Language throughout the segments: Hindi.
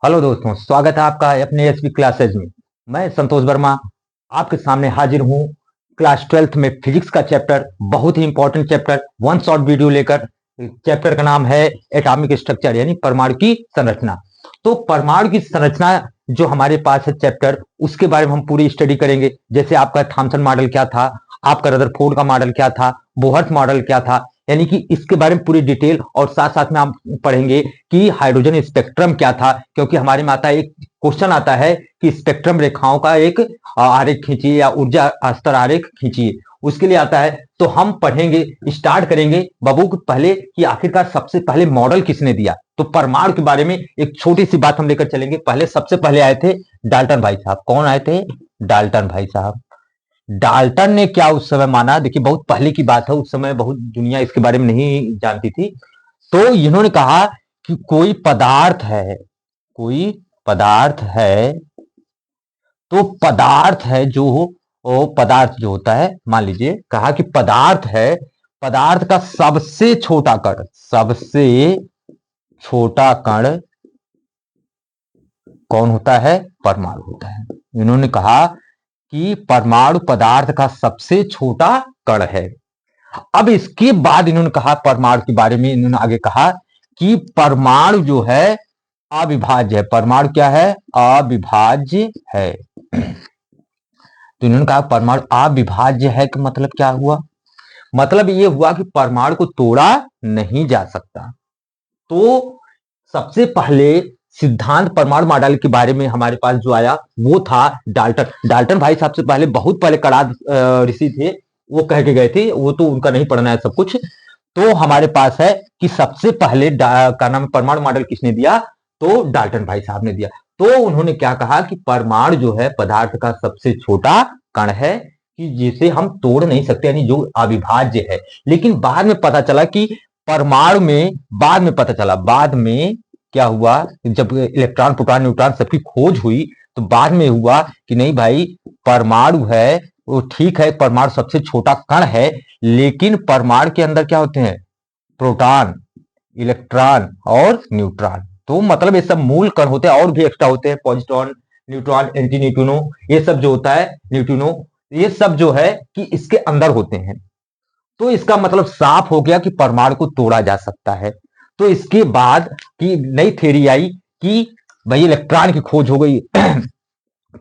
हेलो दोस्तों, स्वागत है आपका अपने एसपी क्लासेज में। मैं संतोष वर्मा आपके सामने हाजिर हूँ क्लास 12th में फिजिक्स का चैप्टर, बहुत ही important chapter, one shot video लेकर। चैप्टर का नाम है एटॉमिक स्ट्रक्चर यानी परमाणु की संरचना। तो परमाणु की संरचना जो हमारे पास है चैप्टर, उसके बारे में हम पूरी स्टडी करेंगे। जैसे आपका थॉमसन मॉडल क्या था, आपका रदरफोर्ड का मॉडल क्या था, बोहर्ट मॉडल क्या था, यानी कि इसके बारे में पूरी डिटेल। और साथ साथ में हम पढ़ेंगे कि हाइड्रोजन स्पेक्ट्रम क्या था, क्योंकि हमारे में आता एक क्वेश्चन आता है कि स्पेक्ट्रम रेखाओं का एक आरेख खींचिए या ऊर्जा स्तर आरेख खींचिए, उसके लिए आता है। तो हम पढ़ेंगे, स्टार्ट करेंगे बाबू पहले कि आखिरकार सबसे पहले मॉडल किसने दिया। तो परमाणु के बारे में एक छोटी सी बात हम लेकर चलेंगे। पहले सबसे पहले आए थे डाल्टन भाई साहब। कौन आए थे? डाल्टन भाई साहब। डाल्टन ने क्या उस समय माना, देखिए बहुत पहले की बात है, उस समय बहुत दुनिया इसके बारे में नहीं जानती थी। तो इन्होंने कहा कि कोई पदार्थ है, कोई पदार्थ है, तो पदार्थ है जो वो पदार्थ जो होता है, मान लीजिए कहा कि पदार्थ है, पदार्थ का सबसे छोटा कण, सबसे छोटा कण कौन होता है? परमाणु होता है। इन्होंने कहा कि परमाणु पदार्थ का सबसे छोटा कण है। अब इसके बाद इन्होंने कहा परमाणु के बारे में, इन्होंने आगे कहा कि परमाणु जो है अविभाज्य है। परमाणु क्या है? अविभाज्य है। तो इन्होंने कहा परमाणु अविभाज्य है कि मतलब क्या हुआ? मतलब ये हुआ कि परमाणु को तोड़ा नहीं जा सकता। तो सबसे पहले सिद्धांत परमाणु मॉडल के बारे में हमारे पास जो आया वो था डाल्टन। डाल्टन भाई साहब से पहले बहुत पहले कणाद ऋषि थे, वो कह के गए थे, वो तो उनका नहीं पढ़ना है सब कुछ। तो हमारे पास है कि सबसे पहले का नाम परमाणु मॉडल किसने दिया? तो डाल्टन भाई साहब ने दिया। तो उन्होंने क्या कहा कि परमाणु जो है पदार्थ का सबसे छोटा कण है कि जिसे हम तोड़ नहीं सकते, यानी जो अविभाज्य है। लेकिन बाद में पता चला कि परमाणु में, बाद में पता चला, बाद में क्या हुआ, जब इलेक्ट्रॉन प्रोटॉन न्यूट्रॉन सबकी खोज हुई तो बाद में हुआ कि नहीं भाई, परमाणु है वो ठीक है, परमाणु सबसे छोटा कण है, लेकिन परमाणु के अंदर क्या होते हैं? प्रोटॉन, इलेक्ट्रॉन और न्यूट्रॉन। तो मतलब ये सब मूल कण होते हैं, और भी एक्स्ट्रा होते हैं, पॉजिट्रॉन, न्यूट्रॉन, एंटी न्यूट्रिनो, ये सब जो होता है, न्यूट्रिनो, ये सब जो है कि इसके अंदर होते हैं। तो इसका मतलब साफ हो गया कि परमाणु को तोड़ा जा सकता है। तो इसके बाद की नई थ्योरी आई कि भाई इलेक्ट्रॉन की खोज हो गई।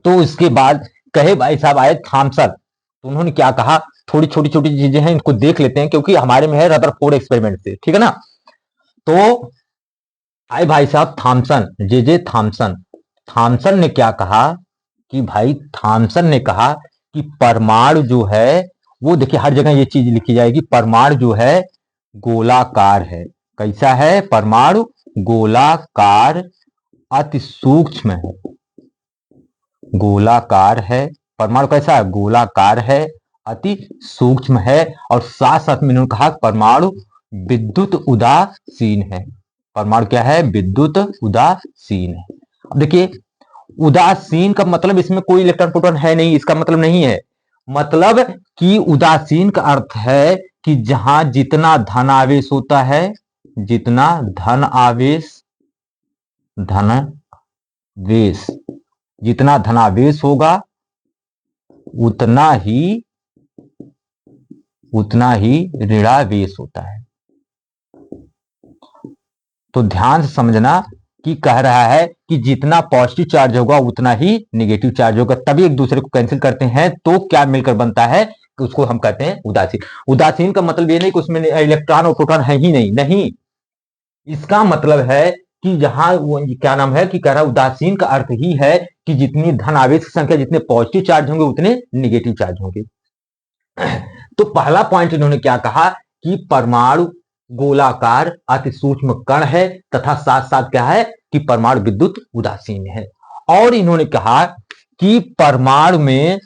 तो इसके बाद कहे भाई साहब आए थॉमसन। तो उन्होंने क्या कहा, थोड़ी छोटी छोटी चीजें हैं, इनको देख लेते हैं क्योंकि हमारे में है रदरफोर्ड एक्सपेरिमेंट से, ठीक है ना। तो आए भाई साहब थॉमसन, जे थॉमसन। थॉमसन ने क्या कहा कि भाई, थॉमसन ने कहा कि परमाणु जो है वो, देखिए हर जगह ये चीज लिखी जाएगी, परमाणु जो है गोलाकार है। कैसा है? परमाणु गोलाकार, अति सूक्ष्म है। गोलाकार है परमाणु, कैसा है? गोलाकार है, अति सूक्ष्म है। और साथ साथ में इन्होंने कहा परमाणु विद्युत उदासीन है। परमाणु क्या है? विद्युत उदासीन है। अब देखिए, उदासीन का मतलब इसमें कोई इलेक्ट्रॉन प्रोटॉन है नहीं, इसका मतलब नहीं है। मतलब कि उदासीन का अर्थ है कि जहां जितना धन आवेश होता है, जितना धन आवेश, धनावेश, जितना धनावेश होगा उतना ही ऋणावेश होता है। तो ध्यान से समझना कि कह रहा है कि जितना पॉजिटिव चार्ज होगा उतना ही नेगेटिव चार्ज होगा, तभी एक दूसरे को कैंसिल करते हैं तो क्या मिलकर बनता है, उसको हम कहते हैं उदासीन। उदासीन का मतलब ये नहीं कि उसमें इलेक्ट्रॉन और प्रोटॉन है ही नहीं, नहीं, इसका मतलब है कि जहां वो क्या नाम है कि कह रहा है उदासीन का अर्थ ही है कि जितनी धन आवेश की संख्या, जितने पॉजिटिव चार्ज होंगे उतने निगेटिव चार्ज होंगे। तो पहला पॉइंट इन्होंने क्या कहा कि परमाणु गोलाकार अति सूक्ष्म कण है, तथा साथ साथ क्या है कि परमाणु विद्युत उदासीन है। और इन्होंने कहा कि परमाणु में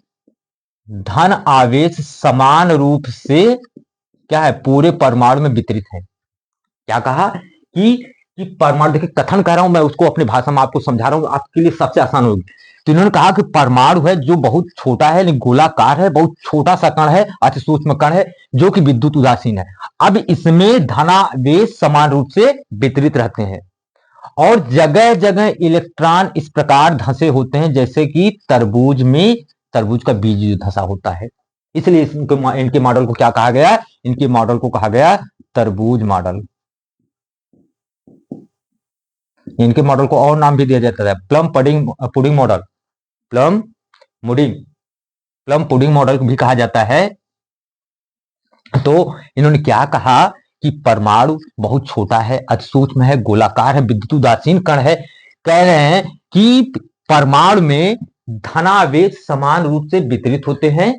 धन आवेश समान रूप से क्या है, पूरे परमाणु में वितरित है। क्या कहा कि परमाणु, देखिए कथन कर रहा हूं मैं, उसको अपनी भाषा में आपको समझा रहा हूं, आपके लिए सबसे आसान होगी। तो इन्होंने कहा कि परमाणु है जो बहुत छोटा है, गोलाकार है, बहुत छोटा सा कण है, अति सूक्ष्म कण है, जो कि विद्युत उदासीन है। अब इसमें धनावेश समान रूप से वितरित रहते हैं। और जगह जगह इलेक्ट्रॉन इस प्रकार धंसे होते हैं जैसे कि तरबूज में तरबूज का बीज जो धंसा होता है। इसलिए इनके मॉडल को क्या कहा गया? इनके मॉडल को कहा गया तरबूज मॉडल। इनके मॉडल को और नाम भी दिया जाता है, plum pudding model, plum pudding model भी कहा जाता है। तो इन्होंने क्या कहा कि परमाणु बहुत छोटा है, अति सूक्ष्म है, गोलाकार है, विद्युत उदासीन कण है। कह रहे हैं कि परमाणु में धनावेश समान रूप से वितरित होते हैं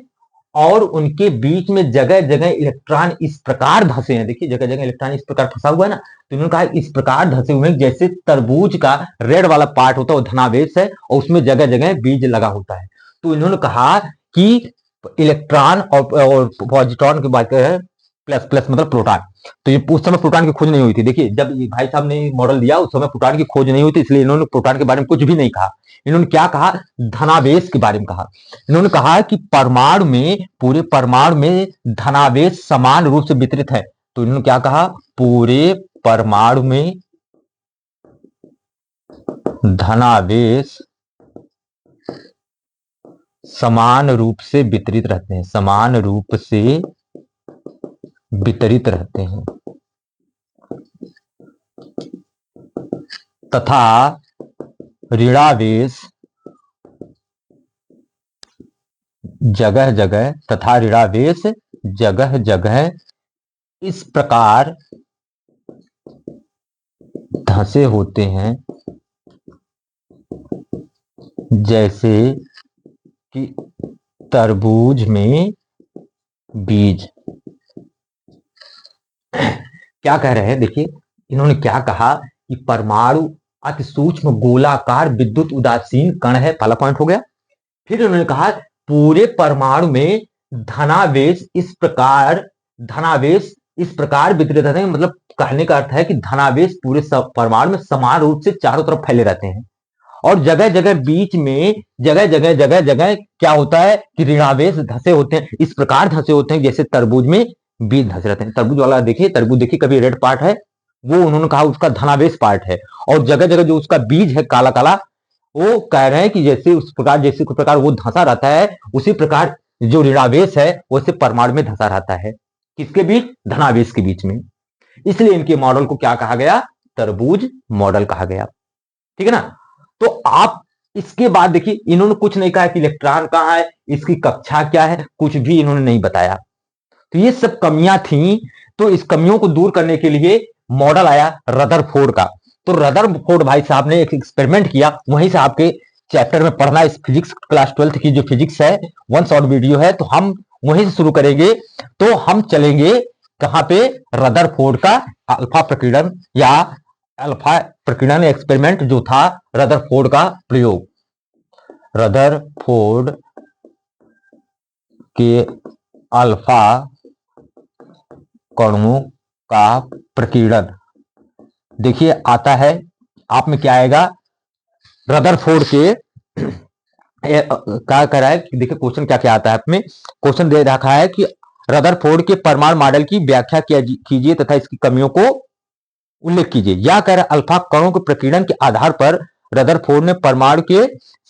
और उनके बीच में जगह जगह इलेक्ट्रॉन इस प्रकार धंसे हैं। देखिए जगह जगह इलेक्ट्रॉन इस प्रकार फंसा हुआ है ना, तो इन्होंने कहा इस प्रकार धंसे हुए हैं जैसे तरबूज का रेड वाला पार्ट होता है वो धनावेश है और उसमें जगह जगह बीज लगा होता है। तो इन्होंने कहा कि इलेक्ट्रॉन और पॉजिट्रॉन की बात करें, प्लस प्लस मतलब प्रोटॉन, तो ये उस समय प्रोटॉन की खोज नहीं हुई थी। देखिए जब भाई साहब ने मॉडल दिया उस समय प्रोटॉन की खोज नहीं हुई थी, इसलिए इन्होंने प्रोटॉन के बारे में कुछ भी नहीं कहा। इन्होंने क्या कहा? धनावेश के बारे में कहा। इन्होंने कहा कि परमाणु में, पूरे परमाणु में धनावेश समान रूप से वितरित है। तो इन्होंने क्या कहा? पूरे परमाणु में धनावेश समान रूप से वितरित रहते हैं, समान रूप से वितरित रहते हैं तथा ऋणावेश जगह जगह इस प्रकार धंसे होते हैं जैसे कि तरबूज में बीज। क्या कह रहे हैं? देखिए इन्होंने क्या कहा कि परमाणु अति सूक्ष्म गोलाकार विद्युत उदासीन कण है, पहला पॉइंट हो गया। फिर उन्होंने कहा पूरे परमाणु में धनावेश इस प्रकार वितरित रहते हैं, मतलब कहने का अर्थ है कि धनावेश पूरे परमाणु में समान रूप से चारों तरफ फैले रहते हैं और जगह जगह बीच में जगह जगह क्या होता है कि ऋणावेश धंसे होते हैं, इस प्रकार धंसे होते हैं जैसे तरबूज में बीज धंसे रहते हैं। तरबूज वाला देखिए, तरबूज देखिए कभी रेड पार्ट है, वो उन्होंने कहा उसका धनावेश पार्ट है, और जगह जगह जो उसका बीज है काला काला, वो कह रहे हैं कि जैसे उस प्रकार वो धंसा रहता है उसी प्रकार जो ऋणावेश है वैसे परमाणु में धंसा रहता है। किसके बीच? धनावेश के बीच में। इसलिए इनके मॉडल को क्या कहा गया? तरबूज मॉडल कहा गया। ठीक है ना? तो आप इसके बाद देखिए इन्होंने कुछ नहीं कहा कि इलेक्ट्रॉन कहां है, इसकी कक्षा क्या है, कुछ भी इन्होंने नहीं बताया। तो ये सब कमियां थी, तो इस कमियों को दूर करने के लिए मॉडल आया रदरफोर्ड का। तो रदरफोर्ड भाई साहब ने एक एक्सपेरिमेंट किया, वहीं से आपके चैप्टर में पढ़ना, इस फिजिक्स क्लास 12 की जो फिजिक्स है वन शॉर्ट वीडियो है, तो हम वहीं से शुरू करेंगे। तो हम चलेंगे कहां पे? रदरफोर्ड का अल्फा प्रकीर्णन या अल्फा प्रकीर्णन एक्सपेरिमेंट जो था, रदरफोर्ड का प्रयोग, रदरफोर्ड के अल्फा कणों का प्रकीर्णन। देखिए आता है आप में क्या आएगा? रदरफोर्ड के क्या कर रहा है, देखिए क्वेश्चन क्या क्या आता है। आप में क्वेश्चन दे रखा है कि रदरफोर्ड के परमाणु मॉडल की व्याख्या कीजिए तथा इसकी कमियों को उल्लेख कीजिए। यह कह रहा है अल्फा कणों के प्रकीर्णन के आधार पर रदरफोर्ड ने परमाणु के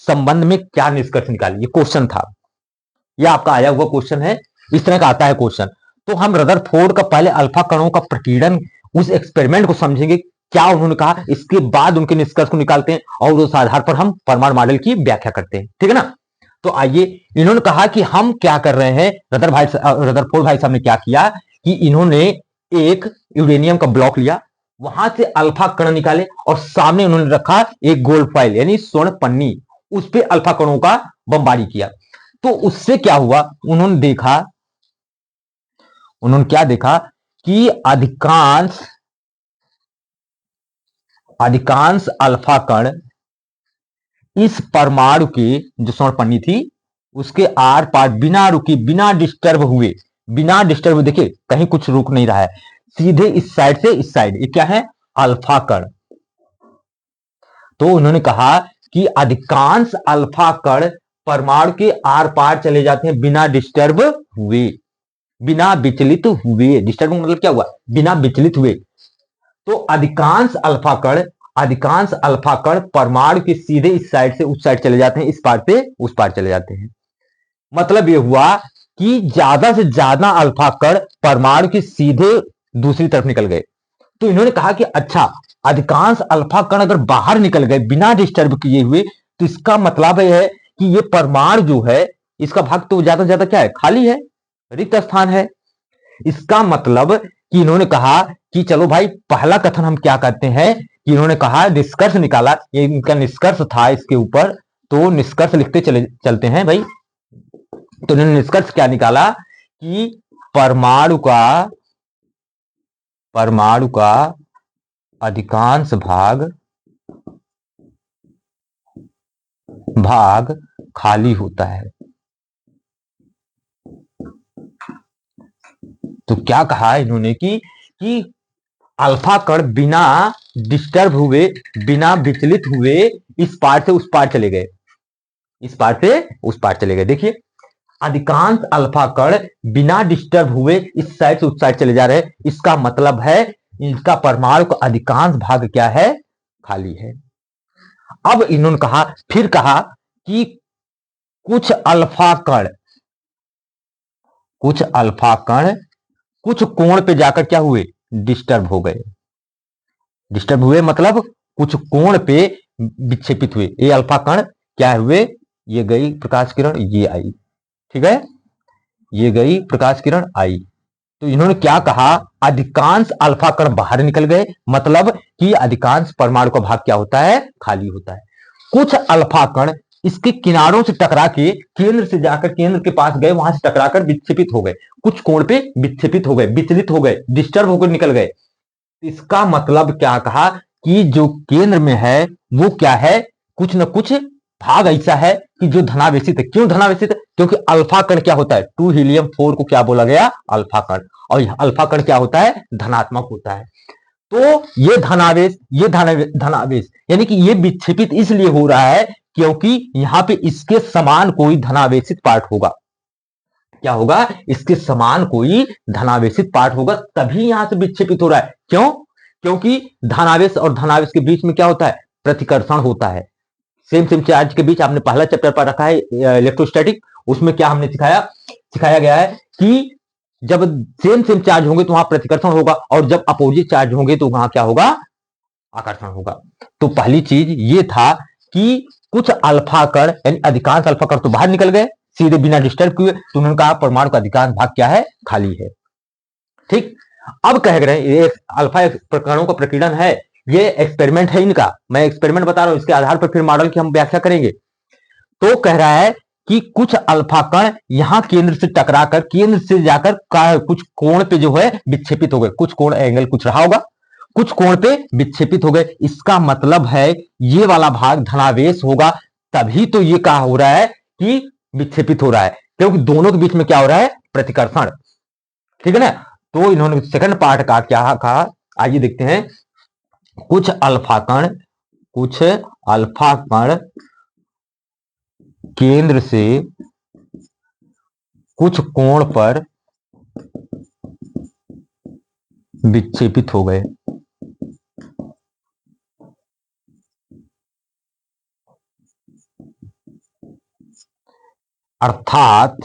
संबंध में क्या निष्कर्ष निकाले। ये क्वेश्चन था, यह आपका आया हुआ क्वेश्चन है, इस तरह का आता है क्वेश्चन। तो हम रदरफोर्ड का पहले अल्फा कणों का प्रकीर्णन, उस एक्सपेरिमेंट को समझेंगे, क्या उन्होंने कहा, इसके बाद उनके निष्कर्ष को निकालते हैं और उस आधार पर हम परमाणु मॉडल की व्याख्या करते हैं। ठीक है ना? तो आइए, इन्होंने कहा कि हम क्या कर रहे हैं, रदरफोर्ड भाई साहब ने क्या किया कि इन्होंने एक यूरेनियम का ब्लॉक लिया, वहां से अल्फा कण निकाले और सामने उन्होंने रखा एक गोल्ड फॉइल यानी स्वर्ण पन्नी, उस पर अल्फा कणों का बमबारी किया। तो उससे क्या हुआ, उन्होंने क्या देखा कि अधिकांश अल्फा कण इस परमाणु के जो स्वर्ण पन्नी थी उसके आर पार बिना रुके, बिना डिस्टर्ब हुए, देखिए कहीं कुछ रुक नहीं रहा है, सीधे इस साइड से इस साइड, ये क्या है? अल्फा कण। तो उन्होंने कहा कि अधिकांश अल्फा कण परमाणु के आर पार चले जाते हैं बिना डिस्टर्ब हुए, बिना विचलित हुए। डिस्टर्ब मतलब क्या हुआ? बिना विचलित हुए। तो अधिकांश अल्फा कण अधिकांश अल्फा कण परमाणु के सीधे इस साइड से उस साइड चले जाते हैं, इस पार से उस पार चले जाते हैं। मतलब ये हुआ कि ज्यादा से ज्यादा अल्फा कण परमाणु के सीधे दूसरी तरफ निकल गए। तो इन्होंने कहा कि अच्छा, अधिकांश अल्फा कण अगर बाहर निकल गए बिना डिस्टर्ब किए हुए, तो इसका मतलब है कि ये परमाणु जो है, इसका भाग तो ज्यादा से ज्यादा क्या है, खाली है, रिक्त स्थान है। इसका मतलब कि इन्होंने कहा कि चलो भाई, पहला कथन हम क्या कहते हैं कि इन्होंने कहा, निष्कर्ष निकाला, ये इनका निष्कर्ष था इसके ऊपर, तो निष्कर्ष लिखते चलते हैं भाई। तो इन्होंने निष्कर्ष क्या निकाला कि परमाणु का अधिकांश भाग खाली होता है। तो क्या कहा इन्होंने कि अल्फा कण बिना डिस्टर्ब हुए, बिना विचलित हुए इस पार से उस पार चले गए, इस पार से उस पार चले गए। देखिए, अधिकांश अल्फा कण बिना डिस्टर्ब हुए इस साइड से उस साइड चले जा रहे हैं, इसका मतलब है इनका परमाणु का अधिकांश भाग क्या है, खाली है। अब इन्होंने कहा, फिर कहा कि कुछ अल्फा कण कुछ कोण पे जाकर क्या हुए, डिस्टर्ब हो गए। डिस्टर्ब हुए मतलब कुछ कोण पे विक्षेपित हुए। ये अल्फा कण क्या हुए, ये गई प्रकाश किरण, ये आई, ठीक है, ये गई प्रकाश किरण, आई। तो इन्होंने क्या कहा, अधिकांश अल्फा कण बाहर निकल गए, मतलब कि अधिकांश परमाणु का भाग क्या होता है, खाली होता है। कुछ अल्फा कण इसके किनारों से टकरा के केंद्र से जाकर केंद्र के पास गए, वहां से टकराकर विक्षेपित हो गए, कुछ कोण पे विक्षेपित हो गए, विचलित हो गए, डिस्टर्ब होकर निकल गए। इसका मतलब क्या कहा कि जो केंद्र में है वो क्या है, कुछ न कुछ भाग ऐसा है कि जो धनावेशित है। क्यों धनावेशित है, क्योंकि अल्फा कण क्या होता है, 2 हीलियम 4 को क्या बोला गया, अल्फा कण, और अल्फा कण क्या होता है, धनात्मक होता है। तो ये धनावेश यानी कि ये विक्षेपित इसलिए हो रहा है क्योंकि यहां पे इसके समान कोई धनावेशित पार्ट होगा। क्या होगा, इसके समान कोई धनावेशित पार्ट होगा, तभी यहां से विक्षेपित हो रहा है। क्यों, क्योंकि धनावेश और धनावेश के बीच में क्या होता है, प्रतिकर्षण होता है। सेम चार्ज के बीच आपने पहला चैप्टर पर रखा है इलेक्ट्रोस्टैटिक, उसमें क्या हमने सिखाया गया है कि जब सेम चार्ज होंगे तो वहां प्रतिकर्षण होगा, और जब अपोजिट चार्ज होंगे तो वहां क्या होगा, आकर्षण होगा। तो पहली चीज ये था कि कुछ अल्फा कण यानी अधिकांश अल्फा कण तो बाहर निकल गए सीधे बिना डिस्टर्ब किए, तो उन्होंने कहा परमाणु का अधिकांश भाग क्या है, खाली है। ठीक, अब कह रहे हैं ये अल्फा कणों का प्रकीर्णन है, ये एक्सपेरिमेंट है इनका, मैं एक्सपेरिमेंट बता रहा हूं, इसके आधार पर फिर मॉडल की हम व्याख्या करेंगे। तो कह रहा है कि कुछ अल्फा कण यहां केंद्र से टकराकर केंद्र से जाकर कुछ कोण पे जो है विक्षेपित हो गए, कुछ कोण एंगल कुछ रहा होगा, कुछ कोण पे विक्षेपित हो गए। इसका मतलब है ये वाला भाग धनावेश होगा, तभी तो ये क्या हो रहा है कि विक्षेपित हो रहा है, क्योंकि दोनों के बीच में क्या हो रहा है, प्रतिकर्षण। ठीक है ना। तो इन्होंने सेकंड पार्ट का क्या कहा, आइए देखते हैं। कुछ अल्फा कण केंद्र से कुछ कोण पर विक्षेपित हो गए। अर्थात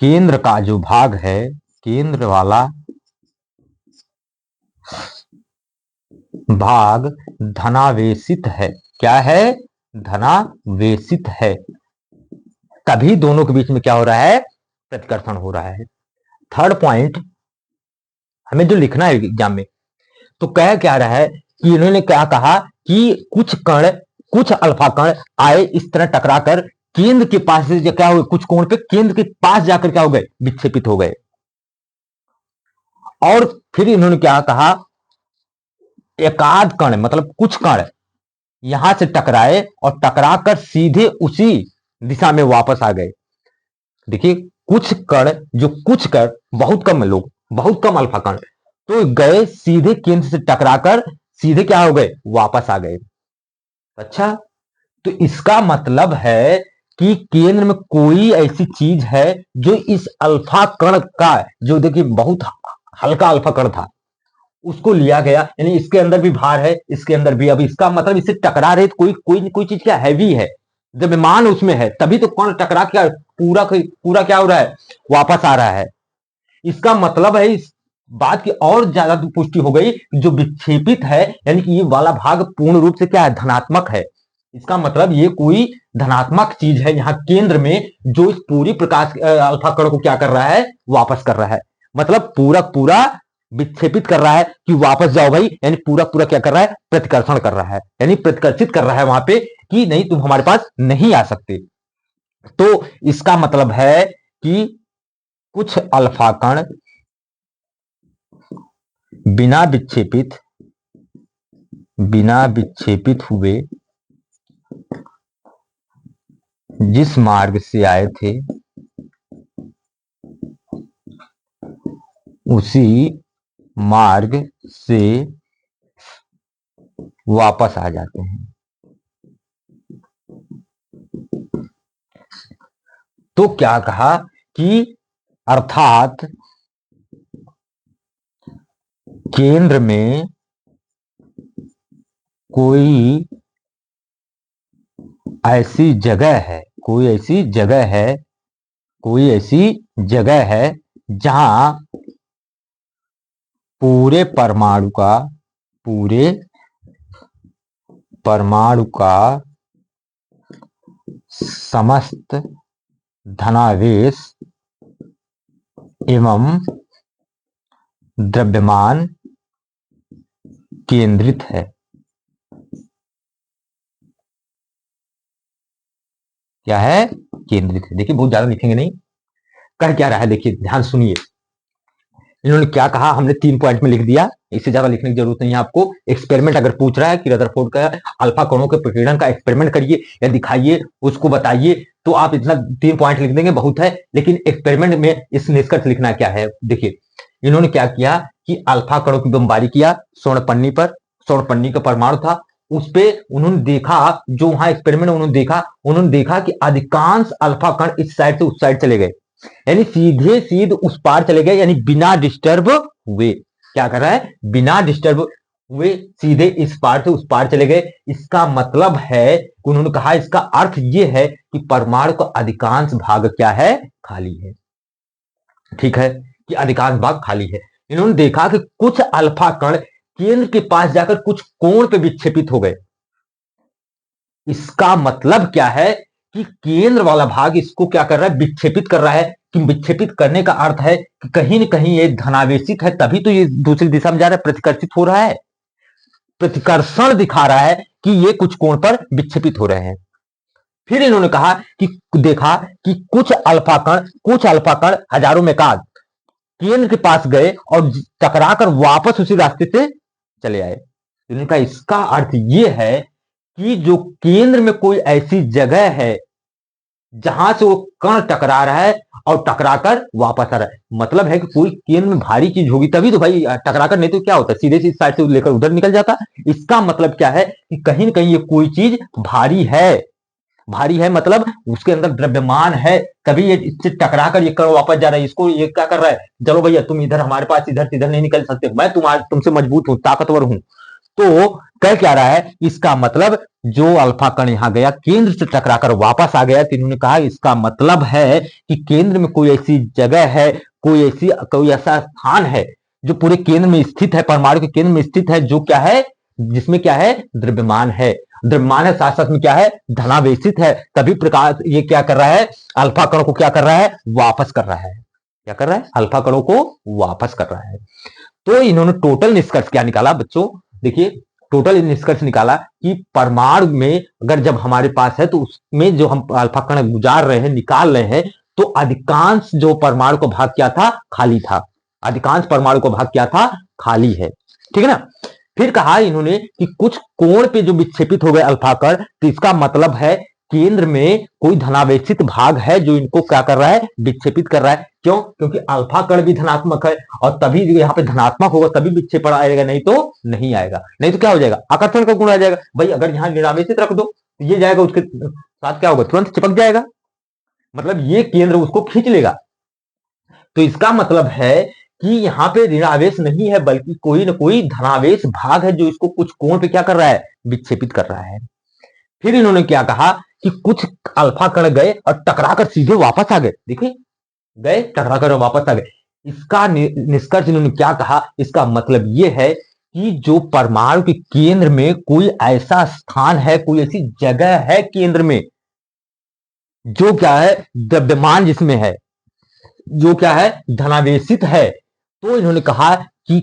केंद्र का जो भाग है, केंद्र वाला भाग धनावेशित है। क्या है, धनावेशित है, तभी दोनों के बीच में क्या हो रहा है, प्रतिकर्षण हो रहा है। थर्ड पॉइंट हमें जो लिखना है एग्जाम में, तो कह क्या रहा है कि इन्होंने क्या कहा कि कुछ अल्फा कण आए इस तरह टकराकर केंद्र के पास से क्या हो गए, कुछ कोण पे केंद्र के पास जाकर क्या हो गए, विक्षेपित हो गए। और फिर इन्होंने क्या कहा, एकाध कण मतलब कुछ कण यहां से टकराए और टकराकर सीधे उसी दिशा में वापस आ गए। देखिए, कुछ कण बहुत कम लोग, बहुत कम अल्फा कण तो गए सीधे केंद्र से टकराकर सीधे क्या हो गए, वापस आ गए। अच्छा, तो इसका मतलब है कि केंद्र में कोई ऐसी चीज है जो इस अल्फा कण का, जो देखिए बहुत हल्का अल्फा कण था, उसको लिया गया, यानी इसके अंदर भी भार है, इसके अंदर भी, अब इसका मतलब इससे टकरा रहे तो कोई कोई कोई चीज क्या हैवी है, जब मान उसमें है तभी तो कण टकरा क्या पूरा पूरा क्या हो रहा है, वापस आ रहा है। इसका मतलब है इस बात की और ज्यादा पुष्टि हो गई, जो विक्षेपित है यानी कि ये वाला भाग पूर्ण रूप से क्या है, धनात्मक है। इसका मतलब ये कोई धनात्मक चीज है यहाँ केंद्र में, जो इस पूरी प्रकाश अल्फा कण को क्या कर रहा है, वापस कर रहा है। मतलब पूरा पूरा विक्षेपित कर रहा है कि वापस जाओ भाई, यानी पूरा पूरा क्या कर रहा है, प्रतिकर्षण कर रहा है, यानी प्रतिकर्षित कर रहा है वहां पे कि नहीं तुम हमारे पास नहीं आ सकते। तो इसका मतलब है कि कुछ अल्फा कण बिना विक्षेपित हुए जिस मार्ग से आए थे उसी मार्ग से वापस आ जाते हैं। तो क्या कहा कि अर्थात केंद्र में कोई ऐसी जगह है, कोई ऐसी जगह है जहां पूरे परमाणु का समस्त धनावेश एवं द्रव्यमान केंद्रित है। क्या है, केंद्रित है। देखिए बहुत ज्यादा लिखेंगे नहीं, कह क्या रहा है, देखिए ध्यान सुनिए। इन्होंने क्या कहा, हमने 3 पॉइंट में लिख दिया, इससे ज्यादा लिखने की जरूरत नहीं है आपको। एक्सपेरिमेंट अगर पूछ रहा है कि रदरफोर्ड का अल्फा कणों के प्रकीर्णन का एक्सपेरिमेंट करिए या दिखाइए, उसको बताइए, तो आप इतना 3 पॉइंट लिख देंगे बहुत है। लेकिन एक्सपेरिमेंट में इस निष्कर्ष लिखना क्या है, देखिए इन्होंने क्या किया कि अल्फा कणों की बमबारी किया स्वर्ण पन्नी पर, स्वर्ण पन्नी का परमाणु था, उस पे उन्होंने देखा, जो वहां एक्सपेरिमेंट उन्होंने देखा कि अधिकांश अल्फा कण इस साइड से उस साइड चले गए, यानी सीधे उस पार चले गए, यानी बिना डिस्टर्ब हुए। क्या कर रहा है, बिना डिस्टर्ब हुए सीधे इस पार से उस पार चले गए। इसका मतलब है, उन्होंने कहा इसका अर्थ यह है कि परमाणु का अधिकांश भाग क्या है, खाली है। ठीक है, कि अधिकांश भाग खाली है। इन्होंने देखा कि कुछ अल्फा कण केंद्र के पास जाकर कुछ कोण पे विक्षेपित हो गए। इसका मतलब क्या है कि केंद्र वाला भाग इसको क्या कर रहा है, विक्षेपित कर रहा है। कि विक्षेपित करने का अर्थ है कि कहीं न कहीं ये धनावेशित है, तभी तो ये दूसरी दिशा में जा रहा है, प्रतिकर्षित हो रहा है, प्रतिकर्षण दिखा रहा है कि ये कुछ कोण पर विक्षेपित हो रहे हैं। फिर इन्होंने कहा कि देखा कि कुछ अल्फा कण हजारों में का केंद्र के पास गए और टकराकर वापस उसी रास्ते से चले आए। इन्होंने कहा इसका अर्थ यह है कि जो केंद्र में कोई ऐसी जगह है जहां से वो कण टकरा रहा है और टकराकर वापस आ रहा है। मतलब है कि कोई केंद्र में भारी चीज होगी तभी तो भाई टकराकर, नहीं तो क्या होता है सीधे से इस साइड से लेकर उधर निकल जाता। इसका मतलब क्या है कि कहीं ना कहीं ये कोई चीज भारी है, भारी है मतलब उसके अंदर द्रव्यमान है, तभी ये इससे टकराकर ये कण वापस जा रहा है। इसको ये क्या कर रहा है, चलो भैया तुम इधर हमारे पास इधर से इधर नहीं निकल सकते, मैं तुमसे मजबूत हूं, ताकतवर हूं। तो कह क्या रहा है, इसका मतलब जो अल्फा कण यहां गया केंद्र से टकराकर वापस आ गया, तो इन्होंने कहा इसका मतलब है कि केंद्र में कोई ऐसी जगह है, कोई ऐसा स्थान है जो पूरे केंद्र में स्थित है, परमाणु के केंद्र में स्थित है, जो क्या है, जिसमें क्या है, द्रव्यमान है। द्रव्यमान है, साथ साथ में क्या है, धनावेशित है, तभी प्रकाश ये क्या कर रहा है, अल्फा कण को क्या कर रहा है, वापस कर रहा है। क्या कर रहा है, अल्फा कणों को वापस कर रहा है। तो इन्होंने टोटल निष्कर्ष क्या निकाला बच्चों, देखिए टोटल निष्कर्ष निकाला कि परमाणु में अगर जब हमारे पास है तो उसमें जो हम अल्फा कण गुजार रहे हैं, निकाल रहे हैं, तो अधिकांश जो परमाणु का भाग क्या था, खाली था। अधिकांश परमाणु का भाग क्या था, खाली है। ठीक है ना। फिर कहा इन्होंने कि कुछ कोण पे जो विक्षेपित हो गए अल्फा कण, तो इसका मतलब है केंद्र में कोई धनावेशित भाग है जो इनको क्या कर रहा है, विक्षेपित कर रहा है। क्यों, क्योंकि अल्फा कण भी धनात्मक है, और तभी यहाँ पे धनात्मक होगा तभी विक्षेपण आएगा, नहीं तो नहीं आएगा। नहीं तो क्या हो जाएगा, आकर्षण का गुण आ जाएगा। भाई अगर यहाँ निरावेशित रख दो तो ये जाएगा, उसके साथ क्या होगा, तुरंत चिपक जाएगा, मतलब ये केंद्र उसको खींच लेगा। तो इसका मतलब है कि यहाँ पे ऋणावेश नहीं है बल्कि कोई ना कोई धनावेश भाग है जो इसको कुछ कोण पे क्या कर रहा है, विक्षेपित कर रहा है। फिर इन्होंने क्या कहा कि कुछ अल्फा कण गए और टकराकर सीधे वापस आ गए। देखिए, गए टकराकर वापस आ गए। इसका निष्कर्ष इन्होंने क्या कहा, इसका मतलब यह है कि जो परमाणु के केंद्र में कोई ऐसा स्थान है, कोई ऐसी जगह है केंद्र में जो क्या है, द्रव्यमान जिसमें है, जो क्या है, धनावेशित है। तो इन्होंने कहा कि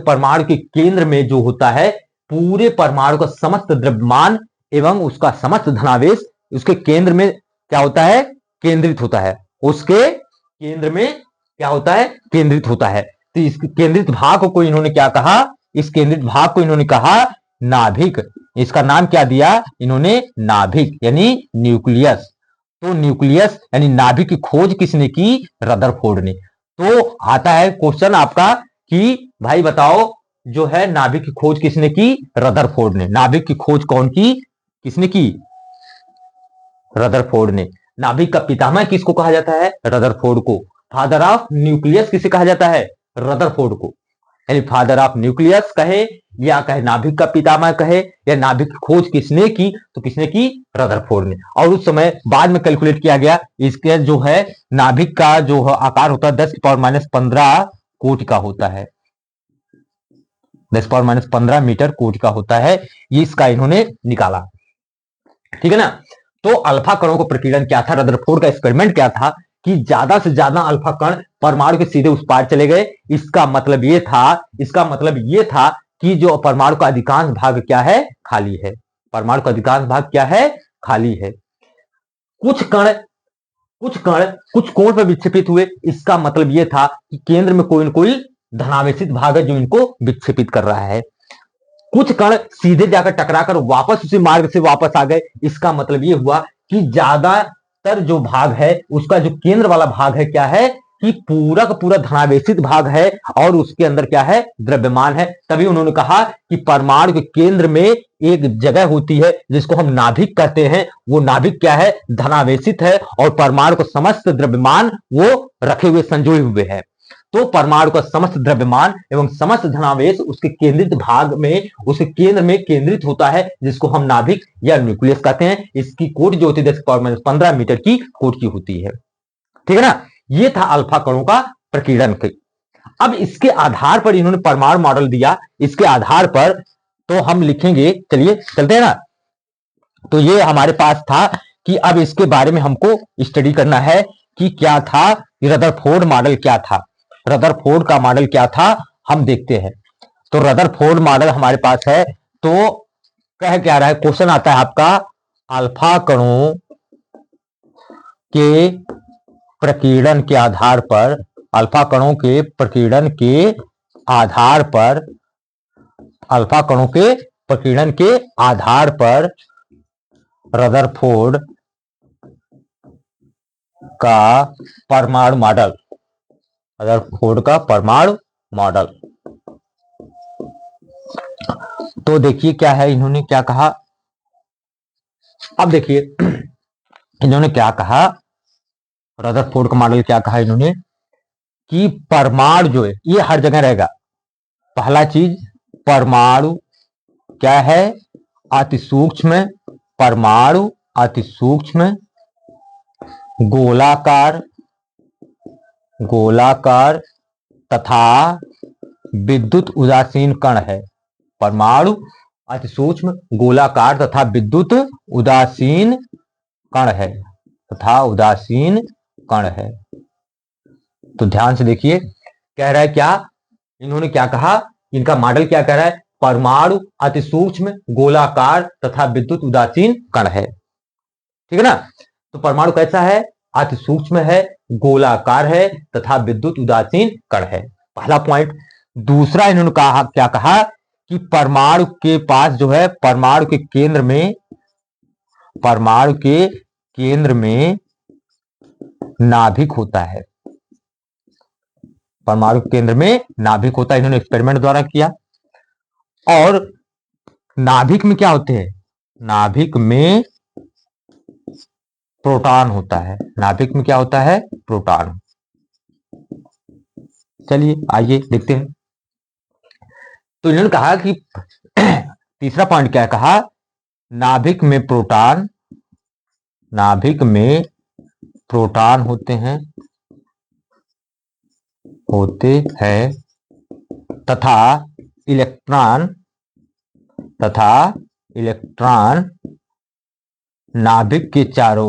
परमाणु के केंद्र में जो होता है, पूरे परमाणु का समस्त द्रव्यमान एवं उसका समस्त धनावेश उसके केंद्र में क्या होता है, केंद्रित होता है। उसके केंद्र में क्या होता है, केंद्रित होता है। तो इस केंद्रित भाग को इन्होंने क्या कहा, इस केंद्रित भाग को इन्होंने कहा नाभिक। इसका नाम क्या दिया इन्होंने, नाभिक यानी न्यूक्लियस। तो न्यूक्लियस यानी नाभिक की खोज किसने की, रदरफोर्ड ने। तो आता है क्वेश्चन आपका कि भाई बताओ जो है नाभिक की खोज किसने की, रदरफोर्ड ने। नाभिक की खोज कौन की, किसने की, रदरफोर्ड ने। नाभिक का पितामह किसको कहा जाता है, रदरफोर्ड को। फादर ऑफ न्यूक्लियस किसे कहा जाता है, रदरफोर्ड को। यानी फादर ऑफ न्यूक्लियस कहे या कहे नाभिक का पितामह कहे या नाभिक की खोज किसने की, तो किसने की, रदरफोर्ड ने। और उस समय बाद में कैलकुलेट किया गया, इसके जो है नाभिक का जो आकार होता है 10⁻⁻15 कोटि का होता है, 10⁻⁻15 मीटर कोटि का होता है। ये इसका इन्होंने निकाला, ठीक है ना। तो अल्फा कणों को प्रकीर्णन क्या था, रदरफोर्ड का एक्सपेरिमेंट क्या था कि ज्यादा से ज्यादा अल्फा कण परमाणु के सीधे उस पार चले गए। इसका मतलब ये था कि जो परमाणु का अधिकांश भाग क्या है, खाली है। परमाणु का अधिकांश भाग क्या है, खाली है। कुछ कण कुछ कोण पर विक्षेपित हुए। इसका मतलब यह था कि केंद्र में कोई न कोई धनावेशित भाग है जो इनको विक्षेपित कर रहा है। कुछ कण सीधे जाकर टकराकर वापस उसी मार्ग से वापस आ गए। इसका मतलब यह हुआ कि ज्यादातर जो भाग है उसका जो केंद्र वाला भाग है क्या है, कि पूरा का पूरा धनावेशित भाग है और उसके अंदर क्या है, द्रव्यमान है। तभी उन्होंने कहा कि परमाणु के केंद्र में एक जगह होती है जिसको हम नाभिक कहते हैं। वो नाभिक क्या है, धनावेशित है और परमाणु को समस्त द्रव्यमान वो रखे हुए, संजोए हुए है। तो परमाणु का समस्त द्रव्यमान एवं समस्त धनावेश उसके केंद्रित भाग में, उसके केंद्र में केंद्रित होता है, जिसको हम नाभिक या न्यूक्लियस कहते हैं। इसकी कोटि जो होती है 10⁻15 मीटर की कोटि की होती है, ठीक है ना। ये था अल्फा कणों का प्रकीर्णन। अब इसके आधार पर इन्होंने परमाणु मॉडल दिया। इसके आधार पर तो हम लिखेंगे, चलिए चलते हैं ना। तो ये हमारे पास था कि अब इसके बारे में हमको स्टडी करना है कि क्या था, रदरफोर्ड मॉडल क्या था। रदरफोर्ड का मॉडल क्या था, हम देखते हैं। तो रदरफोर्ड मॉडल हमारे पास है। तो कह क्या रहा है, क्वेश्चन आता है आपका, अल्फा कणों के प्रकीर्णन के आधार पर, अल्फा कणों के प्रकीर्णन के आधार पर, अल्फा कणों के प्रकीर्णन के आधार पर रदरफोर्ड का परमाणु मॉडल, रदरफोर्ड का परमाणु मॉडल। तो देखिए क्या है, इन्होंने क्या कहा। अब देखिए इन्होंने क्या कहा, रदरफोर्ड का मॉडल क्या कहा इन्होंने, कि परमाणु जो है ये हर जगह रहेगा। पहला चीज, परमाणु क्या है, अति सूक्ष्म। परमाणु अति सूक्ष्म, गोलाकार, गोलाकार तथा विद्युत उदासीन कण है। परमाणु अति सूक्ष्म, गोलाकार तथा विद्युत उदासीन कण है, तथा उदासीन कण है। तो ध्यान से देखिए, कह रहा है क्या, इन्होंने क्या कहा, इनका मॉडल क्या कह रहा है, परमाणु अति सूक्ष्म, गोलाकार तथा विद्युत उदासीन कण है, ठीक है ना। तो परमाणु कैसा है, अति सूक्ष्म है, गोलाकार है तथा विद्युत उदासीन कण है, पहला पॉइंट। दूसरा इन्होंने कहा, क्या कहा, कि परमाणु के पास जो है, परमाणु के केंद्र में, परमाणु के केंद्र में नाभिक होता है। परमाणु के केंद्र में नाभिक होता है, इन्होंने एक्सपेरिमेंट द्वारा किया। और नाभिक में क्या होते हैं, नाभिक में प्रोटॉन होता है। नाभिक में क्या होता है, प्रोटॉन। चलिए आइए देखते हैं। तो इन्होंने कहा कि तीसरा पॉइंट क्या कहा, नाभिक में प्रोटॉन, नाभिक में प्रोटॉन होते हैं तथा इलेक्ट्रॉन नाभिक के चारों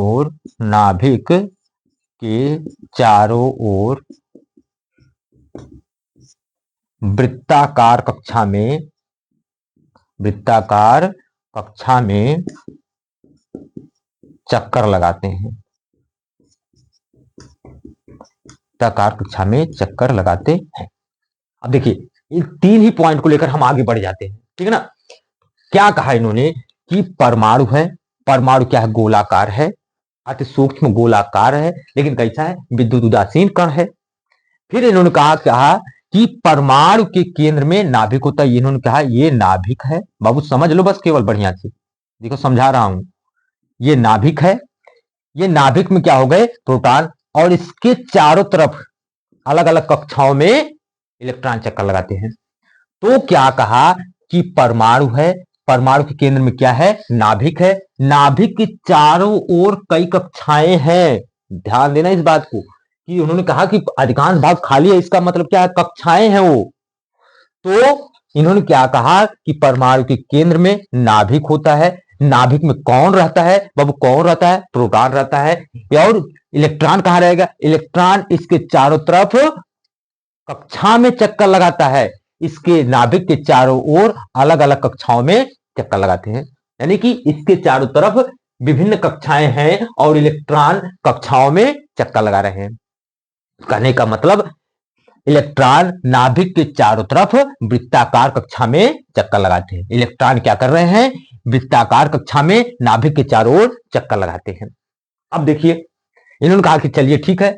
ओर वृत्ताकार कक्षा में चक्कर लगाते हैं, वृत्ताकार कक्षा में चक्कर लगाते हैं। अब देखिए इन तीन ही पॉइंट को लेकर हम आगे बढ़ जाते हैं, ठीक है ना। क्या कहा इन्होंने कि परमाणु है, परमाणु क्या है, गोलाकार है, अति सूक्ष्म गोलाकार है, लेकिन कैसा है, विद्युत उदासीन कण है। फिर इन्होंने कहा कि परमाणु के केंद्र में नाभिक होता है, इन्होंने कहा ये नाभिक है। बाबू समझ लो बस केवल बढ़िया से, देखो समझा रहा हूं, ये नाभिक है, ये नाभिक में क्या हो गए, प्रोटॉन, और इसके चारों तरफ अलग अलग कक्षाओं में इलेक्ट्रॉन चक्कर लगाते हैं। तो क्या कहा कि परमाणु है, परमाणु के केंद्र में क्या है, नाभिक है, नाभिक के चारों ओर कई कक्षाएं हैं। ध्यान देना इस बात को कि उन्होंने कहा कि अधिकांश भाग खाली है, इसका मतलब क्या है, कक्षाएं हैं वो। तो इन्होंने क्या कहा कि परमाणु के केंद्र में नाभिक होता है, नाभिक में कौन रहता है, बाबू कौन रहता है, प्रोटॉन रहता है, और इलेक्ट्रॉन कहां रहेगा, इलेक्ट्रॉन इसके चारों तरफ कक्षा में चक्कर लगाता है, इसके नाभिक के चारों ओर अलग अलग कक्षाओं में चक्कर लगाते हैं, यानी कि इसके चारों तरफ विभिन्न कक्षाएं हैं और इलेक्ट्रॉन कक्षाओं में चक्कर लगा रहे हैं। कहने का मतलब इलेक्ट्रॉन नाभिक के चारों तरफ वृत्ताकार कक्षा में चक्कर लगाते हैं। इलेक्ट्रॉन क्या कर रहे हैं, वृत्ताकार कक्षा में नाभिक के चारों ओर चक्कर लगाते हैं। अब देखिए इन्होंने कहा कि चलिए ठीक है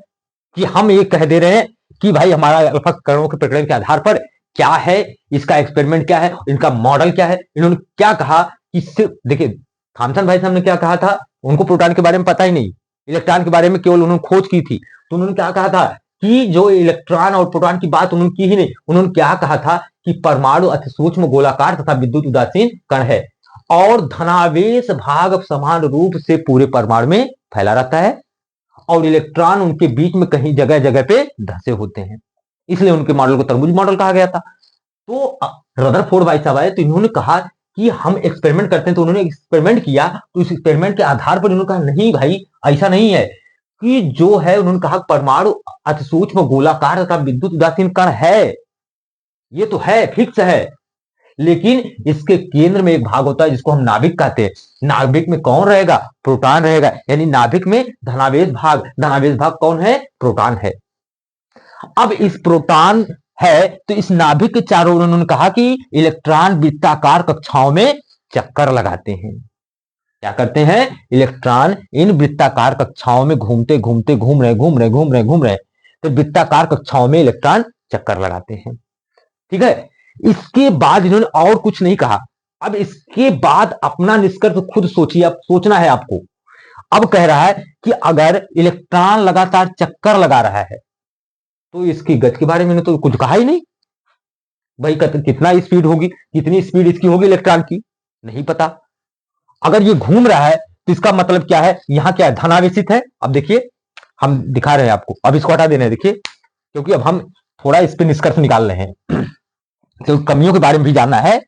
कि हम ये कह दे रहे हैं कि भाई हमारा अल्फा कणों के प्रकरण के आधार पर क्या है, इसका एक्सपेरिमेंट क्या है, इनका मॉडल क्या है। इन्होंने क्या कहा कि सिर्फ देखिए थॉमसन भाई साहब ने क्या कहा था, उनको प्रोटॉन के बारे में पता ही नहीं, इलेक्ट्रॉन के बारे में केवल उन्होंने खोज की थी। तो उन्होंने क्या कहा था कि जो इलेक्ट्रॉन और प्रोटॉन की बात उन्होंने की ही नहीं, उन्होंने क्या कहा था कि परमाणु अति सूक्ष्म गोलाकार तथा विद्युत उदासीन कण है और धनावेश भाग समान रूप से पूरे परमाणु में फैला रहता है और इलेक्ट्रॉन उनके बीच में कहीं जगह जगह पे धंसे होते हैं, इसलिए उनके मॉडल को तरबूज मॉडल कहा गया था। तो रदरफोर्ड भाई साहब आए तो इन्होंने कहा कि हम एक्सपेरिमेंट करते हैं, तो उन्होंने एक्सपेरिमेंट किया, तो इस एक्सपेरिमेंट के आधार पर उन्होंने कहा नहीं भाई ऐसा नहीं है कि जो है, उन्होंने कहा परमाणु अति सूक्ष्म गोलाकार तथा विद्युत उदासीन कण है, ये तो है, फिक्स है, लेकिन इसके केंद्र में एक भाग होता है जिसको हम नाभिक कहते हैं। नाभिक में कौन रहेगा, प्रोटॉन रहेगा, यानी नाभिक में धनावेश भाग कौन है, प्रोटॉन है। अब इस प्रोटॉन है तो इस नाभिक के चारों ओर उन्होंने कहा कि इलेक्ट्रॉन वृत्ताकार कक्षाओं में चक्कर लगाते हैं। क्या करते हैं, इलेक्ट्रॉन इन वृत्ताकार कक्षाओं में घूम रहे, तो वृत्ताकार कक्षाओं में इलेक्ट्रॉन चक्कर लगाते हैं। ठीक है, इसके बाद इन्होंने और कुछ नहीं कहा। अब इसके बाद अपना निष्कर्ष खुद सोचिए, अब सोचना है आपको। अब कह रहा है कि अगर इलेक्ट्रॉन लगातार चक्कर लगा रहा है तो इसकी गति के बारे में तो कुछ कहा ही नहीं, भाई कितना स्पीड होगी, कितनी स्पीड इसकी होगी इलेक्ट्रॉन की, नहीं पता। अगर ये घूम रहा है तो इसका मतलब क्या है, यहां क्या है, धनावेशित है। अब देखिए हम दिखा रहे हैं आपको, अब इसको हटा देना है, देखिए, क्योंकि अब हम थोड़ा इस पर निष्कर्ष निकाल रहे हैं, तो कमियों के बारे में भी जानना है,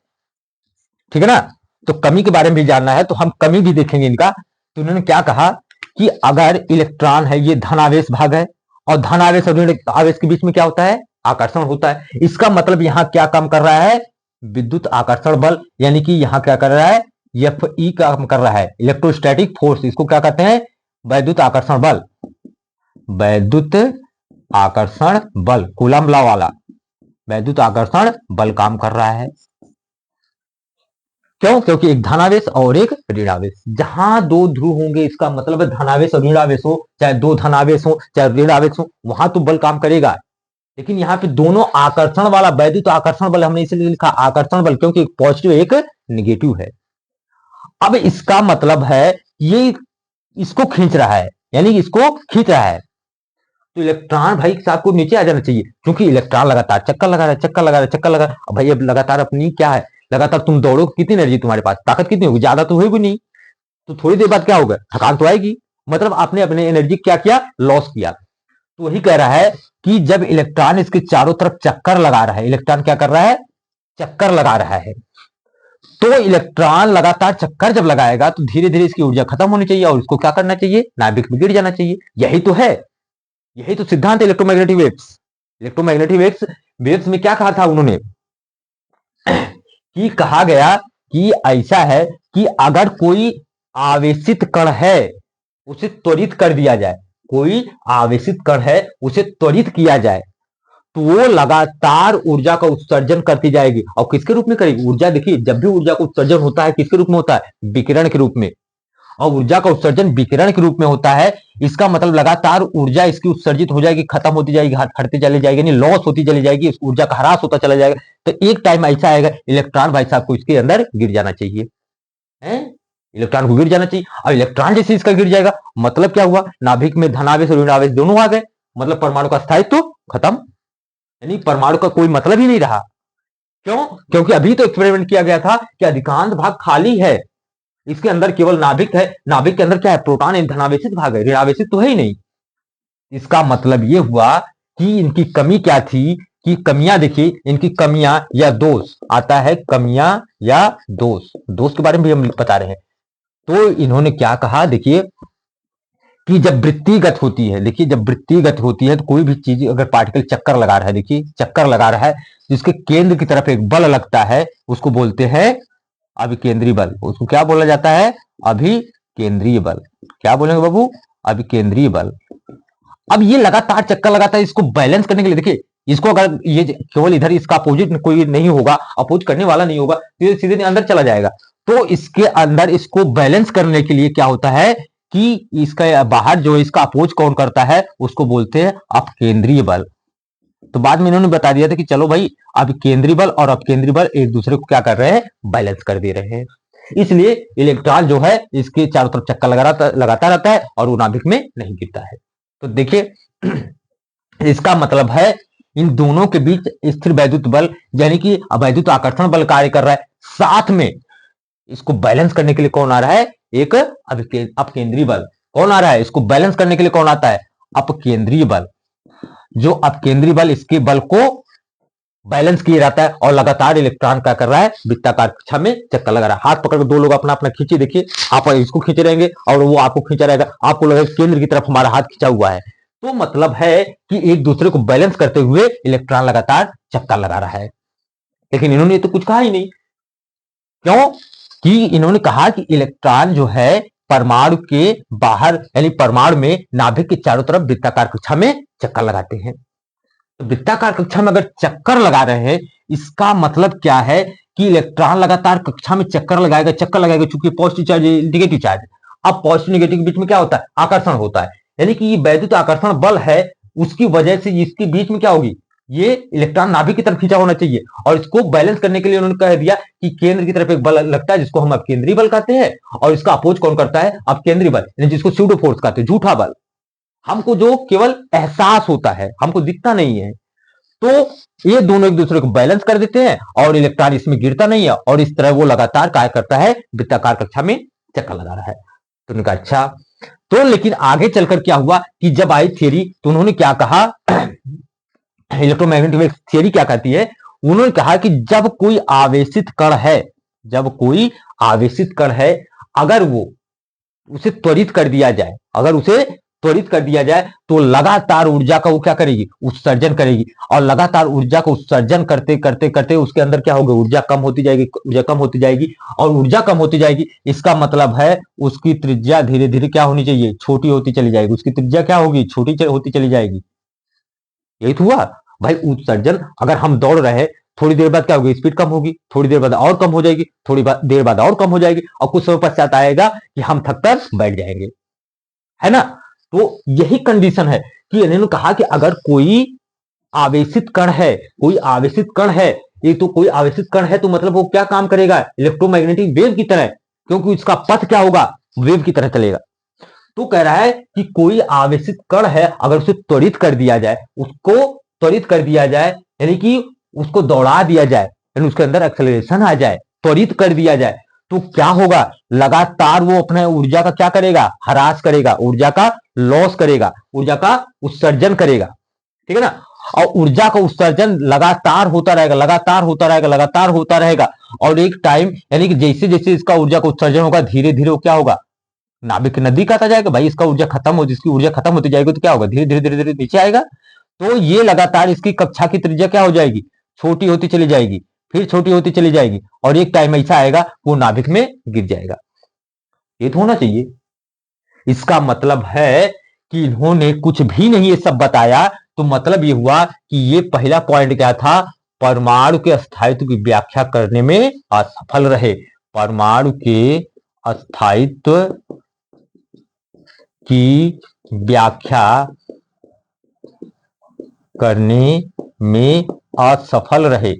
ठीक है ना। तो कमी के बारे में भी जानना है तो हम कमी भी देखेंगे इनका। तो उन्होंने क्या कहा कि अगर इलेक्ट्रॉन है, ये धनावेश भाग है, और धनावेश और ऋण आवेश के बीच में क्या होता है, आकर्षण होता है। इसका मतलब यहां क्या काम कर रहा है, विद्युत आकर्षण बल, यानी कि यहां क्या कर रहा है, Fe काम कर रहा है, इलेक्ट्रोस्टैटिक फोर्स, इसको क्या कहते हैं, वैद्युत आकर्षण बल, वैद्युत आकर्षण बल, कूलम्ब लॉ वाला वैद्युत आकर्षण बल काम कर रहा है। क्यों, क्योंकि एक धनावेश और एक ऋणावेश, जहां दो ध्रुव होंगे इसका मतलब है धनावेश और ऋणावेश हो, चाहे दो धनावेश हो चाहे ऋणावेश हो, वहां तो बल काम करेगा। लेकिन यहाँ पे दोनों आकर्षण वाला वैद्युत आकर्षण बल, हमने इसलिए लिखा आकर्षण बल क्योंकि एक पॉजिटिव एक निगेटिव है। अब इसका मतलब है ये इसको खींच रहा है, यानी इसको खींच रहा है, तो इलेक्ट्रॉन भाई साहब को नीचे आ जाना चाहिए, क्योंकि इलेक्ट्रॉन लगातार चक्कर लगा रहा है, चक्कर लगा रहा है, चक्कर लगा रहा है। अब भाई अब लगातार अपनी क्या है, लगातार तुम दौड़ो, कितनी एनर्जी तुम्हारे पास, ताकत कितनी होगी, ज्यादा तो होगी नहीं, तो थोड़ी देर बाद क्या होगा, थकान तो आएगी। मतलब आपने अपने एनर्जी क्या किया, लॉस किया। तो वही कह रहा है कि जब इलेक्ट्रॉन इसके चारों तरफ चक्कर लगा रहा है, इलेक्ट्रॉन क्या कर रहा है, चक्कर लगा रहा है, तो इलेक्ट्रॉन लगातार चक्कर जब लगाएगा तो धीरे धीरे इसकी ऊर्जा खत्म होनी चाहिए और इसको क्या करना चाहिए, नाभिक में गिर जाना चाहिए। यही तो है, यही तो सिद्धांत electromagnetic waves. Electromagnetic waves waves में क्या कहा था उन्होंने कि कहा गया कि ऐसा है कि अगर कोई आवेशित कण है उसे त्वरित कर दिया जाए, कोई आवेशित कण है उसे त्वरित किया जाए, तो वो लगातार ऊर्जा का उत्सर्जन करती जाएगी। और किसके रूप में करेगी ऊर्जा, देखिए जब भी ऊर्जा का उत्सर्जन होता है किसके रूप में होता है, विकिरण के रूप में। और ऊर्जा का उत्सर्जन विकिरण के रूप में होता है, इसका मतलब लगातार ऊर्जा इसकी उत्सर्जित हो जाएगी, खत्म होती जाएगी, हटती चली जाएगी, यानी लॉस होती चली जाएगी, ऊर्जा का ह्रास होता चला जाएगा। तो एक टाइम ऐसा आएगा इलेक्ट्रॉन भाई साहब को इसके अंदर गिर जाना चाहिए, है इलेक्ट्रॉन को गिर जाना चाहिए। और इलेक्ट्रॉन जैसे इसका गिर जाएगा, मतलब क्या हुआ, नाभिक में धनावेश और ऋणावेश दोनों आ गए, मतलब परमाणु का स्थायित्व तो खत्म, यानी परमाणु का कोई मतलब ही नहीं रहा। क्यों, क्योंकि अभी तो एक्सपेरिमेंट किया गया था कि अधिकांश भाग खाली है, इसके अंदर केवल नाभिक है, नाभिक के अंदर क्या है, प्रोटॉन धनावेशित भाग है, ऋणावेशित तो है ही नहीं। इसका मतलब यह हुआ कि इनकी कमी क्या थी, कि कमियां देखिए, इनकी कमियां या दोष आता है, कमियां या दोष, दोष के बारे में भी हम बता रहे हैं। तो इन्होंने क्या कहा, देखिए कि जब वृत्तिगत होती है, देखिए जब वृत्तिगत होती है तो कोई भी चीज अगर पार्टिकल चक्कर लगा रहा है, देखिए चक्कर लगा रहा है, जिसके केंद्र की तरफ एक बल लगता है उसको बोलते हैं अभिकेंद्रीय बल। उसको क्या बोला जाता है, अभिकेंद्रीय बल। क्या बोलेंगे बाबू, अभिकेंद्रीय बल। अब ये लगातार चक्कर लगाता है, इसको बैलेंस करने के लिए, देखिए इसको अगर ये केवल इधर इसका अपोजिट कोई नहीं होगा, अपोज करने वाला नहीं होगा, तो ये सीधे अंदर चला जाएगा। तो इसके अंदर इसको बैलेंस करने के लिए क्या होता है कि इसका बाहर जो इसका अपोज कौन करता है उसको बोलते हैं अपकेंद्रीय बल। तो बाद में इन्होंने बता दिया था कि चलो भाई अब केंद्रीय बल और अपकेंद्रीय बल एक दूसरे को क्या कर रहे हैं, बैलेंस कर दे रहे हैं। इसलिए इलेक्ट्रॉन जो है इसके चारों तरफ चक्कर लगाता रहता है और वो नाभिक में नहीं गिरता है। तो देखिए इसका मतलब है इन दोनों के बीच स्थिर वैद्युत बल यानी कि वैद्युत आकर्षण बल कार्य कर रहा है, साथ में इसको बैलेंस करने के लिए कौन आ रहा है, एक अपकेंद्रीय बल। कौन आ रहा है, इसको बैलेंस करने के लिए कौन आता है, अपकेंद्रीय बल। जो अपकेंद्रीय बल इसके बल को बैलेंस किया जाता है और लगातार इलेक्ट्रॉन क्या कर रहा है, वृत्ताकार कक्षा में चक्कर लगा रहा है। हाथ पकड़ के दो लोग अपना अपना खींचे, देखिए आप इसको खींचे रहेंगे और वो आपको खींचा रहेगा, आपको लगेगा केंद्र की तरफ हमारा हाथ खींचा हुआ है। तो मतलब है कि एक दूसरे को बैलेंस करते हुए इलेक्ट्रॉन लगातार चक्कर लगा रहा है। लेकिन इन्होंने तो कुछ कहा ही नहीं। क्यों, कि इन्होंने कहा कि इलेक्ट्रॉन जो है परमाणु के बाहर यानी परमाणु में नाभिक के चारों तरफ वृत्ताकार कक्षा में चक्कर लगाते हैं। तो वृत्ताकार कक्षा में अगर चक्कर लगा रहे हैं, इसका मतलब क्या है कि इलेक्ट्रॉन लगातार कक्षा में चक्कर लगाएगा, चूंकि पॉजिटिव चार्ज नेगेटिव चार्ज। अब पॉजिटिव नेगेटिव के बीच में क्या होता है, आकर्षण होता है, यानी कि ये वैद्युत आकर्षण बल है, उसकी वजह से इसके बीच में क्या होगी, ये इलेक्ट्रॉन नाभिक की तरफ खींचा होना चाहिए। और इसको बैलेंस करने के लिए उन्होंने कह दिया कि केंद्र की तरफ एक बल लगता है जिसको हम अपकेंद्रीय बल कहते हैं, और इसका अपोज कौन करता है, अपकेंद्रीय बल, जिसको स्यूडो फोर्स कहते हैं, झूठा बल। हमको जो केवल एहसास होता है, हमको दिखता नहीं है। तो ये दोनों एक दूसरे को बैलेंस कर देते हैं और इलेक्ट्रॉन इसमें गिरता नहीं है, और इस तरह वो लगातार कार्य करता है, वृत्ताकार कक्षा में चक्कर लगा रहा है। तो उन्होंने कहा अच्छा, तो लेकिन आगे चलकर क्या हुआ कि जब आई थियरी तो उन्होंने क्या कहा, इलेक्ट्रोमैग्नेटिक वेव थियरी क्या कहती है, उन्होंने कहा कि जब कोई आवेशित कण है, जब कोई आवेशित कण है, अगर वो उसे त्वरित कर दिया जाए, अगर उसे त्वरित कर दिया जाए तो लगातार ऊर्जा का वो क्या करेगी, उत्सर्जन करेगी। और लगातार ऊर्जा को उत्सर्जन करते करते करते उसके अंदर क्या होगा, ऊर्जा कम होती जाएगी, ऊर्जा कम होती जाएगी, और ऊर्जा कम होती जाएगी। इसका मतलब है उसकी त्रिज्या धीरे धीरे क्या होनी चाहिए, छोटी होती चली जाएगी। उसकी त्रिज्या क्या होगी, छोटी होती चली जाएगी। यही तो हुआ भाई उत्सर्जन। अगर हम दौड़ रहे, थोड़ी देर बाद क्या होगी, स्पीड कम होगी, थोड़ी देर बाद और कम हो जाएगी, थोड़ी देर बाद और कम हो जाएगी, और कुछ समय पश्चात आएगा कि हम थक कर बैठ जाएंगे, है ना। तो यही कंडीशन है कि इन्होंने कहा कि अगर कोई आवेशित कण है, कोई आवेशित कण है, ये तो कोई आवेशित कण है तो मतलब वो क्या काम करेगा, इलेक्ट्रोमैग्नेटिक वेव की तरह, क्योंकि उसका पथ क्या होगा, वेव की तरह चलेगा। तो कह रहा है कि कोई आवेशित कण है, अगर उसे त्वरित कर दिया जाए, उसको त्वरित कर दिया जाए, यानी कि उसको दौड़ा दिया जाए, यानी उसके अंदर एक्सेलरेशन आ जाए, त्वरित कर दिया जाए, तो क्या होगा, लगातार वो अपने ऊर्जा का क्या करेगा, ह्रास करेगा, ऊर्जा का लॉस करेगा, ऊर्जा का उत्सर्जन करेगा। ठीक है ना। और ऊर्जा का उत्सर्जन लगातार होता रहेगा, लगातार होता रहेगा, लगातार होता रहेगा, और एक टाइम यानी कि जैसे जैसे इसका ऊर्जा का उत्सर्जन होगा, धीरे धीरे वो क्या होगा, नाभिक नजदीक आता जाएगा। भाई इसका ऊर्जा खत्म हो, जिसकी ऊर्जा खत्म होती जाएगी तो क्या होगा, धीरे धीरे धीरे धीरे नीचे आएगा। तो ये लगातार इसकी कक्षा की त्रिज्या क्या हो जाएगी, छोटी होती चली जाएगी, फिर छोटी होती चली जाएगी, और एक टाइम ऐसा आएगा वो नाभिक में गिर जाएगा। ये तो होना चाहिए। इसका मतलब है कि इन्होंने कुछ भी नहीं ये सब बताया, तो मतलब ये हुआ कि ये पहला पॉइंट क्या था, परमाणु के स्थायित्व की व्याख्या करने में असफल रहे। परमाणु के स्थायित्व की व्याख्या करने में असफल रहे।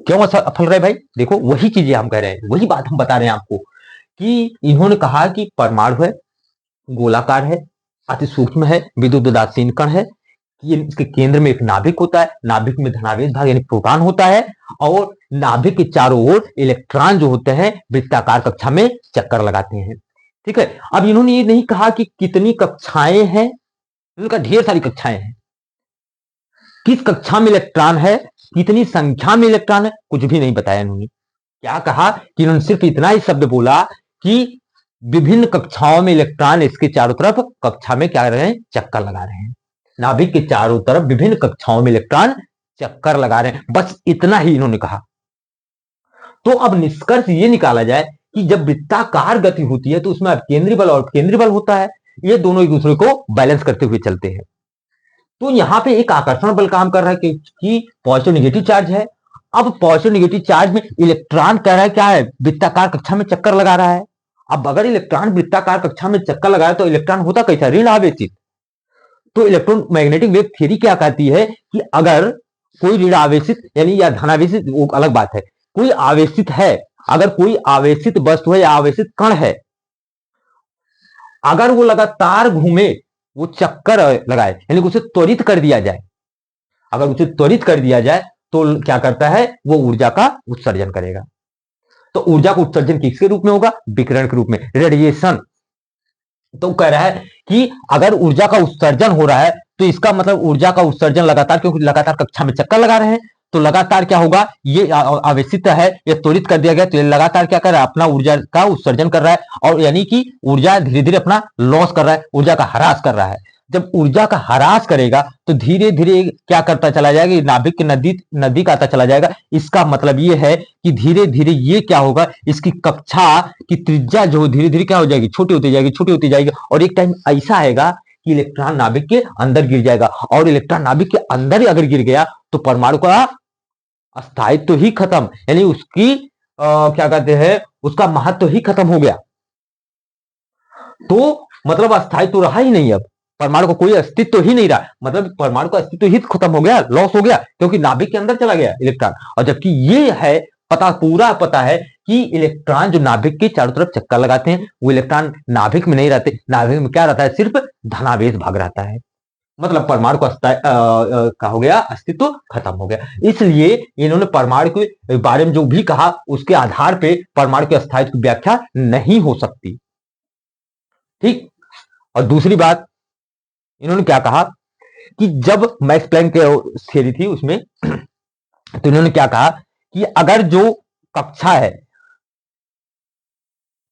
क्यों असफल रहे भाई, देखो वही चीजें हम कह रहे हैं, वही बात हम बता रहे हैं आपको कि इन्होंने कहा कि परमाणु है, गोलाकार है, अति सूक्ष्म है, विद्युत उदासीन कण है, ये इसके केंद्र में एक नाभिक होता है, नाभिक में धनावेश भाग यानी प्रोटॉन होता है, और नाभिक के चारों ओर इलेक्ट्रॉन जो होते हैं वृत्ताकार कक्षा में चक्कर लगाते हैं। ठीक है। अब इन्होंने ये नहीं कहा कि कितनी कक्षाएं हैं, उनका ढेर सारी कक्षाएं हैं, किस कक्षा में इलेक्ट्रॉन है, कितनी संख्या में इलेक्ट्रॉन है, कुछ भी नहीं बताया इन्होंने। क्या कहा कि इन्होंने सिर्फ इतना ही शब्द बोला कि विभिन्न कक्षाओं में इलेक्ट्रॉन इसके चारों तरफ कक्षा में क्या कर रहे हैं, चक्कर लगा रहे हैं। नाभिक के चारों तरफ विभिन्न कक्षाओं में इलेक्ट्रॉन चक्कर लगा रहे हैं, बस इतना ही इन्होंने कहा। तो अब निष्कर्ष ये निकाला जाए कि जब वृत्ताकार गति होती है तो उसमें अपकेंद्री बल और केंद्रीय बल होता है, ये दोनों एक दूसरे को बैलेंस करते हुए चलते हैं। तो यहां पे एक आकर्षण बल काम कर रहा है कि पॉजिटिव नेगेटिव चार्ज है। अब पॉजिटिव नेगेटिव चार्ज में इलेक्ट्रॉन कह रहा है क्या है, वृत्ताकार कक्षा में चक्कर लगा रहा है। अब अगर इलेक्ट्रॉन वृत्ताकार कक्षा में चक्कर लगाए तो इलेक्ट्रॉन होता कैसा, ऋण आवेशित। तो इलेक्ट्रोमैग्नेटिक वेव थ्योरी क्या कहती है कि अगर कोई ऋण आवेशित यानी या धनावेशित, वो अलग बात है, कोई आवेशित है, अगर कोई आवेशित वस्तु है या आवेशित कण है, अगर वो लगातार घूमे, वो चक्कर लगाए, यानी उसे त्वरित कर दिया जाए, अगर उसे त्वरित कर दिया जाए तो क्या करता है, वो ऊर्जा का उत्सर्जन करेगा। तो ऊर्जा का उत्सर्जन किसके रूप में होगा, विकिरण के रूप में, रेडिएशन। तो कह रहा है कि अगर ऊर्जा का उत्सर्जन हो रहा है तो इसका मतलब ऊर्जा का उत्सर्जन लगातार, क्योंकि लगातार कक्षा में चक्कर लगा रहे हैं, तो लगातार क्या होगा, ये आवेशित है, ये त्वरित कर दिया गया, तो ये लगातार क्या कर रहा है, अपना ऊर्जा का उत्सर्जन कर रहा है, और यानी कि ऊर्जा धीरे धीरे अपना लॉस कर रहा है, ऊर्जा का ह्रास कर रहा है। जब ऊर्जा का ह्रास करेगा तो धीरे धीरे क्या करता चला जाएगा, नाभिक के नजदीक आता चला जाएगा। इसका मतलब ये है कि धीरे धीरे ये क्या होगा, इसकी कक्षा की त्रिज्या जो धीरे धीरे क्या हो जाएगी, छोटी होती जाएगी, छोटी होती जाएगी, और एक टाइम ऐसा आएगा कि इलेक्ट्रॉन नाभिक के अंदर गिर जाएगा, और इलेक्ट्रॉन नाभिक के अंदर ही अगर गिर गया तो परमाणु का स्थायित्व तो ही खत्म, यानी उसकी क्या कहते हैं, उसका महत्व ही खत्म हो गया। तो मतलब अस्थायित्व तो रहा ही नहीं, अब परमाणु का कोई अस्तित्व ही नहीं रहा, मतलब परमाणु का अस्तित्व ही खत्म हो गया, लॉस हो गया, क्योंकि नाभिक के अंदर चला गया इलेक्ट्रॉन। और जबकि ये है पूरा पता है कि इलेक्ट्रॉन जो नाभिक के चारों तरफ चक्कर लगाते हैं, वो इलेक्ट्रॉन नाभिक में नहीं रहते, नाभिक में क्या रहता है, सिर्फ धनावेश भाग रहता है, मतलब परमाणु का हो गया, अस्तित्व खत्म हो गया। इसलिए इन्होंने परमाणु के बारे में जो भी कहा उसके आधार पे परमाणु के स्थायित्व की व्याख्या नहीं हो सकती। ठीक। और दूसरी बात इन्होंने क्या कहा कि जब मैक्स प्लैंक थ्योरी थी उसमें तो इन्होंने क्या कहा कि अगर जो कक्षा है,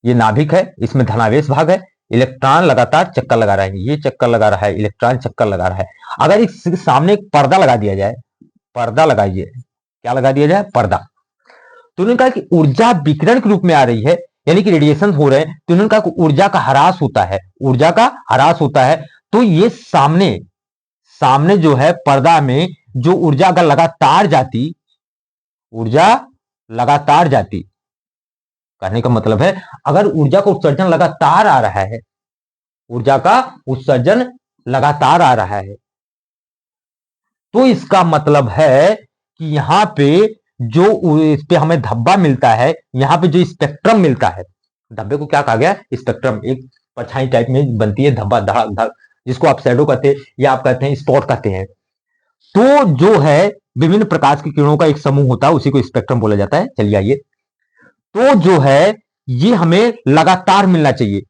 ये नाभिक है, इसमें धनावेश भाग है, इलेक्ट्रॉन लगातार चक्कर लगा रहा है, ये चक्कर लगा रहा है, इलेक्ट्रॉन चक्कर लगा रहा है, अगर इसके सामने एक पर्दा लगा दिया जाए, पर्दा लगाइए, क्या लगा दिया जाए, पर्दा, तो उन्होंने कहा कि ऊर्जा विकिरण के रूप में आ रही है, यानी कि रेडिएशन हो रहे हैं, तो उन्होंने कहा कि ऊर्जा का ह्रास होता है, ऊर्जा का ह्रास होता है। तो ये सामने जो है पर्दा में जो ऊर्जा अगर लगातार जाती, ऊर्जा लगातार जाती, कहने का मतलब है अगर ऊर्जा का उत्सर्जन लगातार आ रहा है, ऊर्जा का उत्सर्जन लगातार आ रहा है, तो इसका मतलब है कि यहां पे जो इस पे हमें धब्बा मिलता है, यहां पे जो स्पेक्ट्रम मिलता है, धब्बे को क्या कहा गया? स्पेक्ट्रम। एक परछाई टाइप में बनती है धब्बा, धड़क धड़क, जिसको आप शैडो कहते हैं या आप कहते हैं स्पॉट कहते हैं। तो जो है विभिन्न प्रकाश की किरणों का एक समूह होता है, उसी को स्पेक्ट्रम बोला जाता है। चलिए आइए, तो जो है ये हमें लगातार मिलना चाहिए।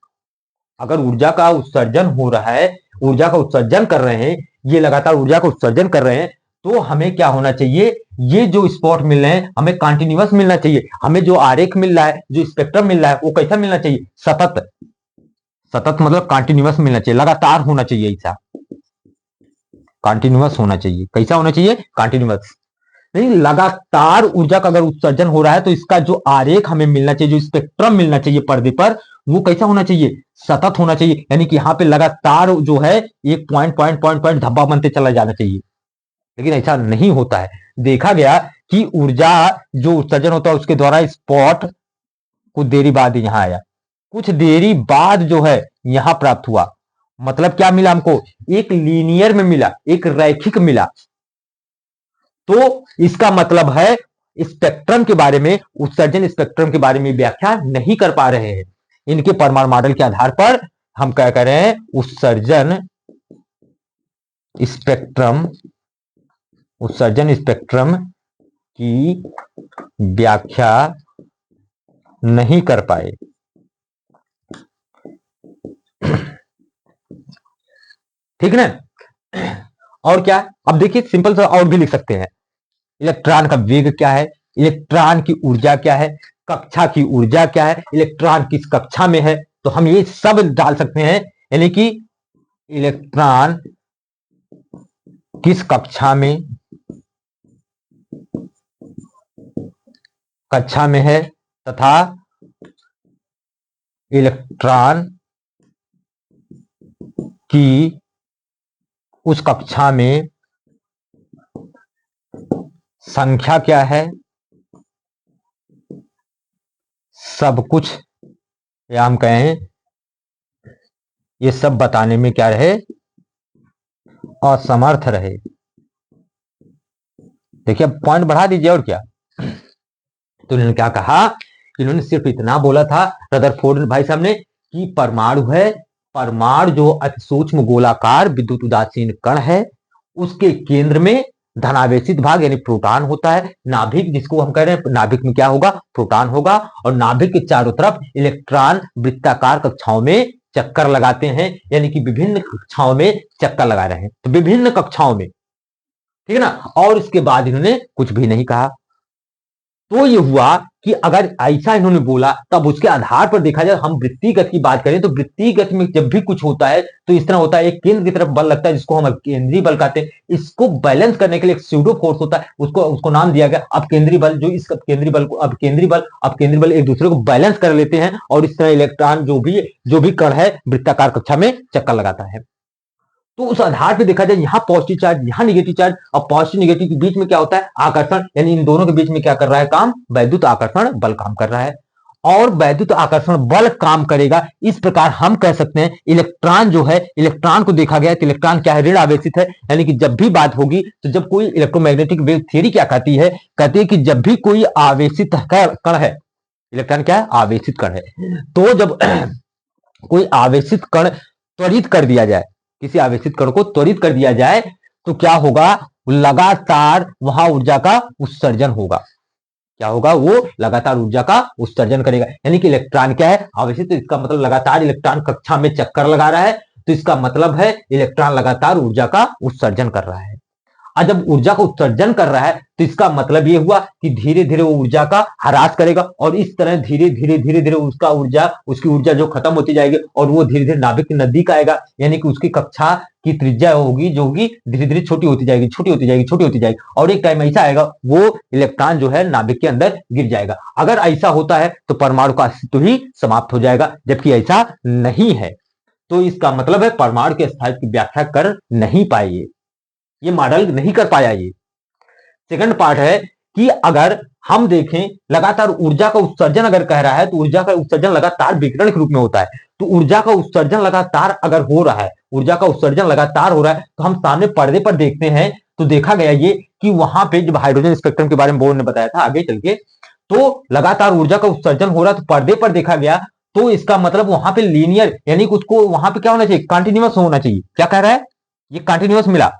अगर ऊर्जा का उत्सर्जन हो रहा है, ऊर्जा का उत्सर्जन कर रहे हैं, ये लगातार ऊर्जा का उत्सर्जन कर रहे हैं, तो हमें क्या होना चाहिए? ये जो स्पॉट मिल रहे हैं हमें कॉन्टिन्यूअस मिलना चाहिए। हमें जो आरेख मिल रहा है, जो स्पेक्ट्रम मिल रहा है, वो कैसा मिलना चाहिए? सतत। सतत मतलब कॉन्टिन्यूअस मिलना चाहिए, लगातार होना चाहिए, ऐसा कॉन्टिन्यूअस होना चाहिए। कैसा होना चाहिए? कॉन्टिन्यूअस। नहीं, लगातार ऊर्जा का अगर उत्सर्जन हो रहा है तो इसका जो आरेख हमें मिलना चाहिए, जो स्पेक्ट्रम मिलना चाहिए पर्दे पर, वो कैसा होना चाहिए? सतत होना चाहिए। यानी कि यहाँ पे लगातार जो है एक पॉइंट पॉइंट पॉइंट पॉइंट धब्बा बनते चला जाना चाहिए, लेकिन ऐसा नहीं होता है। देखा गया कि ऊर्जा जो उत्सर्जन होता है उसके द्वारा स्पॉट कुछ देरी बाद यहाँ आया, कुछ देरी बाद जो है यहां प्राप्त हुआ। मतलब क्या मिला हमको? एक लीनियर में मिला, एक रैखिक मिला। तो इसका मतलब है स्पेक्ट्रम के बारे में, उत्सर्जन स्पेक्ट्रम के बारे में व्याख्या नहीं कर पा रहे हैं। इनके परमाणु मॉडल के आधार पर हम क्या कर रहे हैं? उत्सर्जन स्पेक्ट्रम, उत्सर्जन स्पेक्ट्रम की व्याख्या नहीं कर पाए। ठीक ना? और क्या? अब देखिए सिंपल सा और भी लिख सकते हैं। इलेक्ट्रॉन का वेग क्या है? इलेक्ट्रॉन की ऊर्जा क्या है? कक्षा की ऊर्जा क्या है? इलेक्ट्रॉन किस कक्षा में है? तो हम ये सब डाल सकते हैं। यानी कि इलेक्ट्रॉन किस कक्षा में, कक्षा में है, तथा इलेक्ट्रॉन की उस कक्षा में संख्या क्या है? सब कुछ, या हम कहें ये सब बताने में क्या रहे? असमर्थ रहे। देखिए पॉइंट बढ़ा दीजिए और क्या। तो इन्होंने क्या कहा? इन्होंने सिर्फ इतना बोला था रदरफोर्ड भाई साहब ने कि परमाणु है, परमाणु जो अति सूक्ष्म गोलाकार विद्युत उदासीन कण है, उसके केंद्र में धनावेशित भाग यानी प्रोटॉन होता है। नाभिक जिसको हम कह रहे हैं, नाभिक में क्या होगा? प्रोटॉन होगा। और नाभिक के चारों तरफ इलेक्ट्रॉन वृत्ताकार कक्षाओं में चक्कर लगाते हैं, यानी कि विभिन्न कक्षाओं में चक्कर लगा रहे हैं। तो विभिन्न कक्षाओं में, ठीक है ना? और इसके बाद इन्होंने कुछ भी नहीं कहा। तो ये हुआ कि अगर ऐसा इन्होंने बोला, तब उसके आधार पर देखा जाए, हम वृत्तीय गति की बात करें तो वृत्तीय गति में जब भी कुछ होता है तो इस तरह होता है, एक केंद्र की तरफ बल लगता है जिसको हम केंद्रीय बल कहते हैं। इसको बैलेंस करने के लिए एक स्यूडो फोर्स होता है, उसको नाम दिया गया अब केंद्रीय बल। जो इस केंद्रीय बल को अब केंद्रीय बल एक दूसरे को बैलेंस कर लेते हैं, और इस तरह इलेक्ट्रॉन जो भी कण है वृत्ताकार कक्षा में चक्कर लगाता है। तो उस आधार पे देखा जाए, यहां पॉजिटिव चार्ज, यहां निगेटिव चार्ज, और पॉजिटिव निगेटिव के बीच में क्या होता है? आकर्षण। यानी इन दोनों के बीच में क्या कर रहा है काम? वैद्युत आकर्षण बल काम कर रहा है। और वैद्युत आकर्षण बल काम करेगा। इस प्रकार हम कह सकते हैं इलेक्ट्रॉन जो है, इलेक्ट्रॉन को देखा गया तो इलेक्ट्रॉन क्या है? ऋण आवेशित है। यानी कि जब भी बात होगी तो जब कोई इलेक्ट्रोमैग्नेटिक वेव थ्योरी क्या कहती है? कहती है कि जब भी कोई आवेशित कण है, इलेक्ट्रॉन क्या है? आवेशित कण है। तो जब कोई आवेशित कण त्वरित कर दिया जाए, किसी आवेशित कण को त्वरित कर दिया जाए, तो क्या होगा? लगातार वहां ऊर्जा का उत्सर्जन होगा। क्या होगा? वो लगातार ऊर्जा का उत्सर्जन करेगा। यानी कि इलेक्ट्रॉन क्या है? आवेशित। तो इसका मतलब लगातार इलेक्ट्रॉन कक्षा में चक्कर लगा रहा है, तो इसका मतलब है इलेक्ट्रॉन लगातार ऊर्जा का उत्सर्जन कर रहा है। और जब ऊर्जा का उत्सर्जन कर रहा है तो इसका मतलब ये हुआ कि धीरे धीरे वो ऊर्जा का ह्रास करेगा, और इस तरह धीरे धीरे उसकी ऊर्जा जो खत्म होती जाएगी, और वो धीरे धीरे नाभिक के नजदीक आएगा। यानी कि उसकी कक्षा की त्रिज्या होगी जो होगी धीरे धीरे छोटी होती जाएगी, छोटी होती जाएगी, छोटी होती जाएगी, और एक टाइम ऐसा आएगा वो इलेक्ट्रॉन जो है नाभिक के अंदर गिर जाएगा। अगर ऐसा होता है तो परमाणु का अस्तित्व ही समाप्त हो जाएगा, जबकि ऐसा नहीं है। तो इसका मतलब है परमाणु के स्थायित्व की व्याख्या कर नहीं पाए, ये मॉडल नहीं कर पाया। ये सेकंड पार्ट है कि अगर हम देखें लगातार ऊर्जा का उत्सर्जन अगर कह रहा है, तो ऊर्जा का उत्सर्जन लगातार विकिरण के रूप में होता है। तो ऊर्जा का उत्सर्जन लगातार अगर हो रहा है, ऊर्जा का उत्सर्जन लगातार हो रहा है, तो हम सामने पर्दे पर देखते हैं तो देखा गया ये कि वहां पे जब हाइड्रोजन स्पेक्ट्रम के बारे में बोर्ड ने बताया था आगे चल के, तो लगातार ऊर्जा का उत्सर्जन हो रहा है, तो पर्दे पर देखा गया तो इसका मतलब वहां पे लीनियर, यानी कि उसको वहां पे क्या होना चाहिए, कंटिन्यूअस होना चाहिए। क्या कह रहा है, ये कंटिन्यूअस मिला,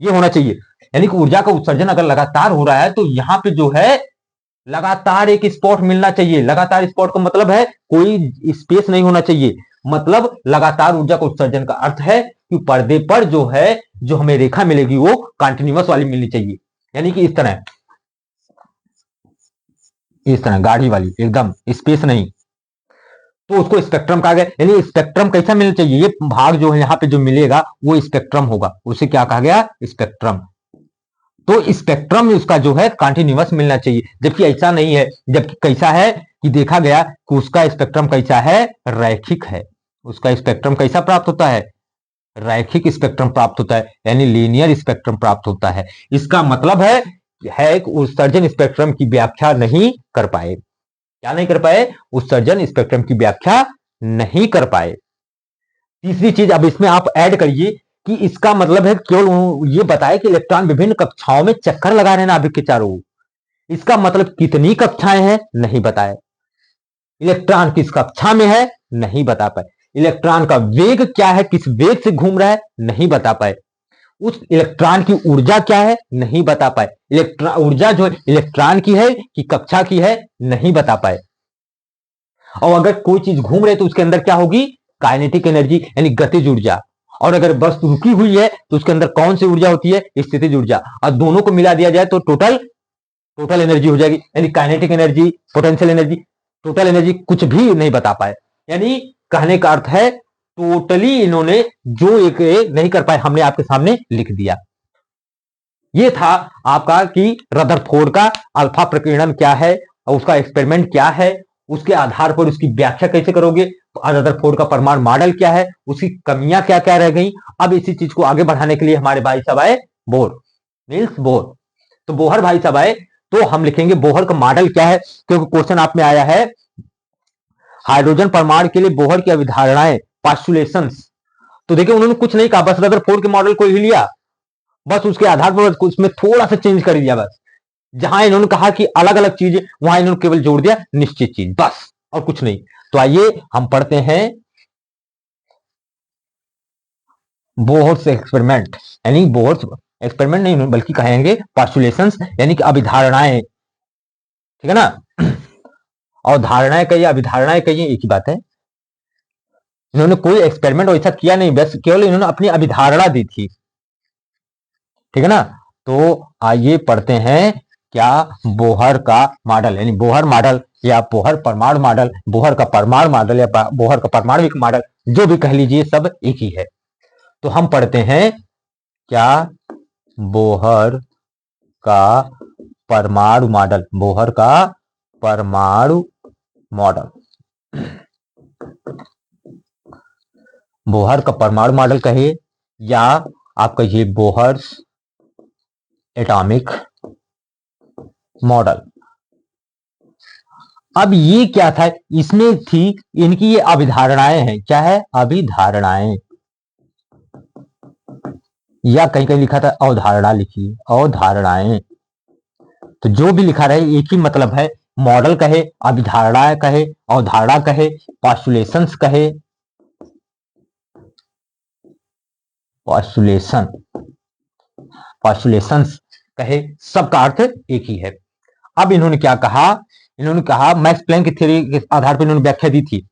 ये होना चाहिए। यानी कि ऊर्जा का उत्सर्जन अगर लगातार हो रहा है तो यहाँ पे जो है लगातार एक स्पॉट मिलना चाहिए। लगातार स्पॉट का मतलब है कोई स्पेस नहीं होना चाहिए, मतलब लगातार ऊर्जा का उत्सर्जन का अर्थ है कि पर्दे पर जो है जो हमें रेखा मिलेगी वो कंटिन्यूअस वाली मिलनी चाहिए, यानी कि इस तरह गाढ़ी वाली, एकदम स्पेस नहीं। तो उसको स्पेक्ट्रम कहा गया। यानी स्पेक्ट्रम कैसा मिलना चाहिए, ये भाग जो है यहाँ पे जो मिलेगा वो स्पेक्ट्रम होगा, उसे क्या कहा गया, स्पेक्ट्रम। तो स्पेक्ट्रम में उसका जो है कंटिन्यूअस मिलना चाहिए, जबकि ऐसा नहीं है। जबकि कैसा है कि देखा गया कि उसका स्पेक्ट्रम कैसा है, रैखिक है। उसका स्पेक्ट्रम कैसा प्राप्त होता है, रैखिक स्पेक्ट्रम प्राप्त होता है, यानी लीनियर स्पेक्ट्रम प्राप्त होता है। इसका मतलब है कि उत्सर्जन स्पेक्ट्रम की व्याख्या नहीं कर पाए। क्या नहीं कर पाए, उत्सर्जन स्पेक्ट्रम की व्याख्या नहीं कर पाए। तीसरी चीज अब इसमें आप ऐड करिए कि इसका मतलब है केवल ये बताए कि इलेक्ट्रॉन विभिन्न कक्षाओं में चक्कर लगा रहे हैं नाभिक के चारों ओर। इसका मतलब कितनी कक्षाएं हैं, नहीं बताए। इलेक्ट्रॉन किस कक्षा में है, नहीं बता पाए। इलेक्ट्रॉन का वेग क्या है, किस वेग से घूम रहा है, नहीं बता पाए। उस इलेक्ट्रॉन की ऊर्जा क्या है, नहीं बता पाए। इलेक्ट्रॉन ऊर्जा जो इलेक्ट्रॉन की है कि कक्षा की है, नहीं बता पाए। और अगर कोई चीज घूम रही है तो उसके अंदर क्या होगी, काइनेटिक एनर्जी यानी गतिज ऊर्जा। और अगर वस्तु रुकी हुई है तो उसके अंदर कौन सी ऊर्जा होती है, स्थितिज ऊर्जा। और दोनों को मिला दिया जाए तो टोटल टोटल एनर्जी हो जाएगी, यानी kinetic energy, potential energy, total energy कुछ भी नहीं बता पाए। यानी कहने का अर्थ है टोटली इन्होंने जो एक नहीं कर पाए, हमने आपके सामने लिख दिया। ये था आपका कि रदरफोर्ड का अल्फा प्रकीर्णन क्या है और उसका एक्सपेरिमेंट क्या है, उसके आधार पर उसकी व्याख्या कैसे करोगे। रदरफोर्ड का परमाणु मॉडल क्या है, उसकी कमियां क्या क्या रह गई। अब इसी चीज को आगे बढ़ाने के लिए हमारे भाई साहब आए बोर, नील्स बोर। तो बोहर भाई साहब आए तो हम लिखेंगे बोहर का मॉडल क्या है, क्योंकि क्वेश्चन आप में आया है हाइड्रोजन परमाणु के लिए बोहर की अवधारणाएं, पॉस्टुलेशंस। तो देखिए उन्होंने कुछ नहीं कहा, बस रदरफोर्ड के मॉडल को ही लिया, बस उसके आधार पर उसमें थोड़ा सा चेंज कर दिया। बस जहां इन्होंने कहा कि अलग अलग चीजें, वहां इन्होंने केवल जोड़ दिया निश्चित चीज, बस और कुछ नहीं। तो आइए हम पढ़ते हैं बोहर्स एक्सपेरिमेंट, यानी बोहर्स एक्सपेरिमेंट नहीं बल्कि कहेंगे पॉस्टुलेशंस, यानी कि अभिधारणाएं। ठीक है ना, अवधारणाएं कहिए अभिधारणाएं कहिए एक ही बात है। इन्होंने कोई एक्सपेरिमेंट वैसा किया नहीं, बस केवल इन्होंने अपनी अभिधारणा दी थी। ठीक है ना, तो आइए पढ़ते हैं क्या बोहर का मॉडल, यानी बोहर मॉडल या बोहर परमाणु मॉडल, बोहर का परमाणु मॉडल या बोहर का परमाणविक मॉडल, जो भी कह लीजिए सब एक ही है। तो हम पढ़ते हैं क्या बोहर का परमाणु मॉडल, बोहर का परमाणु मॉडल। बोहर का परमाणु मॉडल कहिए या आप कहिए बोहर्स एटॉमिक मॉडल। अब ये क्या था, इसमें थी इनकी ये अभिधारणाएं हैं। क्या है, अभिधारणाएं, या कहीं कहीं लिखा था अवधारणा, लिखिए अवधारणाएं। तो जो भी लिखा रहे एक ही मतलब है, मॉडल कहे, अभिधारणा कहे, अवधारणा कहे, पॉस्टुलेशंस कहे, पॉस्टुलेशन पॉस्टुलेशंस कहे, सबका अर्थ एक ही है। अब इन्होंने क्या कहा, इन्होंने कहा मैक्स प्लैंक की थ्योरी के आधार पर इन्होंने व्याख्या दी थी।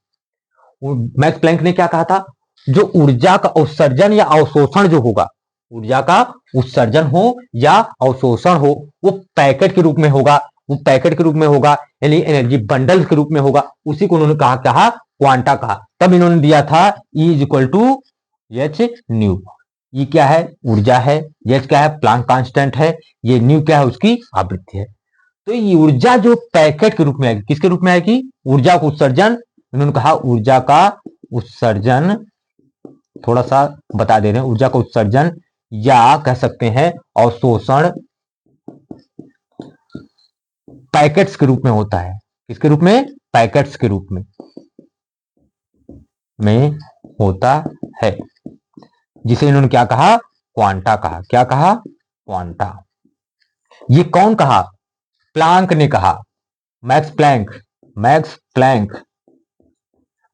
मैक्स प्लैंक ने क्या कहा था, जो ऊर्जा का उत्सर्जन या अवशोषण जो होगा, ऊर्जा का उत्सर्जन हो या अवशोषण हो, वो पैकेट के रूप में होगा, वो पैकेट के रूप में होगा, यानी एनर्जी बंडल के रूप में होगा। उसी को उन्होंने कहा क्वांटा कहा। तब इन्होंने दिया था E is equal to H nu. ये क्या है, ऊर्जा है, एच क्या है, प्लांक कांस्टेंट है, ये न्यू क्या है, उसकी आवृत्ति है। तो ये ऊर्जा जो पैकेट के रूप में आएगी, किसके रूप में आएगी, ऊर्जा का उत्सर्जन। उन्होंने कहा ऊर्जा का उत्सर्जन, थोड़ा सा बता दे रहे हैं, ऊर्जा का उत्सर्जन या कह सकते हैं अवशोषण पैकेट्स के रूप में होता है। किसके रूप में, पैकेट्स के रूप में होता है, जिसे इन्होंने क्या कहा, क्वांटा कहा। क्या कहा, क्वांटा। ये कौन कहा, प्लांक ने कहा, मैक्स प्लैंक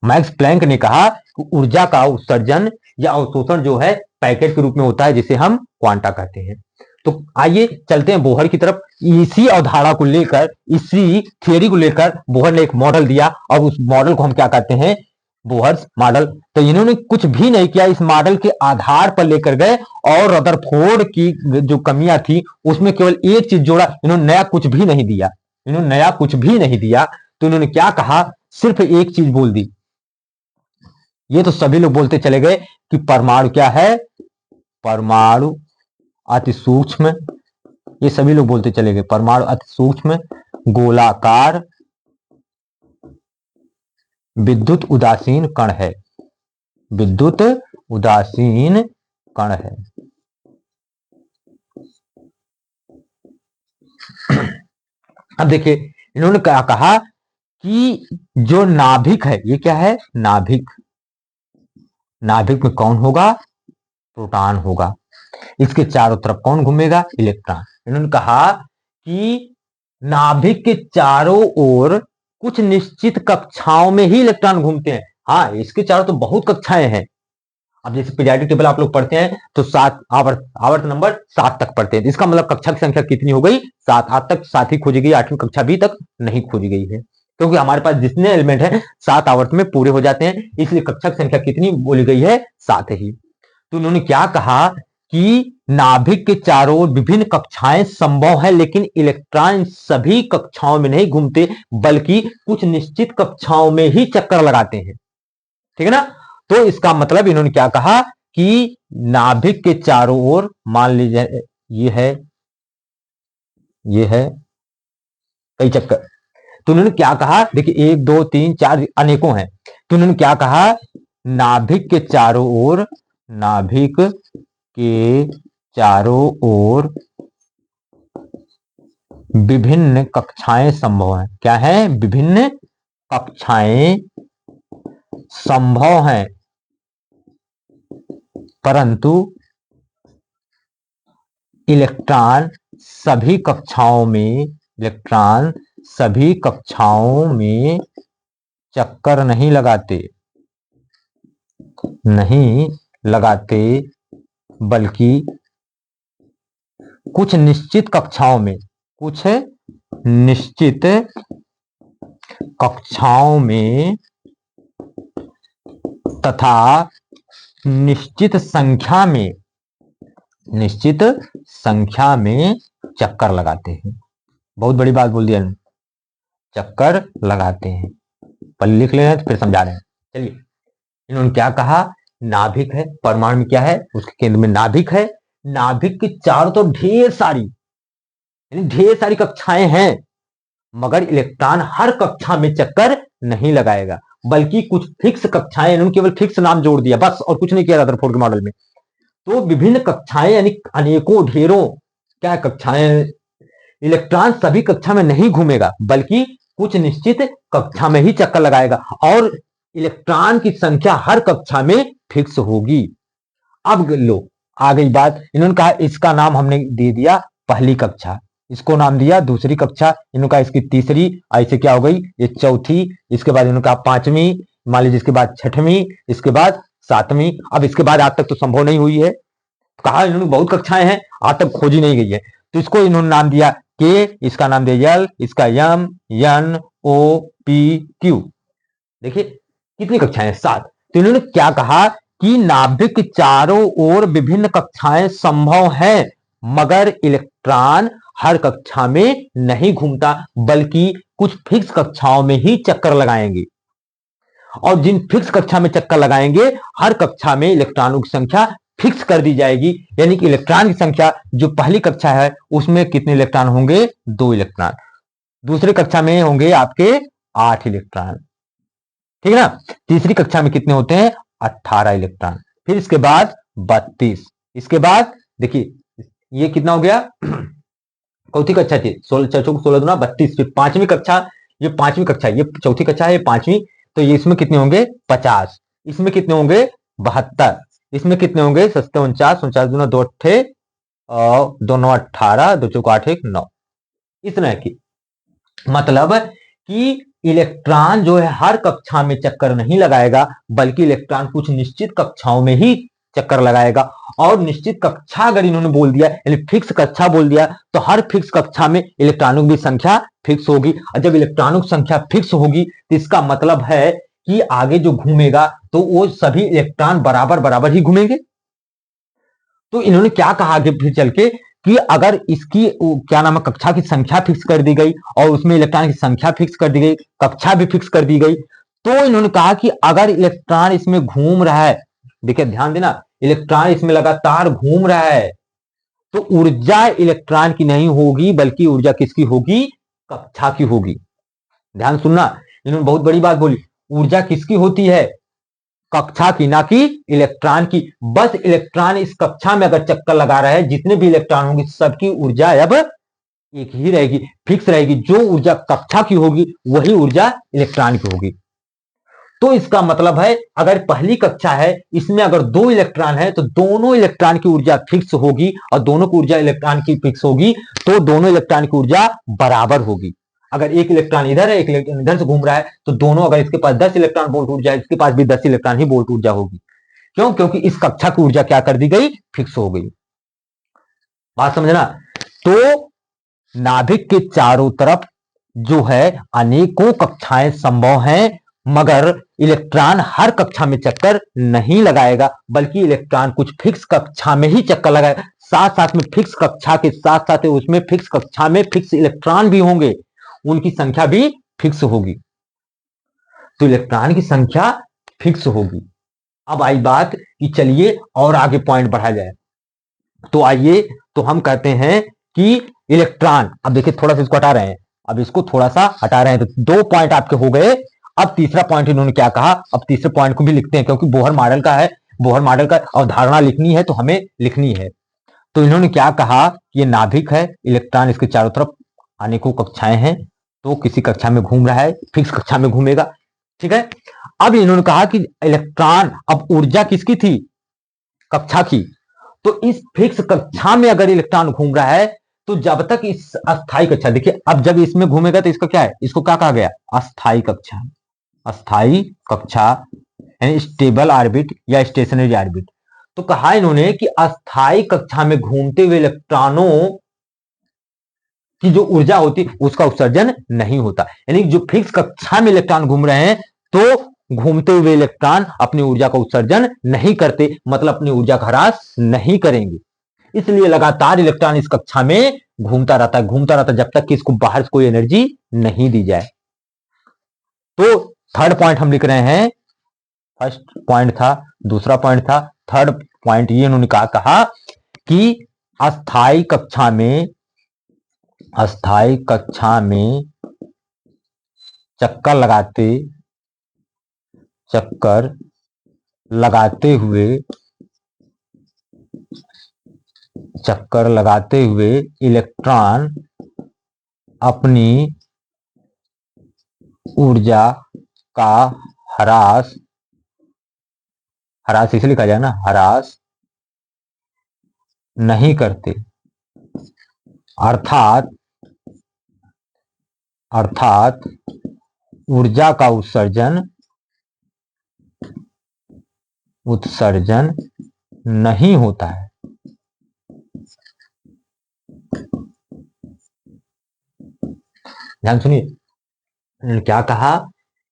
मैक्स प्लैंक ने कहा कि ऊर्जा का उत्सर्जन या अवशोषण जो है पैकेट के रूप में होता है, जिसे हम क्वांटा कहते हैं। तो आइए चलते हैं बोहर की तरफ। इसी अवधारणा को लेकर, इसी थियरी को लेकर बोहर ने एक मॉडल दिया, और उस मॉडल को हम क्या कहते हैं, बोहर्स मॉडल। तो इन्होंने कुछ भी नहीं किया, इस मॉडल के आधार पर लेकर गए, और रदरफोर्ड की जो कमियां थी उसमें केवल एक चीज जोड़ा, इन्होंने नया कुछ भी नहीं दिया, इन्होंने नया कुछ भी नहीं दिया। तो इन्होंने क्या कहा, सिर्फ एक चीज बोल दी। ये तो सभी लोग बोलते चले गए कि परमाणु क्या है, परमाणु अति सूक्ष्म, ये सभी लोग बोलते चले गए, परमाणु अति सूक्ष्म गोलाकार विद्युत उदासीन कण है, विद्युत उदासीन कण है। अब देखिए इन्होंने क्या कहा कि जो नाभिक है, ये क्या है, नाभिक, नाभिक में कौन होगा, प्रोटॉन होगा। इसके चारों तरफ कौन घूमेगा, इलेक्ट्रॉन। इन्होंने कहा कि नाभिक के चारों ओर कुछ निश्चित कक्षाओं में ही इलेक्ट्रॉन घूमते हैं। हाँ, इसके चारों तो बहुत कक्षाएं हैं। अब जैसे पीरियोडिक टेबल आप लोग पढ़ते हैं तो आवर्त नंबर 7 तक पढ़ते हैं। इसका मतलब कक्षा की संख्या कितनी हो गई, 7। आज तक 7 ही खोजी गई, 8वीं कक्षा भी तक नहीं खोजी गई है, क्योंकि हमारे पास जितने एलिमेंट हैं 7 आवर्त में पूरे हो जाते हैं, इसलिए कक्षा की संख्या कितनी बोली गई है, 7 ही। तो उन्होंने क्या कहा कि नाभिक के चारों ओर विभिन्न कक्षाएं संभव है, लेकिन इलेक्ट्रॉन सभी कक्षाओं में नहीं घूमते, बल्कि कुछ निश्चित कक्षाओं में ही चक्कर लगाते हैं। ठीक है ना। तो इसका मतलब इन्होंने क्या कहा कि नाभिक के चारों ओर, मान लीजिए ये है कई चक्कर। तो उन्होंने क्या कहा, देखिए 1 2 3 4 अनेकों हैं। तो उन्होंने क्या कहा, नाभिक के चारों ओर, नाभिक के चारों ओर विभिन्न कक्षाएं संभव हैं। क्या है, विभिन्न कक्षाएं संभव हैं, परंतु इलेक्ट्रॉन सभी कक्षाओं में चक्कर नहीं लगाते, बल्कि कुछ निश्चित कक्षाओं में तथा निश्चित संख्या में चक्कर लगाते हैं। बहुत बड़ी बात बोल दिया, चक्कर लगाते हैं। पहले लिख ले रहे हैं तो फिर समझा रहे हैं। चलिए, इन्होंने क्या कहा, नाभिक है, परमाणु में क्या है, उसके केंद्र में नाभिक है। नाभिक के चारों तरफ ढेर सारी कक्षाएं हैं, मगर इलेक्ट्रॉन हर कक्षा में चक्कर नहीं लगाएगा, बल्कि कुछ फिक्स कक्षाएं, इन्होंने केवल फिक्स नाम जोड़ दिया बस, और कुछ नहीं किया रदरफोर्ड के मॉडल में। तो विभिन्न कक्षाएं यानी अनेकों, ढेरों क्या कक्षाएं, इलेक्ट्रॉन सभी कक्षा में नहीं घूमेगा, बल्कि कुछ निश्चित कक्षा में ही चक्कर लगाएगा, और इलेक्ट्रॉन की संख्या हर कक्षा में फिक्स होगी। अब लो आ गई बात, इन्होंने कहा इसका नाम हमने दे दिया पहली कक्षा, इसको नाम दिया दूसरी कक्षा, इन्होंने कहा इसकी तीसरी, ऐसे क्या हो गई, ये चौथी, इसके बाद इन्होंने कहा पांचवी, मान लीजिए इसके बाद छठवीं, इसके बाद सातवीं। अब इसके बाद आज तक तो संभव नहीं हुई है, कहा इन्होंने बहुत कक्षाएं हैं, आज तक खोजी नहीं गई है, तो इसको इन्होंने नाम दिया के, इसका नाम दिया एल, इसका M N O P Q. देखिए कितनी कक्षाएं, 7। तो इन्होंने क्या कहा कि नाभिक के चारों ओर विभिन्न कक्षाएं संभव है, मगर इलेक्ट्रॉन हर कक्षा में नहीं घूमता, बल्कि कुछ फिक्स कक्षाओं में ही चक्कर लगाएंगे, और जिन फिक्स कक्षा में चक्कर लगाएंगे हर कक्षा में इलेक्ट्रॉनों की संख्या फिक्स कर दी जाएगी। यानी कि इलेक्ट्रॉन की संख्या जो पहली कक्षा है उसमें कितने इलेक्ट्रॉन होंगे, 2 इलेक्ट्रॉन, दूसरी कक्षा में होंगे आपके 8 इलेक्ट्रॉन, ठीक है ना। तीसरी कक्षा में कितने होते हैं, 18 इलेक्ट्रॉन, फिर इसके बाद 32, इसके बाद देखिए ये कितना हो गया, चौथी कक्षा थी, 16 16 दूना 32, फिर पांचवी कक्षा, ये पांचवी कक्षा, ये चौथी कक्षा है, ये पांचवी, तो ये इसमें कितने होंगे 50, इसमें कितने होंगे 72, इसमें कितने होंगे 7 49, 49 दूना 2 अट्ठे, 2 9 18, 2 चौक 8 1 9, इस तरह की। मतलब कि इलेक्ट्रॉन जो है हर कक्षा में चक्कर नहीं लगाएगा, बल्कि इलेक्ट्रॉन कुछ निश्चित कक्षाओं में ही चक्कर लगाएगा। और निश्चित कक्षा अगर इन्होंने बोल दिया, यानी फिक्स कक्षा बोल दिया, तो हर फिक्स कक्षा में इलेक्ट्रॉनों की संख्या फिक्स होगी। और जब इलेक्ट्रॉनों की संख्या फिक्स होगी तो इसका मतलब है कि आगे जो घूमेगा तो वो सभी इलेक्ट्रॉन बराबर बराबर ही घूमेंगे। तो इन्होंने क्या कहा आगे फिर चल के कि अगर इसकी क्या नाम है कक्षा की संख्या फिक्स कर दी गई और उसमें इलेक्ट्रॉन की संख्या फिक्स कर दी गई, कक्षा भी फिक्स कर दी गई, तो इन्होंने कहा कि अगर इलेक्ट्रॉन इसमें घूम रहा है, देखिए ध्यान देना, इलेक्ट्रॉन इसमें लगातार घूम रहा है, तो ऊर्जा इलेक्ट्रॉन की नहीं होगी, बल्कि ऊर्जा किसकी होगी? कक्षा की होगी। ध्यान सुनना, इन्होंने बहुत बड़ी बात बोली, ऊर्जा किसकी होती है? कक्षा की, ना कि इलेक्ट्रॉन की। बस इलेक्ट्रॉन इस कक्षा में अगर चक्कर लगा रहा है, जितने भी इलेक्ट्रॉन होंगे सबकी ऊर्जा अब एक ही रहेगी, फिक्स रहेगी। जो ऊर्जा कक्षा की होगी वही ऊर्जा इलेक्ट्रॉन की होगी। तो इसका मतलब है अगर पहली कक्षा है, इसमें अगर 2 इलेक्ट्रॉन है तो दोनों इलेक्ट्रॉन की ऊर्जा फिक्स होगी, और दोनों की ऊर्जा इलेक्ट्रॉन की फिक्स होगी तो दोनों इलेक्ट्रॉन की ऊर्जा बराबर होगी। अगर एक इलेक्ट्रॉन इधर है, एक इलेक्ट्रॉन इधर से घूम रहा है, तो दोनों, अगर इसके पास 10 इलेक्ट्रॉन वोल्ट ऊर्जा है, इसके पास भी 10 इलेक्ट्रॉन ही वोल्ट ऊर्जा होगी। क्यों? क्योंकि इस कक्षा की ऊर्जा क्या कर दी गई? फिक्स हो गई। बात समझना। तो नाभिक के चारों तरफ जो है अनेकों कक्षाएं संभव हैं, मगर इलेक्ट्रॉन हर कक्षा में चक्कर नहीं लगाएगा, बल्कि इलेक्ट्रॉन कुछ फिक्स कक्षा में ही चक्कर लगाएगा। साथ साथ में फिक्स कक्षा के साथ साथ उसमें फिक्स कक्षा में फिक्स इलेक्ट्रॉन भी होंगे, उनकी संख्या भी फिक्स होगी। तो इलेक्ट्रॉन की संख्या फिक्स होगी। अब आई बात कि चलिए और आगे पॉइंट बढ़ा जाए। तो आइए, तो हम कहते हैं कि इलेक्ट्रॉन, अब देखिए थोड़ा सा इसको हटा रहे हैं, अब इसको थोड़ा सा हटा रहे हैं, तो 2 पॉइंट आपके हो गए। अब तीसरा पॉइंट इन्होंने क्या कहा, अब तीसरे पॉइंट को भी लिखते हैं, क्योंकि बोहर मॉडल का है, बोहर मॉडल का अवधारणा लिखनी है तो हमें लिखनी है। तो इन्होंने क्या कहा कि ये नाभिक है, इलेक्ट्रॉन इसके चारों तरफ अनेकों कक्षाएं हैं, तो किसी कक्षा में घूम रहा है, फिक्स कक्षा में घूमेगा, ठीक है। अब इन्होंने कहा कि इलेक्ट्रॉन, अब ऊर्जा किसकी थी? कक्षा की। तो इस फिक्स कक्षा में अगर इलेक्ट्रॉन घूम रहा है, तो जब तक इस अस्थाई कक्षा, देखिए अब जब इसमें घूमेगा तो इसका क्या है? इसको क्या कहा गया? अस्थाई कक्षा। अस्थाई कक्षा यानी स्टेबल ऑर्बिट या स्टेशनरी ऑर्बिट। तो कहा इन्होंने कि अस्थाई कक्षा में घूमते हुए इलेक्ट्रॉनों की जो ऊर्जा होती है उसका उत्सर्जन नहीं होता। यानी जो फिक्स कक्षा में इलेक्ट्रॉन घूम रहे हैं, तो घूमते हुए इलेक्ट्रॉन अपनी ऊर्जा का उत्सर्जन नहीं करते, मतलब अपनी ऊर्जा का ह्रास नहीं करेंगे। इसलिए लगातार इलेक्ट्रॉन इस कक्षा में घूमता रहता है जब तक कि इसको बाहर से कोई एनर्जी नहीं दी जाए। तो थर्ड पॉइंट हम लिख रहे हैं, फर्स्ट पॉइंट था, दूसरा पॉइंट था, थर्ड पॉइंट ये उन्होंने कहा कि अस्थाई कक्षा में चक्कर लगाते हुए इलेक्ट्रॉन अपनी ऊर्जा का ह्रास इसे लिखा जाए ना, ह्रास नहीं करते, अर्थात ऊर्जा का उत्सर्जन नहीं होता है। ध्यान सुनिए, क्या कहा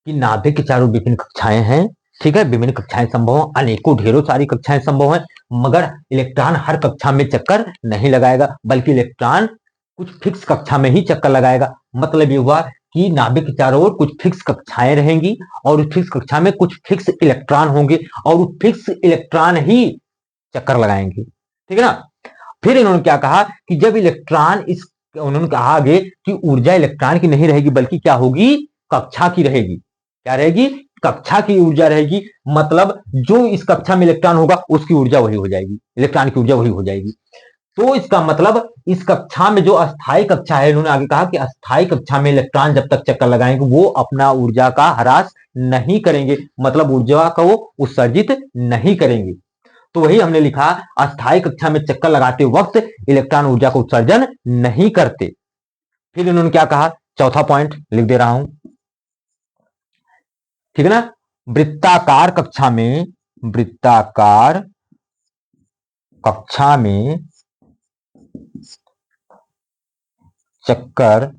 कि नाभिक के चारों विभिन्न कक्षाएं हैं, ठीक है, विभिन्न कक्षाएं संभव हैं, अनेकों ढेरों सारी कक्षाएं संभव हैं, मगर इलेक्ट्रॉन हर कक्षा में चक्कर नहीं लगाएगा, बल्कि इलेक्ट्रॉन कुछ फिक्स कक्षा में ही चक्कर लगाएगा। मतलब ये हुआ कि नाभिक के चारों ओर कुछ फिक्स कक्षाएं रहेंगी, और उस फिक्स कक्षा में कुछ फिक्स इलेक्ट्रॉन होंगे, और उस फिक्स इलेक्ट्रॉन ही चक्कर लगाएंगे, ठीक है ना। फिर इन्होंने क्या कहा कि जब इलेक्ट्रॉन उन्होंने कहा आगे कि ऊर्जा इलेक्ट्रॉन की नहीं रहेगी, बल्कि क्या होगी? कक्षा की रहेगी। क्या रहेगी? कक्षा की ऊर्जा रहेगी। मतलब जो इस कक्षा में इलेक्ट्रॉन होगा उसकी ऊर्जा वही हो जाएगी, इलेक्ट्रॉन की ऊर्जा वही हो जाएगी। तो इसका मतलब इस कक्षा में जो अस्थाई कक्षा है, इन्होंने आगे कहा कि अस्थाई कक्षा में इलेक्ट्रॉन जब तक चक्कर लगाएंगे वो अपना ऊर्जा का ह्रास नहीं करेंगे, मतलब ऊर्जा को वो उत्सर्जित नहीं करेंगे। तो वही हमने लिखा, अस्थाई कक्षा में चक्कर लगाते वक्त इलेक्ट्रॉन ऊर्जा को उत्सर्जन नहीं करते। फिर इन्होंने क्या कहा? चौथा पॉइंट लिख दे रहा हूं, ठीक है ना। वृत्ताकार कक्षा में, वृत्ताकार कक्षा में चक्कर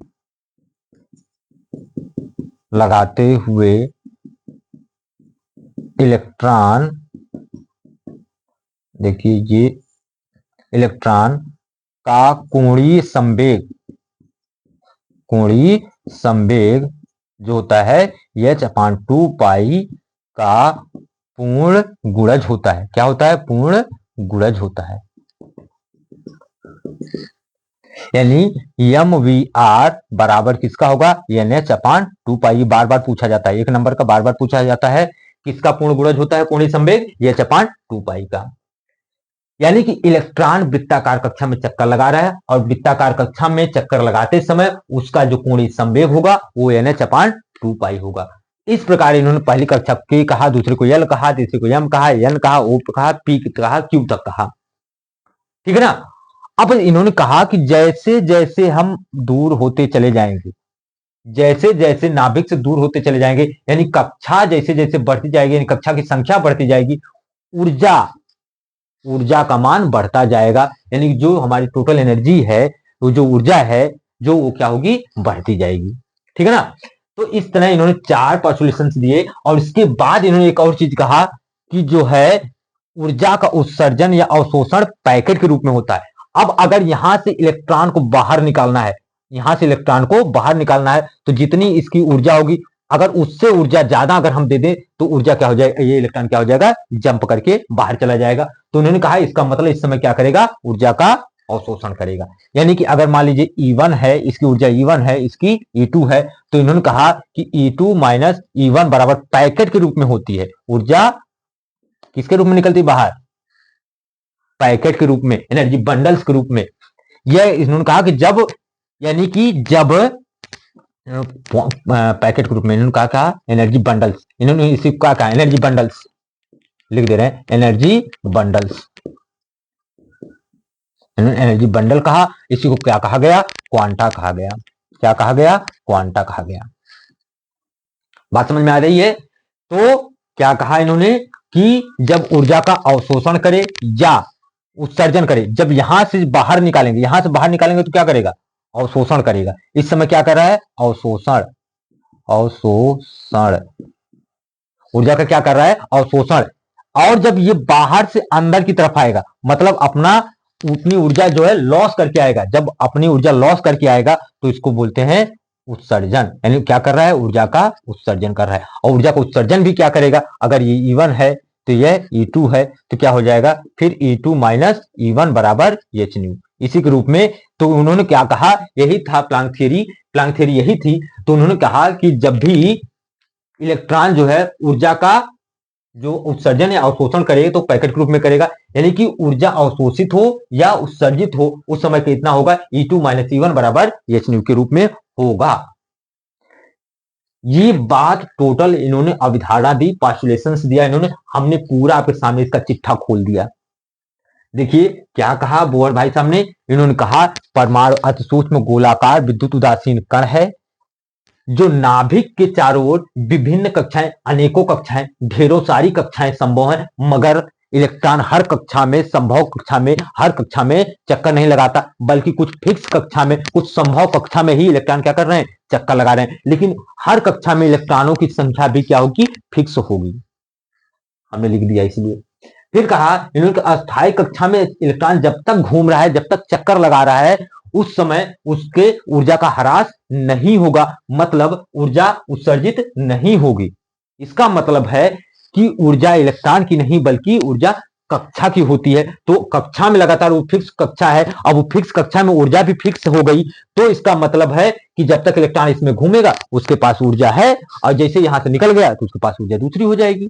लगाते हुए इलेक्ट्रॉन, देखिए ये इलेक्ट्रॉन का कोणीय संवेग, कोणीय संवेग जो होता है h/2 पाई का पूर्ण गुणज होता है। क्या होता है? पूर्ण गुणज होता है। यानी mvr बराबर किसका होगा? nh/2 पाई। बार बार पूछा जाता है, एक नंबर का बार बार पूछा जाता है, किसका पूर्ण गुणज होता है कोणीय संवेग? h/2 पाई का। यानी कि इलेक्ट्रॉन वृत्ताकार कक्षा में चक्कर लगा रहा है और वृत्ताकार कक्षा में चक्कर लगाते समय उसका जो कोणीय संवेग होगा वो nh/2 पाई होगा। इस प्रकार इन्होंने पहली कक्षा के कहा, दूसरे को यल कहा, तीसरे को m कहा, n कहा, o कहा, p कहा, q तक कहा। ठीक है ना। अब इन्होंने कहा कि जैसे जैसे हम दूर होते चले जाएंगे, जैसे जैसे नाभिक से दूर होते चले जाएंगे, यानी कक्षा जैसे जैसे बढ़ती जाएगी, यानी कक्षा की संख्या बढ़ती जाएगी, ऊर्जा ऊर्जा का मान बढ़ता जाएगा। यानी जो हमारी टोटल एनर्जी है, तो जो ऊर्जा है जो वो क्या होगी? बढ़ती जाएगी। ठीक है ना। तो इस तरह इन्होंने 4 पोस्टुलेशंस दिए और इसके बाद इन्होंने एक और चीज कहा कि जो है ऊर्जा का उत्सर्जन या अवशोषण पैकेट के रूप में होता है। अब अगर यहां से इलेक्ट्रॉन को बाहर निकालना है, यहां से इलेक्ट्रॉन को बाहर निकालना है, तो जितनी इसकी ऊर्जा होगी, अगर उससे ऊर्जा ज्यादा अगर हम दे दें तो ऊर्जा क्या हो जाएगा? ये इलेक्ट्रॉन क्या हो जाएगा? जंप करके बाहर चला जाएगा। तो उन्होंने कहा इसका मतलब इस समय क्या करेगा? ऊर्जा का अवशोषण करेगा। यानी कि अगर मान लीजिए E1 है, इसकी ऊर्जा E1 है, इसकी E2 है, तो इन्होंने कहा कि E2 माइनस E1 बराबर पैकेट के रूप में होती है। ऊर्जा किसके रूप में निकलती है बाहर? पैकेट के रूप में, एनर्जी बंडल्स के रूप में। यह इन्होंने कहा कि जब, यानी कि जब पैकेट के रूप में इन्होंने कहा एनर्जी बंडल्स, इन्होंने इसी को कहा एनर्जी बंडल्स, लिख दे रहे हैं एनर्जी बंडल्स। इन्होंने एनर्जी बंडल कहा, इसी को क्या कहा गया? क्वांटा कहा गया। क्या कहा गया? क्वांटा कहा गया। बात समझ में आ रही है? तो क्या कहा इन्होंने कि जब ऊर्जा का अवशोषण करे या उत्सर्जन करे, जब यहां से बाहर निकालेंगे, यहां से बाहर निकालेंगे तो क्या करेगा? अवशोषण करेगा। इस समय क्या कर रहा है? अवशोषण। अवशोषण ऊर्जा का क्या कर रहा है? अवशोषण। और जब ये बाहर से अंदर की तरफ आएगा, मतलब अपना उतनी ऊर्जा जो है लॉस करके आएगा, जब अपनी ऊर्जा लॉस करके आएगा तो इसको बोलते हैं उत्सर्जन। यानी क्या कर रहा है? ऊर्जा का उत्सर्जन कर रहा है। और ऊर्जा का उत्सर्जन भी क्या करेगा? अगर ये E1 है तो यह E2 है, तो क्या हो जाएगा? फिर E2 माइनस E1 बराबर h न्यू। इसी के रूप में तो उन्होंने क्या कहा? यही था प्लैंक थियरी। प्लैंक थियरी यही थी। तो उन्होंने कहा कि जब भी इलेक्ट्रॉन जो है ऊर्जा का जो उत्सर्जन या अवशोषण करेगा तो पैकेट के रूप में करेगा, यानी कि ऊर्जा अवशोषित हो या उत्सर्जित हो उस समय कितना होगा? E2 माइनस E1 बराबर h न्यू के रूप में होगा। ये बात टोटल इन्होंने अवधारणा दी, पोस्टुलेशंस दिया इन्होंने, हमने पूरा आपके सामने इसका चिट्ठा खोल दिया। देखिए क्या कहा बोर भाई साहब ने? इन्होंने कहा परमाणु अति सूक्ष्म गोलाकार विद्युत उदासीन कण है जो नाभिक के चारों ओर विभिन्न कक्षाएं, अनेकों कक्षाएं, ढेरों सारी कक्षाएं संभव है, मगर इलेक्ट्रॉन हर कक्षा में, संभव कक्षा में, हर कक्षा में चक्कर नहीं लगाता, बल्कि कुछ फिक्स कक्षा में, कुछ संभव कक्षा में ही इलेक्ट्रॉन क्या कर रहे हैं? चक्कर लगा रहे हैं। लेकिन हर कक्षा में इलेक्ट्रॉनों की संख्या भी क्या होगी? फिक्स होगी। हमने लिख दिया इसलिए। फिर कहा इन्होंने अस्थायी कक्षा में इलेक्ट्रॉन जब तक घूम रहा है, जब तक चक्कर लगा रहा है, उस समय उसके ऊर्जा का ह्रास नहीं होगा, मतलब ऊर्जा उत्सर्जित नहीं होगी। इसका मतलब है कि ऊर्जा इलेक्ट्रॉन की नहीं बल्कि ऊर्जा कक्षा की होती है। तो कक्षा में लगातार वो फिक्स कक्षा है, अब वो फिक्स कक्षा में ऊर्जा भी फिक्स हो गई, तो इसका मतलब है कि जब तक इलेक्ट्रॉन इसमें घूमेगा उसके पास ऊर्जा है, और जैसे यहां से निकल गया तो उसके पास ऊर्जा दूसरी हो जाएगी।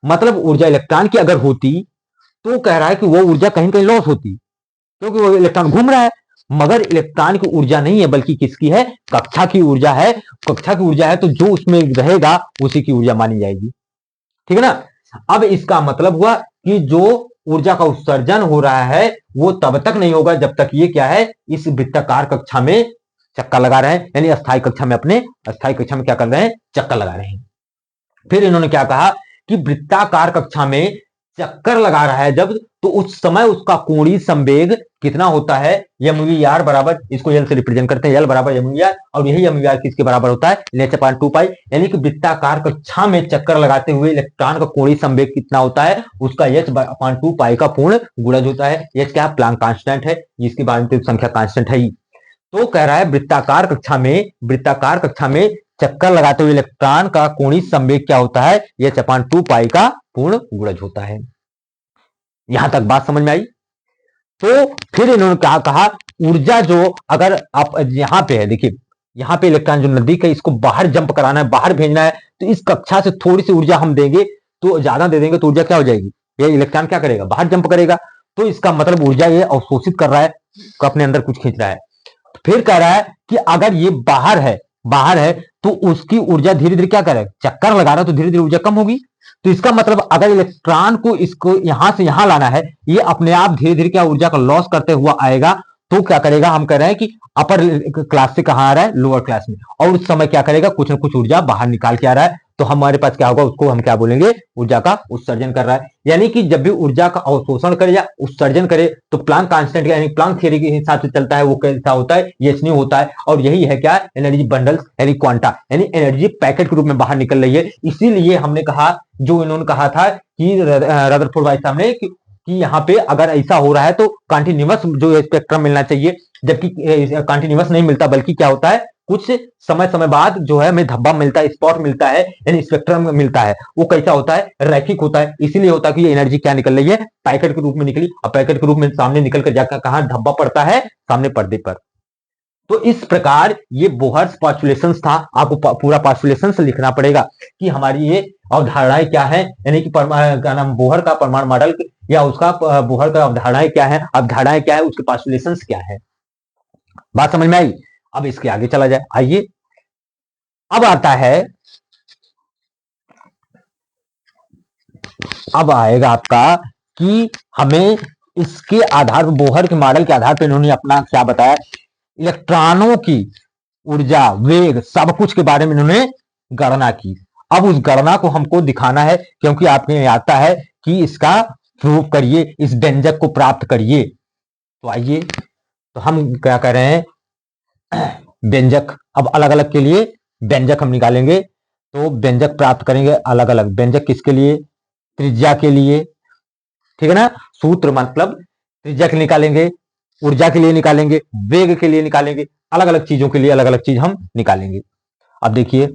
मतलब ऊर्जा इलेक्ट्रॉन की अगर होती तो कह रहा है कि वो ऊर्जा कहीं कहीं लॉस होती, क्योंकि वो इलेक्ट्रॉन घूम रहा है, मगर इलेक्ट्रॉन की ऊर्जा नहीं है बल्कि किसकी है? कक्षा की ऊर्जा है। कक्षा की ऊर्जा है तो जो उसमें रहेगा उसी की ऊर्जा मानी जाएगी। ठीक है ना। अब इसका मतलब हुआ कि जो ऊर्जा का उत्सर्जन हो रहा है वो तब तक नहीं होगा जब तक ये क्या है? इस वृत्ताकार कक्षा में चक्कर लगा रहे हैं, यानी अस्थायी कक्षा में, अपने अस्थायी कक्षा में क्या कर रहे हैं? चक्कर लगा रहे हैं। फिर इन्होंने क्या कहा कि वृत्ताकार कक्षा में चक्कर लगा रहा है जब, तो उस समय उसका कोणीय संवेग कितना होता है, mvr बराबर, इसको एल से रिप्रेजेंट करते हैं, एल बराबर mvr, और यही mvr किसके बराबर होता है, l/2 पाई। यानी कि वृत्ताकार कक्षा में चक्कर लगाते हुए इलेक्ट्रॉन का कोणीय संवेग कितना होता है, उसका h/2 पाई का पूर्ण गुणज होता है। h क्या है, प्लांक कांस्टेंट है, जिसकी बात संख्या कांस्टेंट है ही। तो कह रहा है वृत्ताकार कक्षा में चक्कर लगाते हुए इलेक्ट्रॉन का कोणीय संवेग क्या होता है, h/2 पाई का पूर्ण गुणज होता है। यहां तक बात समझ में आई। तो फिर इन्होंने क्या कहा, ऊर्जा जो अगर आप यहां पे है, देखिए यहां पे इलेक्ट्रॉन जो नजदीक है, इसको बाहर जंप कराना है, बाहर भेजना है, तो इस कक्षा से थोड़ी सी ऊर्जा हम देंगे, तो ज्यादा दे देंगे तो ऊर्जा क्या हो जाएगी, ये इलेक्ट्रॉन क्या करेगा, बाहर जंप करेगा। तो इसका मतलब ऊर्जा ये अवशोषित कर रहा है, अपने अंदर कुछ खींच रहा है। फिर कह रहा है कि अगर ये बाहर है तो उसकी ऊर्जा धीरे धीरे क्या करेगा, चक्कर लगा रहा है तो धीरे धीरे ऊर्जा कम होगी। तो इसका मतलब अगर इलेक्ट्रॉन को इसको यहां से यहां लाना है, ये अपने आप धीरे धीरे क्या ऊर्जा का लॉस करते हुआ आएगा। तो क्या करेगा, हम कह रहे हैं कि अपर क्लास से कहां आ रहा है, लोअर क्लास में, और उस समय क्या करेगा, कुछ ना कुछ ऊर्जा बाहर निकाल के आ रहा है। तो हमारे पास क्या होगा, उसको हम क्या बोलेंगे, ऊर्जा का उत्सर्जन कर रहा है। यानी कि जब भी ऊर्जा का अवशोषण करे या उत्सर्जन करे, तो प्लांक कांस्टेंट यानी प्लांक थ्योरी के हिसाब से चलता है, वो कैसा होता है, ये न्यू होता है। और यही है क्या, एनर्जी बंडल यानी क्वांटा, यानी एनर्जी पैकेट के रूप में बाहर निकल रही है। इसीलिए हमने कहा, जो इन्होंने कहा था कि रदरफोर्ड भाई साहब ने कि यहाँ पे अगर ऐसा हो रहा है तो कंटिन्यूअस जो स्पेक्ट्रम मिलना चाहिए, जबकि कंटिन्यूअस नहीं मिलता, बल्कि क्या होता है, कुछ समय बाद जो है हमें धब्बा मिलता है, स्पॉट मिलता है, यानी स्पेक्ट्रम मिलता है। वो कैसा होता है, रैखिक होता है। इसीलिए होता है कि ये एनर्जी क्या निकल रही है, पैकेट के रूप में निकली। अब पैकेट के रूप में सामने निकल कर जाकर कहा धब्बा पड़ता है, सामने पर्दे पर। तो इस प्रकार ये बोहर्स पॉस्टुलेशंस था। आपको पूरा पॉस्टुलेशंस लिखना पड़ेगा कि हमारी ये अवधारणाएं क्या है, यानी कि क्या नाम, बोहर का परमाणु मॉडल या उसका बोहर का अवधारणाएं क्या है, उसके पॉस्टुलेशंस क्या है। बात समझ में आई। अब इसके आगे चला जाए, आइए अब आता है, अब आएगा आपका कि हमें इसके आधार पर, बोहर के मॉडल के आधार पर इन्होंने अपना क्या बताया, इलेक्ट्रॉनों की ऊर्जा, वेग, सब कुछ के बारे में इन्होंने गणना की। अब उस गणना को हमको दिखाना है, क्योंकि आपने आता है कि इसका प्रूफ करिए, इस व्यंजक को प्राप्त करिए। तो आइए, तो हम क्या कर रहे हैं, व्यंजक, अब अलग अलग के लिए व्यंजक हम निकालेंगे। तो व्यंजक प्राप्त करेंगे अलग अलग व्यंजक, किसके लिए, त्रिज्या के लिए, ठीक है ना। सूत्र मतलब त्रिज्या के निकालेंगे, ऊर्जा के लिए निकालेंगे, वेग के लिए निकालेंगे, अलग अलग चीजों के लिए अलग अलग चीज हम निकालेंगे। अब देखिए,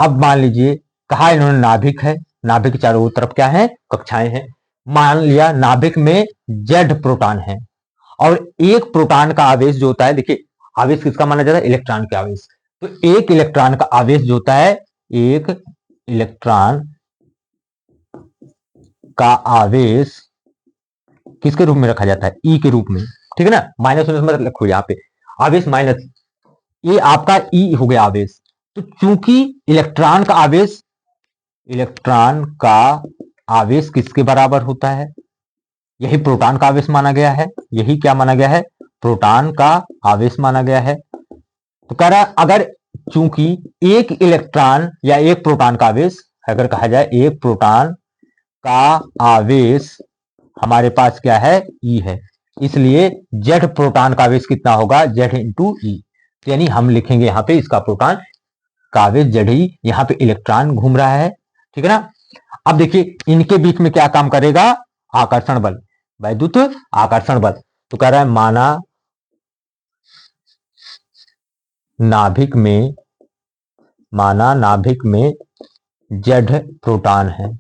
अब मान लीजिए कहा इन्होंने नाभिक है, नाभिक के चारों तरफ क्या है, कक्षाएं हैं। मान लिया नाभिक में जेड प्रोटॉन है, और एक प्रोटॉन का आवेश जो होता है, देखिए आवेश किसका माना जाता है, इलेक्ट्रॉन का आवेश। तो एक इलेक्ट्रॉन का आवेश जो होता है, एक इलेक्ट्रॉन का आवेश किसके रूप में रखा जाता है, ई के रूप में, ठीक है ना। माइनस मत रखो यहाँ पे, आवेश माइनस, ये आपका ई हो गया आवेश। तो चूंकि इलेक्ट्रॉन का आवेश किसके बराबर होता है, यही प्रोटॉन का आवेश माना गया है, यही क्या माना गया है, प्रोटॉन का आवेश माना गया है। तो कह रहा है अगर चूंकि एक इलेक्ट्रॉन या एक प्रोटॉन का आवेश, अगर कहा जाए एक प्रोटॉन का आवेश हमारे पास क्या है, ई है, इसलिए जेड प्रोटॉन का आवेश कितना होगा, जेड इंटू ई। यानी हम लिखेंगे यहाँ पे इसका प्रोटॉन का आवेश जेड ही, यहाँ पे इलेक्ट्रॉन घूम रहा है, ठीक है ना। अब देखिए इनके बीच में क्या काम करेगा, आकर्षण बल, वैद्युत आकर्षण बल। तो कह रहा है माना नाभिक में जेड प्रोटॉन है,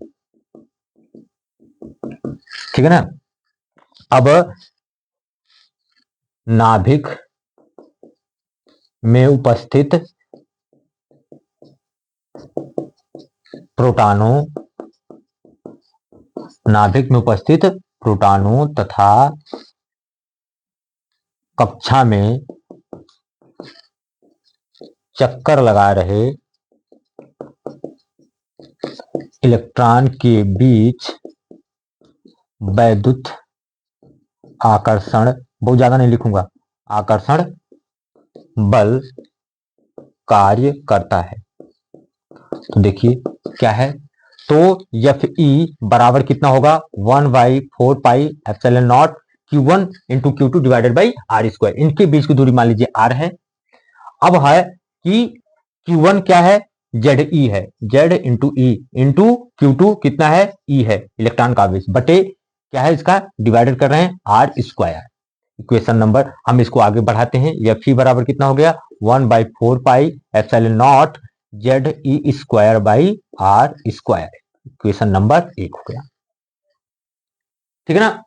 ठीक है ना। अब नाभिक में उपस्थित प्रोटॉनों तथा कक्षा में चक्कर लगा रहे इलेक्ट्रॉन के बीच वैद्युत आकर्षण, बहुत ज्यादा नहीं लिखूंगा, आकर्षण बल कार्य करता है। तो देखिए क्या है, तो एफ ई बराबर कितना होगा 1/4 pi epsilon naught Q1 into Q2 divided by R square. इनके बीच की दूरी मान लीजिए आर है। अब है कि Q1 क्या है, जेड ई है, Z into E into Q2 कितना है, ई है इलेक्ट्रॉन का आवेश, बटे क्या है इसका डिवाइडेड कर रहे हैं आर स्क्वायर। इक्वेशन नंबर हम इसको आगे बढ़ाते हैं, एफ ई बराबर कितना हो गया 1/4 pi epsilon naught Z E square by R square. Equation number 1 हो गया, ठीक है ना।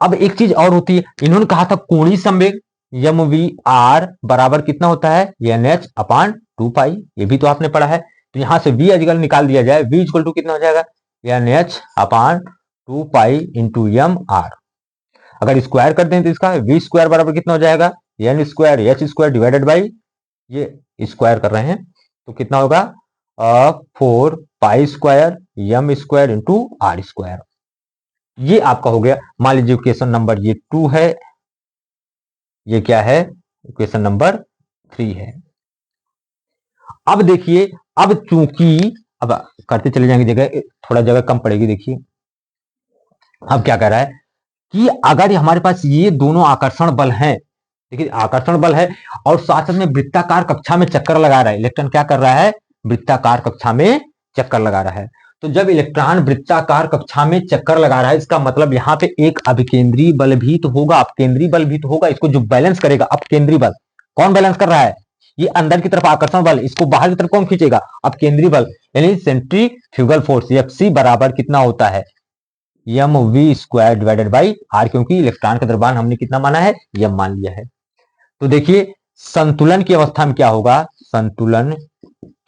अब एक चीज और होती है, इन्होंने कहा था कोणीय संवेग एम वी आर बराबर कितना होता है एन एच अपान 2 पाई, ये भी तो आपने पढ़ा है। तो यहां से वी अजगल निकाल दिया जाए, वी इक्वल टू कितना हो जाएगा एन एच अपान 2 पाई इंटू एम आर। अगर स्क्वायर कर दें तो इसका वी स्क्वायर बराबर कितना हो जाएगा N square H square divided by, ये स्क्वायर कर रहे हैं तो कितना होगा 4 pi square M square into R square. ये आपका हो गया, मान लीजिए इक्वेशन नंबर ये 2 है, ये क्या है इक्वेशन नंबर 3 है। अब देखिए, अब चूंकि अब करते चले जाएंगे, जगह थोड़ा जगह कम पड़ेगी। देखिए अब क्या कर रहा है कि अगर हमारे पास ये दोनों आकर्षण बल हैं, देखिए आकर्षण बल है और साथ में वृत्ताकार कक्षा में चक्कर लगा रहा है, इलेक्ट्रॉन क्या कर रहा है वृत्ताकार कक्षा में चक्कर लगा रहा है। तो जब इलेक्ट्रॉन वृत्ताकार कक्षा में चक्कर लगा रहा है, इसका मतलब यहाँ पे एक अभिकेंद्रीय बल भी तो होगा, अपकेंद्रीय बल भी तो होगा। इसको जो बैलेंस करेगा अपकेंद्रीय बल, कौन बैलेंस कर रहा है, ये अंदर की तरफ आकर्षण बल, इसको बाहर की तरफ कौन खींचेगा अपकेंद्रीय बल, यानी सेंट्रीफ्यूगल फोर्स एफ सी बराबर कितना होता है M V square divided by R, क्योंकि इलेक्ट्रॉन का द्रव्यमान हमने कितना माना है एम मान लिया है। तो देखिए संतुलन की अवस्था में क्या होगा, संतुलन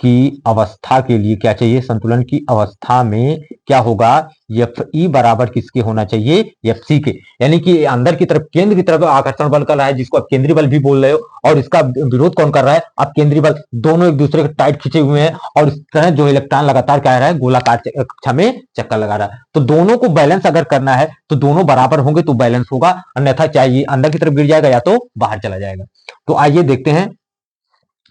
की अवस्था के लिए क्या चाहिए, संतुलन की अवस्था में क्या होगा एफ ई बराबर किसके होना चाहिए एफ सी के, यानी कि अंदर की तरफ केंद्र की तरफ आकर्षण बल कर रहा है जिसको आप केंद्रीय बल भी बोल रहे हो, और इसका विरोध कौन कर रहा है अब केंद्रीय बल, दोनों एक दूसरे के टाइट खींचे हुए हैं और इस तरह जो इलेक्ट्रॉन लगातार क्या रहा है गोलाकार कक्षा में चक्कर लगा रहा है। तो दोनों को बैलेंस अगर करना है तो दोनों बराबर होंगे तो बैलेंस होगा, अन्यथा चाहिए अंदर की तरफ गिर जाएगा या तो बाहर चला जाएगा। तो आइए देखते हैं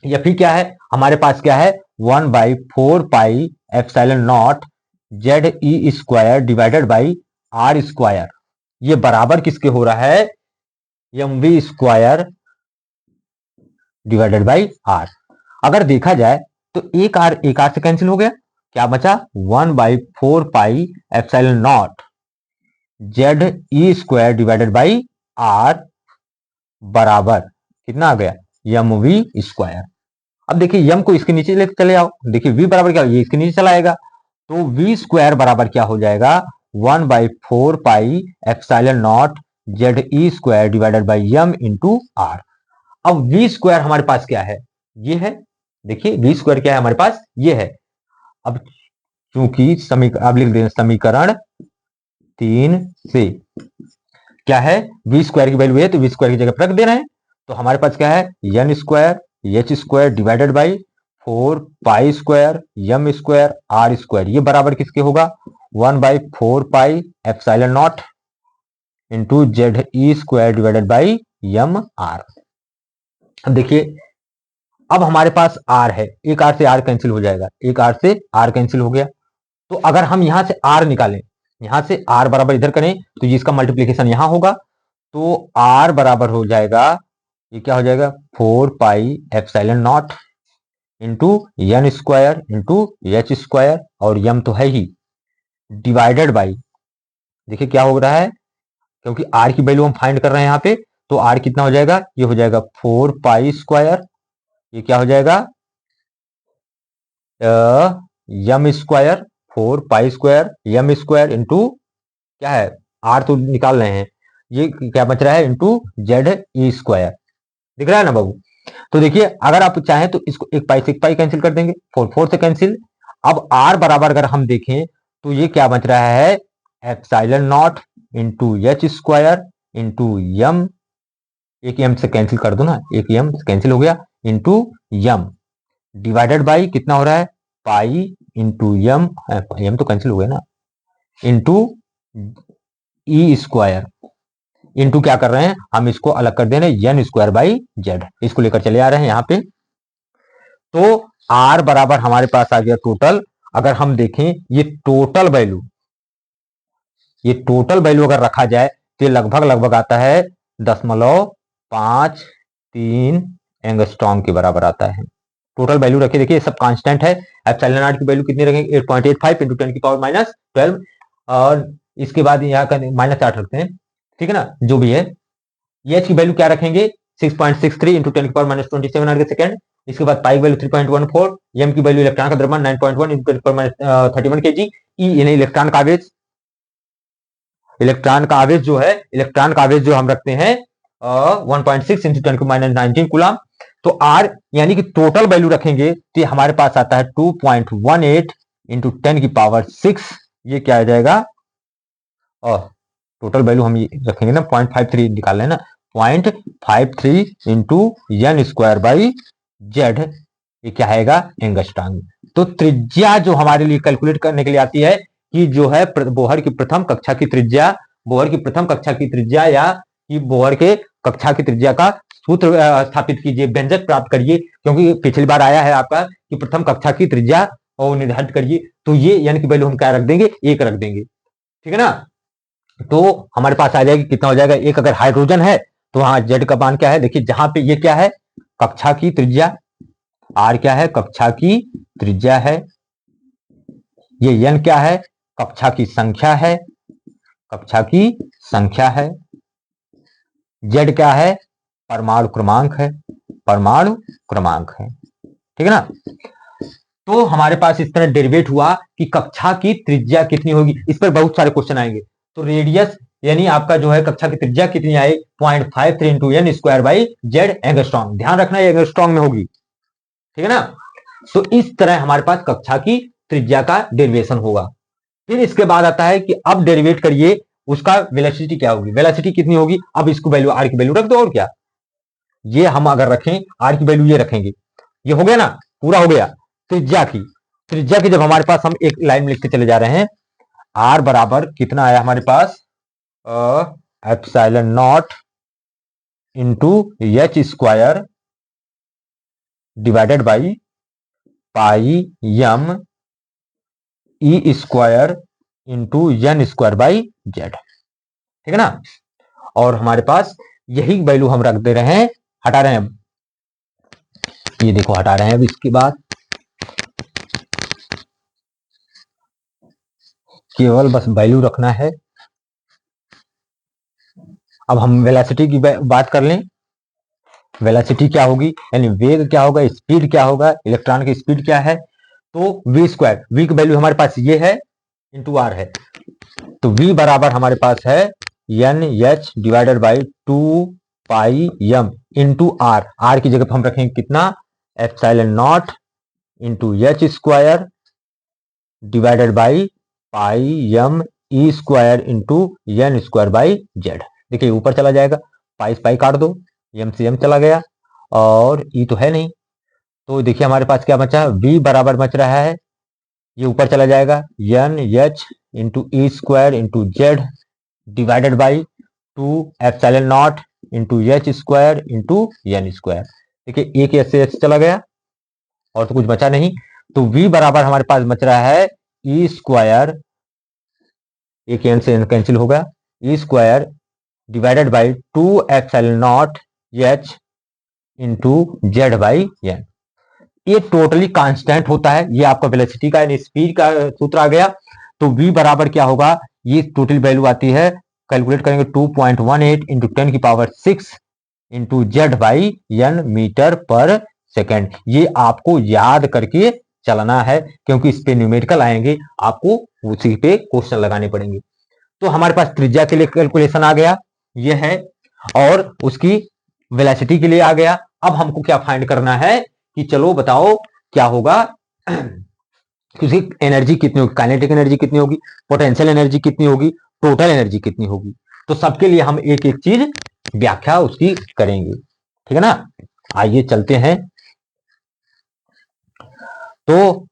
या फिर क्या है हमारे पास क्या है 1/4 pi epsilon naught Z E square divided by R square, ये बराबर किसके हो रहा है M V square divided by R. अगर देखा जाए तो एक आर से कैंसिल हो गया, क्या बचा 1/4 pi epsilon naught Z E square divided by R बराबर कितना आ गया एम वी स्क्वायर। अब देखिए यम को इसके नीचे लेकर चले आओ, देखिए v बराबर क्या, ये इसके नीचे चला आएगा, तो वी स्क्वायर बराबर क्या हो जाएगा 1/4 pi epsilon naught Z E square divided by M into R. अब वी स्क्वायर हमारे पास क्या है, ये है, देखिए वी स्क्वायर क्या है हमारे पास ये है। अब चूंकि अब लिख दें समीकरण 3 से क्या है वी स्क्वायर की वैल्यू है तो वी स्क्वायर की जगह पर रख दे रहे हैं, तो हमारे पास क्या है N square H square divided by 4 pi square M square R square, ये बराबर किसके होगा 1/4 pi epsilon not into Z E square divided by M R. अब देखिए अब हमारे पास आर है, एक आर से आर कैंसिल हो जाएगा, एक आर से आर कैंसिल हो गया। तो अगर हम यहां से आर निकालें, यहां से आर बराबर इधर करें तो इसका मल्टीप्लीकेशन यहां होगा, तो आर बराबर हो जाएगा, ये क्या हो जाएगा 4 pi epsilon not into N square into H square और यम तो है ही डिवाइडेड बाई, देखिए क्या हो रहा है क्योंकि आर की वैल्यू हम फाइंड कर रहे हैं यहाँ पे, तो आर कितना हो जाएगा ये हो जाएगा 4 पाई स्क्वायर, ये क्या हो जाएगा यम स्क्वायर 4 पाई स्क्वायर यम स्क्वायर इंटू क्या है आर तो निकाल रहे हैं, ये क्या बच रहा है इंटू जेड ई स्क्वायर, दिख रहा है ना बाबू। तो देखिए अगर आप चाहें तो इसको एक पाई से एक पाई कैंसिल कर देंगे, 4 से कैंसिल। अब आर बराबर अगर हम देखें तो ये क्या बच रहा है epsilon not into H square into M, एक यम से कैंसिल कर दो ना, एक यम कैंसिल हो गया इंटू यम डिवाइडेड बाई कितना हो रहा है पाई इंटू यम, यम तो कैंसिल हो गया ना, इंटू ई स्क्वायर इंटू क्या कर रहे हैं हम इसको अलग कर दे रहे हैं एन स्क्वायर बाई जेड, इसको लेकर चले आ रहे हैं यहाँ पे। तो आर बराबर हमारे पास आ गया टोटल। अगर हम देखें ये टोटल वैल्यू अगर रखा जाए तो ये लगभग लगभग आता है 0.53 एंगस्ट्रॉम के बराबर आता है। टोटल वैल्यू रखिए, देखिए सब कांस्टेंट है। एप्सिलॉन नॉट की वैल्यू कितनी रखेंगे 8.85 इंटू 10 की पावर माइनस 12, और इसके बाद यहाँ का माइनस 8 रखते हैं, ठीक है ना, जो भी है। एच की वैल्यू क्या रखेंगे 6.63 इंटू 10 की पावर माइनस 27 आर के सेकेंड। इसके बाद पाई की वैल्यू 3.14, एम की वैल्यू इलेक्ट्रॉन का द्रव्यमान 9.1 इंटू 10 की पावर माइनस 31 केजी। ई यानी इलेक्ट्रॉन का आवेश, इलेक्ट्रॉन का आवेश जो हम रखते हैं 1.6 इंटू 10 की माइनस 19 कूलम। तो आर यानी कि टोटल वैल्यू रखेंगे तो हमारे पास आता है 2.18 इंटू 10 की पावर 6। ये क्या आ जाएगा, और टोटल वैल्यू हम ये रखेंगे ना 0.53 निकाल लेना, 0.53 into N square by Z, ये क्या आएगा एंगस्ट्रॉम। तो त्रिज्या जो हमारे लिए कैलकुलेट करने के लिए आती है कि जो है बोहर की प्रथम कक्षा की त्रिज्या, या कि बोहर के कक्षा की त्रिज्या का सूत्र स्थापित कीजिए, व्यंजक प्राप्त करिए, क्योंकि पिछली बार आया है आपका कि प्रथम कक्षा की त्रिज्या और निर्धारित करिए। तो ये यानी कि वैल्यू हम क्या रख देंगे, 1 रख देंगे, ठीक है ना। तो हमारे पास आ जाएगी, कितना हो जाएगा 1। अगर हाइड्रोजन है तो वहां जेड का मान क्या है, देखिए जहां पे ये क्या है कक्षा की त्रिज्या, आर क्या है कक्षा की त्रिज्या है, ये एन क्या है कक्षा की संख्या है, जेड क्या है परमाणु क्रमांक है, ठीक है ना। तो हमारे पास इस तरह डेरिवेट हुआ कि कक्षा की त्रिज्या कितनी होगी। इस पर बहुत सारे क्वेश्चन आएंगे। तो रेडियस यानी आपका जो है कक्षा की त्रिज्या कितनी आई 0.53 into N square by Z angstrom, ध्यान रखना ये एंगस्ट्रॉम में होगी, ठीक है ना। तो इस तरह हमारे पास कक्षा की त्रिज्या का डेरिवेशन होगा। फिर इसके बाद आता है कि अब डेरिवेट करिए उसका वेलोसिटी क्या होगी, वेलोसिटी कितनी होगी। अब इसको वैल्यू आर की वैल्यू रख दो, और क्या, ये हम अगर रखें आर की वैल्यू ये रखेंगे, ये हो गया ना, पूरा हो गया। त्रिज्या की जब हमारे पास हम एक लाइन लिखते चले जा रहे हैं, आर बराबर कितना आया हमारे पास epsilon not into H square divided by pi M E square into N square by Z, ठीक है ना। और हमारे पास यही वैल्यू हम रख दे रहे हैं, हटा रहे हैं, ये देखो हटा रहे हैं। अब इसके बाद केवल बस वैल्यू रखना है। अब हम वेलोसिटी की बात कर लें। वेलोसिटी क्या होगी, यानी वेग क्या होगा, स्पीड क्या होगा, इलेक्ट्रॉन की स्पीड क्या है। तो वी स्क्वायर, वी की वैल्यू हमारे पास ये है इंटू आर है। तो वी बराबर हमारे पास है N H divided by 2 pi M into R. R की जगह पर हम रखेंगे कितना epsilon not into H square divided by pi M E square into N square by Z. देखिए ऊपर चला जाएगा, पाई पाई काट दो, एम से एम चला गया, और ई तो है नहीं। तो देखिए हमारे पास क्या बचा, वी बराबर बच रहा है, ये ऊपर चला जाएगा N H into E square into Z divided by 2 epsilon not into H square into N square. देखिए एक एच से एच चला गया और तो कुछ बचा नहीं। तो v बराबर हमारे पास बच रहा है ई स्क्वायर, एक एन से एन कैंसिल होगा, E square divided by 2 epsilon not H into Z by N. ये टोटली कांस्टेंट होता है, ये आपका वेलोसिटी का यानी स्पीड का सूत्र आ गया। तो v बराबर क्या होगा, ये टोटल वैल्यू आती है, कैलकुलेट करेंगे 2.18 इंटू 10 की power 6 into Z by N metre पर सेकेंड। ये आपको याद करके चलना है, क्योंकि इस पे न्यूमेरिकल आएंगे, आपको उसी पे क्वेश्चन लगाने पड़ेंगे। तो हमारे पास त्रिज्या के लिए कैलकुलेशन आ गया, ये है, और उसकी वेलोसिटी के लिए आ गया। अब हमको क्या फाइंड करना है कि चलो बताओ क्या होगा, उसकी एनर्जी कितनी होगी, काइनेटिक एनर्जी कितनी होगी, पोटेंशियल एनर्जी कितनी होगी, टोटल एनर्जी कितनी होगी। तो सबके लिए हम एक एक चीज व्याख्या उसकी करेंगे, ठीक है ना। आइए चलते हैं। तो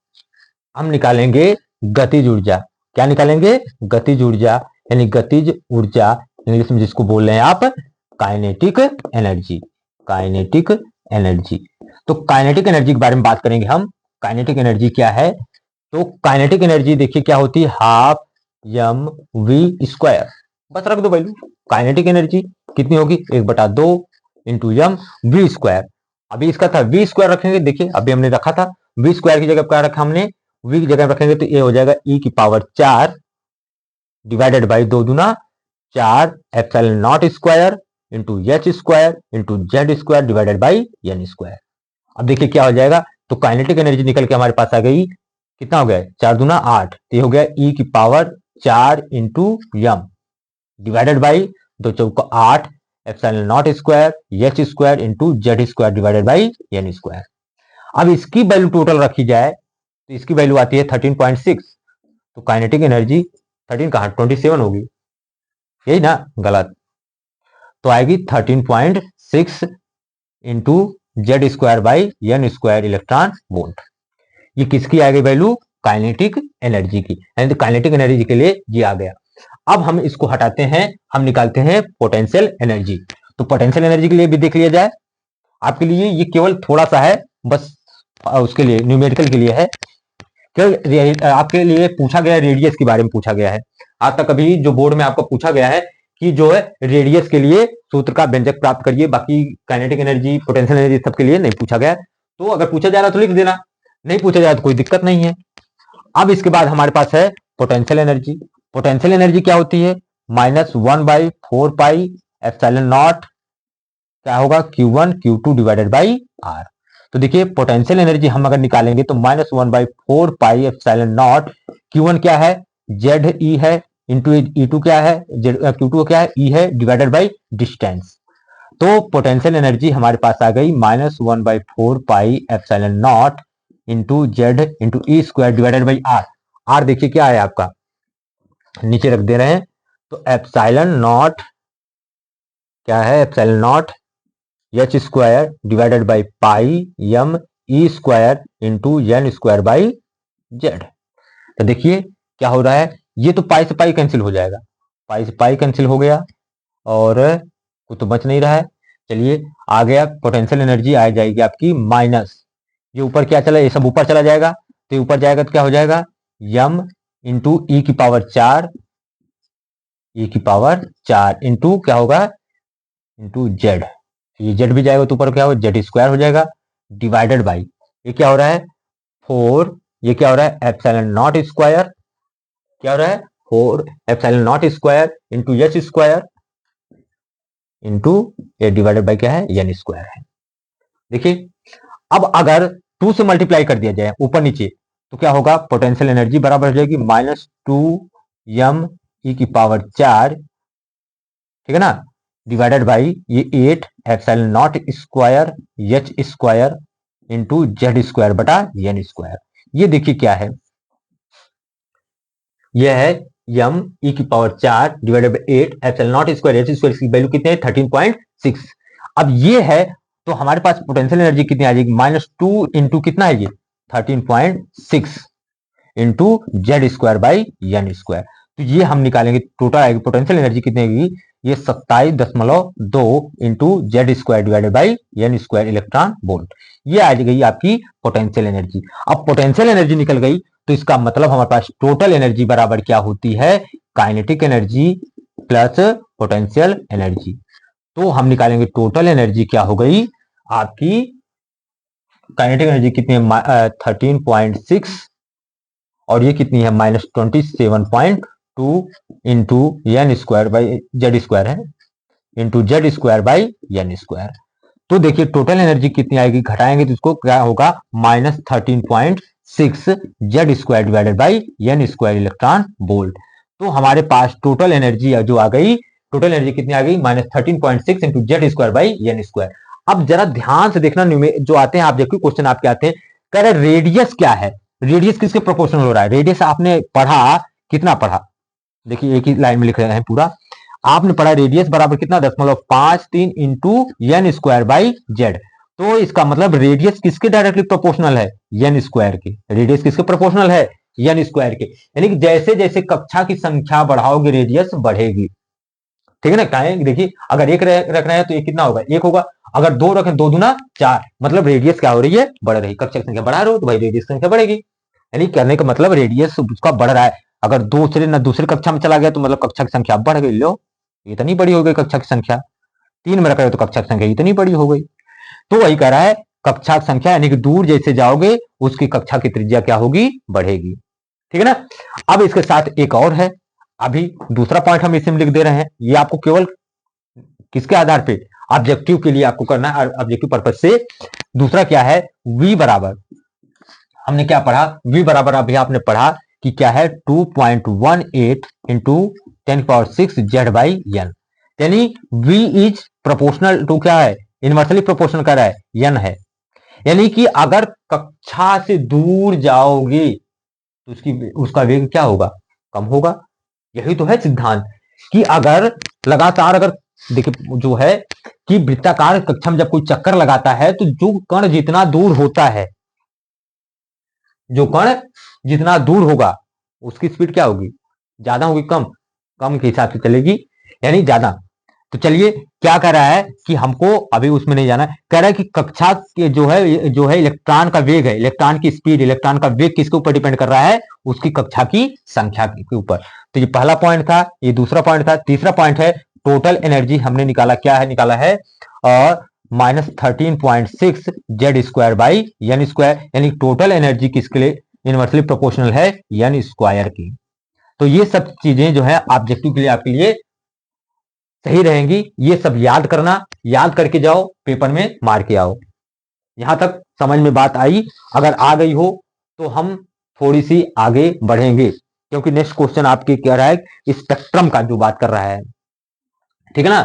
हम निकालेंगे गतिज ऊर्जा। क्या निकालेंगे, गतिज ऊर्जा, यानी गतिज ऊर्जा इंग्लिश में जिसको बोल रहे हैं आप काइनेटिक एनर्जी, काइनेटिक एनर्जी। तो काइनेटिक एनर्जी के बारे में बात करेंगे हम। काइनेटिक एनर्जी क्या है? तो काइनेटिक एनर्जी देखिए क्या होती है, हाफ एम वी स्क्वायर, बस रख दो वैल्यू। काइनेटिक एनर्जी कितनी होगी, 1/2 इंटू एम वी स्क्वायर। अभी इसका था वी स्क्वायर रखेंगे, देखिए अभी हमने रखा था वी स्क्वायर की जगह क्या रखा हमने, वी की जगह रखेंगे तो ये हो जाएगा ई की पावर 4 डिवाइडेड बाई 2 दूना 4 epsilon naught square into H square into Z square divided by N square. अब देखिए क्या हो जाएगा, तो काइनेटिक एनर्जी निकल के हमारे पास आ गई, कितना हो गया, 4 दूना 8, तो ये हो गया ई की power 4 into M divided by 2 चौका 8 epsilon naught square H square into Z square divided by N square. अब इसकी वैल्यू टोटल रखी जाए तो इसकी वैल्यू आती है 13.6। तो काइनेटिक एनर्जी 13 कहां, 27 होगी, यही ना, गलत, तो आएगी 13.6 into Z square by N square electron volt. ये किसकी आ गई वैल्यू, काइनेटिक एनर्जी की, यानी काइनेटिक एनर्जी के लिए ये आ गया। अब हम इसको हटाते हैं, हम निकालते हैं पोटेंशियल एनर्जी। तो पोटेंशियल एनर्जी के लिए भी देख लिया जाए, आपके लिए ये केवल थोड़ा सा है, बस उसके लिए न्यूमेरिकल के लिए है। आपके लिए पूछा गया रेडियस के बारे में पूछा गया है, आज तक कभी जो बोर्ड में आपको पूछा गया है कि जो है रेडियस के लिए सूत्र का व्यंजक प्राप्त करिए, बाकी काइनेटिक एनर्जी पोटेंशियल एनर्जी सबके लिए नहीं पूछा गया। तो अगर पूछा जा रहा तो लिख देना, नहीं पूछा जाए तो कोई दिक्कत नहीं है। अब इसके बाद हमारे पास है पोटेंशियल एनर्जी। पोटेंशियल एनर्जी क्या होती है, -1/4 पाई एप्सिलॉन नॉट क्या होगा, Q1 Q2 divided by R। तो देखिए पोटेंशियल एनर्जी हम अगर निकालेंगे तो -1/4 पाई एप्सिलॉन नॉट, Q1 क्या है, जेड ई है, इंटू E2 क्या है, Q2 क्या है, E है, डिवाइडेड बाई डिस्टेंस। तो पोटेंशियल एनर्जी हमारे पास आ गई -1/4 pi epsilon not into Z into E square divided by R. R देखिए क्या है आपका, नीचे रख दे रहे हैं, तो एप्सिलॉन नॉट क्या है, epsilon not H square divided by pi M E square into N square by Z. तो देखिए क्या हो रहा है, ये तो पाई से पाई कैंसिल हो जाएगा, पाई से पाई कैंसिल हो गया और कुछ तो बच नहीं रहा है। चलिए आ गया, पोटेंशियल एनर्जी आ जाएगी आपकी माइनस, ये ऊपर क्या चला, ये सब ऊपर चला जाएगा, तो ऊपर जाएगा तो क्या हो जाएगा, यम इंटू ई की पावर 4, ई की पावर 4 इंटू क्या होगा, इंटू जेड, ये जेड भी जाएगा तो ऊपर क्या होगा, जेड स्क्वायर हो जाएगा डिवाइडेड बाई, ये क्या हो रहा है 4, ये क्या हो रहा है एप्सिलॉन नॉट स्क्वायर, क्या हो रहा है 4 epsilon naught square into H square into ये डिवाइडेड बाई क्या है, एन स्क्वायर है। देखिए अब अगर 2 से मल्टीप्लाई कर दिया जाए ऊपर नीचे तो क्या होगा, पोटेंशियल एनर्जी बराबर हो जाएगी -2m ई की पावर 4, ठीक है ना, डिवाइडेड बाई ये 8 epsilon naught square H square into Z square बटा एन स्क्वायर। ये देखिए क्या है, यह है यम ई की power 4 divided by 8 epsilon naught square H square की वैल्यू कितनी है 13.6। अब ये है तो हमारे पास पोटेंशियल एनर्जी कितनी आ जाएगी, -2 इंटू कितना है ये 13.6 into Z square by N square. तो ये हम निकालेंगे, टोटल आएगी पोटेंशियल एनर्जी कितनी आएगी, ये 27.2 into Z square divided by N square electron volt. ये आ गई आपकी पोटेंशियल एनर्जी। अब पोटेंशियल एनर्जी निकल गई तो इसका मतलब हमारे पास टोटल एनर्जी बराबर क्या होती है, kinetic energy plus potential energy. तो हम निकालेंगे टोटल एनर्जी क्या हो गई आपकी, काइनेटिक एनर्जी कितनी है 13.6 और ये कितनी है -27.2 into N square by Z square है, into Z square by N square. तो देखिए टोटल एनर्जी कितनी आएगी, घटाएंगे तो इसको क्या होगा -13.6 Z square divided by N square electron volt. तो हमारे पास टोटल एनर्जी जो आ गई, टोटल एनर्जी कितनी आ गई -13.6 into Z square by N square. अब जरा ध्यान से देखना, जो आते हैं आप देखिए क्वेश्चन आपके आते हैं, कह रहे रेडियस क्या है, रेडियस किसके प्रोपोर्शनल हो रहा है, रेडियस आपने पढ़ा, कितना पढ़ा, देखिए एक ही लाइन में लिख रहे हैं पूरा, आपने पढ़ा रेडियस बराबर कितना 0.53 into N square by Z. तो इसका मतलब रेडियस किसके डायरेक्टली प्रोपोर्शनल है, एन स्क्वायर के, रेडियस किसके प्रोपोर्शनल है, एन स्क्वायर के। यानी कि जैसे जैसे कक्षा की संख्या बढ़ाओगे रेडियस बढ़ेगी, ठीक है ना। कहें देखिए अगर एक रखना है तो ये कितना होगा, एक होगा। अगर दो रखें, दो दूना चार, मतलब रेडियस क्या हो रही है, बढ़ रही। कक्षा की संख्या बढ़ा रहे हो तो भाई रेडियस की संख्या बढ़ेगी, यानी कहने का मतलब रेडियस उसका बढ़ रहा है। अगर दूसरे न दूसरी कक्षा में चला गया तो मतलब कक्षा की संख्या बढ़ गई। लो इतनी बड़ी हो गई कक्षा की संख्या, 3 में रख रहे हो तो कक्षा की संख्या इतनी बड़ी हो गई। तो वही कह रहा है कक्षा की संख्या यानी कि दूर जैसे जाओगे उसकी कक्षा की त्रिज्या क्या होगी, बढ़ेगी। ठीक है ना। अब इसके साथ एक और है, अभी दूसरा पॉइंट हम इसमें लिख दे रहे हैं। ये आपको केवल किसके आधार पे, ऑब्जेक्टिव के लिए आपको करना है, ऑब्जेक्टिव पर्पज से। दूसरा क्या है, v बराबर, हमने क्या पढ़ा, v बराबर अभी आपने पढ़ा कि क्या है 2.18 इंटू 10⁶ जेड बाई एन, यानी v इज प्रोपोर्शनल टू क्या है, इनवर्सली प्रोपोर्शनल कर रहा है n है। यानी कि अगर कक्षा से दूर जाओगे तो उसका वेग क्या होगा, कम होगा। यही तो है सिद्धांत कि अगर लगातार, अगर देखिए जो है कि वृत्ताकार कक्षा में जब कोई चक्कर लगाता है तो जो कण जितना दूर होता है, जो कण जितना दूर होगा उसकी स्पीड क्या होगी, ज्यादा होगी, कम, कम के हिसाब से चलेगी, यानी ज्यादा। तो चलिए क्या कह रहा है कि हमको अभी उसमें नहीं जाना है, कह रहा है कि कक्षा के जो है इलेक्ट्रॉन का वेग है, इलेक्ट्रॉन की स्पीड, इलेक्ट्रॉन का वेग किसके ऊपर डिपेंड कर रहा है, उसकी कक्षा की संख्या के ऊपर। तो ये पहला पॉइंट था, ये दूसरा पॉइंट था। तीसरा पॉइंट है टोटल एनर्जी हमने निकाला, क्या है निकाला है, और -13.6 Z square by N square, यानी टोटल एनर्जी किसके लिए इनवर्सली प्रोपोर्शनल है, एन स्क्वायर की। तो ये सब चीजें जो है ऑब्जेक्टिव के लिए आपके लिए सही रहेंगी, ये सब याद करना, याद करके जाओ, पेपर में मार के आओ। यहां तक समझ में बात आई? अगर आ गई हो तो हम थोड़ी सी आगे बढ़ेंगे, क्योंकि नेक्स्ट क्वेश्चन आपके कह रहा है स्पेक्ट्रम का जो बात कर रहा है। ठीक है ना।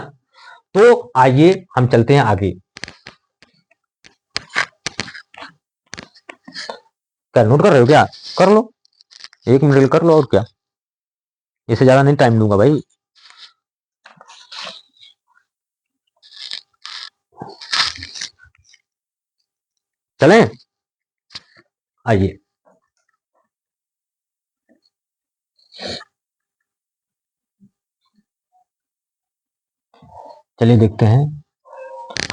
तो आइए हम चलते हैं आगे। क्या नोट कर रहे हो क्या, कर लो, 1 मिनट कर लो, और क्या, इससे ज्यादा नहीं टाइम लूंगा भाई। चलें, आइए। चलिए देखते हैं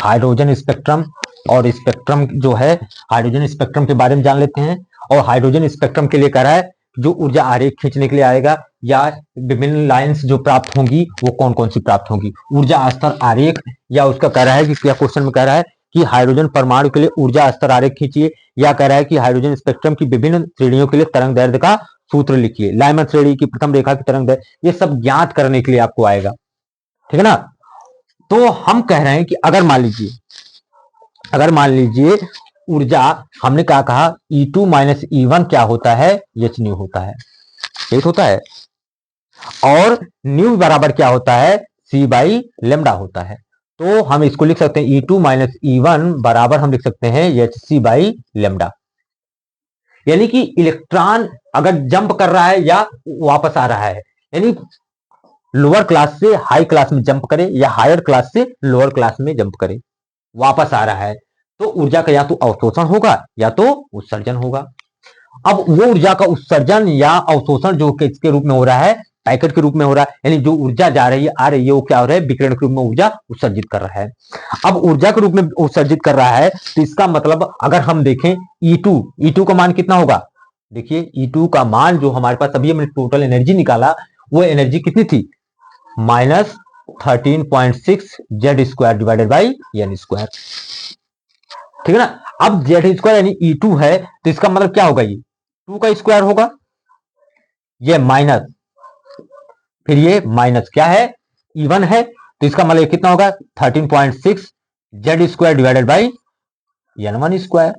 हाइड्रोजन स्पेक्ट्रम, और स्पेक्ट्रम जो है हाइड्रोजन स्पेक्ट्रम के बारे में जान लेते हैं। और हाइड्रोजन स्पेक्ट्रम के लिए कह रहा है जो ऊर्जा आरेख खींचने के लिए आएगा या विभिन्न लाइंस जो प्राप्त होंगी वो कौन कौन सी प्राप्त होंगी, ऊर्जा स्तर आरेख, या उसका कह रहा है कि क्या क्वेश्चन में कह रहा है कि हाइड्रोजन परमाणु के लिए ऊर्जा स्तर आरेख खींचिए, या कह रहा है कि हाइड्रोजन स्पेक्ट्रम की विभिन्न श्रेणियों के लिए तरंग दैर्ध्य का सूत्र लिखिए, लाइमन श्रेणी की प्रथम रेखा की तरंग दैर्ध्य, ये सब ज्ञात करने के लिए आपको आएगा। ठीक है ना। तो हम कह रहे हैं कि अगर मान लीजिए ऊर्जा, हमने क्या कहा E2 माइनस E1 क्या होता है, एच न्यू होता है, एक होता है, और न्यू बराबर क्या होता है, C बाई लेमडा होता है। तो हम इसको लिख सकते हैं E2 माइनस E1 बराबर हम लिख सकते हैं HC बाई लेमडा। यानी कि इलेक्ट्रॉन अगर जंप कर रहा है या वापस आ रहा है, यानी लोअर क्लास से हाई क्लास में जंप करे या हायर क्लास से लोअर क्लास में जंप करे, वापस आ रहा है, तो ऊर्जा का या तो अवशोषण होगा या तो उत्सर्जन होगा। अब वो ऊर्जा का उत्सर्जन या अवशोषण जो किसके रूप में हो रहा है, पैकेट के रूप में हो रहा है, यानी जो ऊर्जा जा रही है आ रही है वो क्या हो रहा है, विकिरण के रूप में ऊर्जा उत्सर्जित कर रहा है। अब ऊर्जा के रूप में उत्सर्जित कर रहा है तो इसका मतलब अगर हम देखें E2 का मान कितना होगा, देखिए E2 का मान जो हमारे पास अभी हमने टोटल एनर्जी निकाला, वो एनर्जी कितनी थी, -13.6 Z square divided by N square. ठीक है ना। अब जेड स्क्वायर यानी E2 है तो इसका मतलब क्या होगा, ये 2 का स्क्वायर होगा, ये माइनस, फिर ये माइनस क्या है, E1 है, तो इसका मतलब कितना होगा 13.6 Z square divided by N1 square.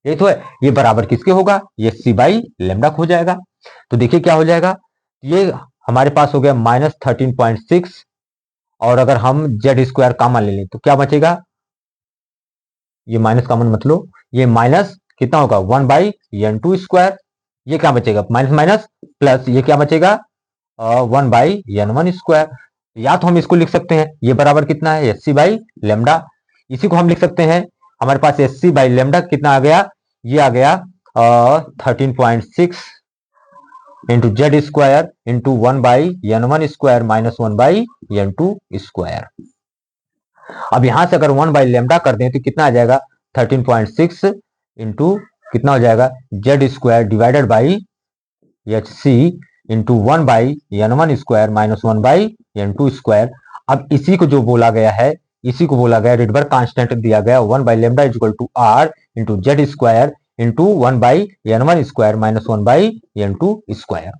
ये तो है, ये बराबर किसके होगा, ये C बाई लेमडा हो जाएगा। तो देखिए क्या हो जाएगा, ये हमारे पास हो गया -13.6, और अगर हम जेड स्क्वायर कॉमन ले लें तो क्या बचेगा, ये माइनस कॉमन मत लो, ये माइनस कितना होगा 1 बाई N2 स्क्वायर, ये क्या बचेगा माइनस माइनस प्लस, ये क्या बचेगा 1 बाई N1 स्क्वायर। या तो हम इसको लिख सकते हैं, ये बराबर कितना है SC बाई लेमडा, इसी को हम लिख सकते हैं, हमारे पास SC बाई लेमडा कितना आ गया, ये आ गया 13.6 into Z square into 1/n1 square minus 1/n2 square. अब यहां से अगर 1/λ कर दें तो कितना आ जाएगा 13.6 इंटू कितना हो जाएगा Z square divided by H C into 1/n1 square minus 1/n2 square. अब इसी को जो बोला गया है, इसी को बोला गया रिडबर्ग कांस्टेंट दिया गया 1/λ equal to R into Z square into 1/n1 square minus 1/n2 square.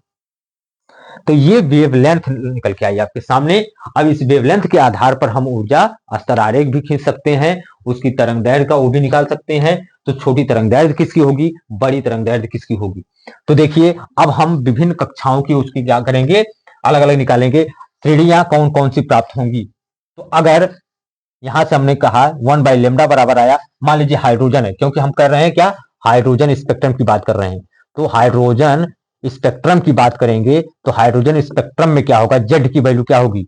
तो ये वेवलेंथ निकल के आई आपके सामने। अब इस वेवलेंथ के आधार पर हम ऊर्जा स्तर आरेख भी खींच सकते हैं, उसकी तरंग दैर्ध्य का वो भी निकाल सकते हैं। तो छोटी तरंग दैर्ध्य किसकी होगी, बड़ी तरंग दैर्ध्य किसकी होगी। तो देखिए अब हम विभिन्न कक्षाओं की उसकी क्या करेंगे, अलग अलग निकालेंगे, श्रेणियां कौन कौन सी प्राप्त होंगी। तो अगर यहां से हमने कहा 1/λ बराबर आया, मान लीजिए हाइड्रोजन है, क्योंकि हम कर रहे हैं क्या, हाइड्रोजन स्पेक्ट्रम की बात कर रहे हैं। तो हाइड्रोजन स्पेक्ट्रम की बात करेंगे तो हाइड्रोजन स्पेक्ट्रम में क्या होगा, जेड की वैल्यू क्या होगी,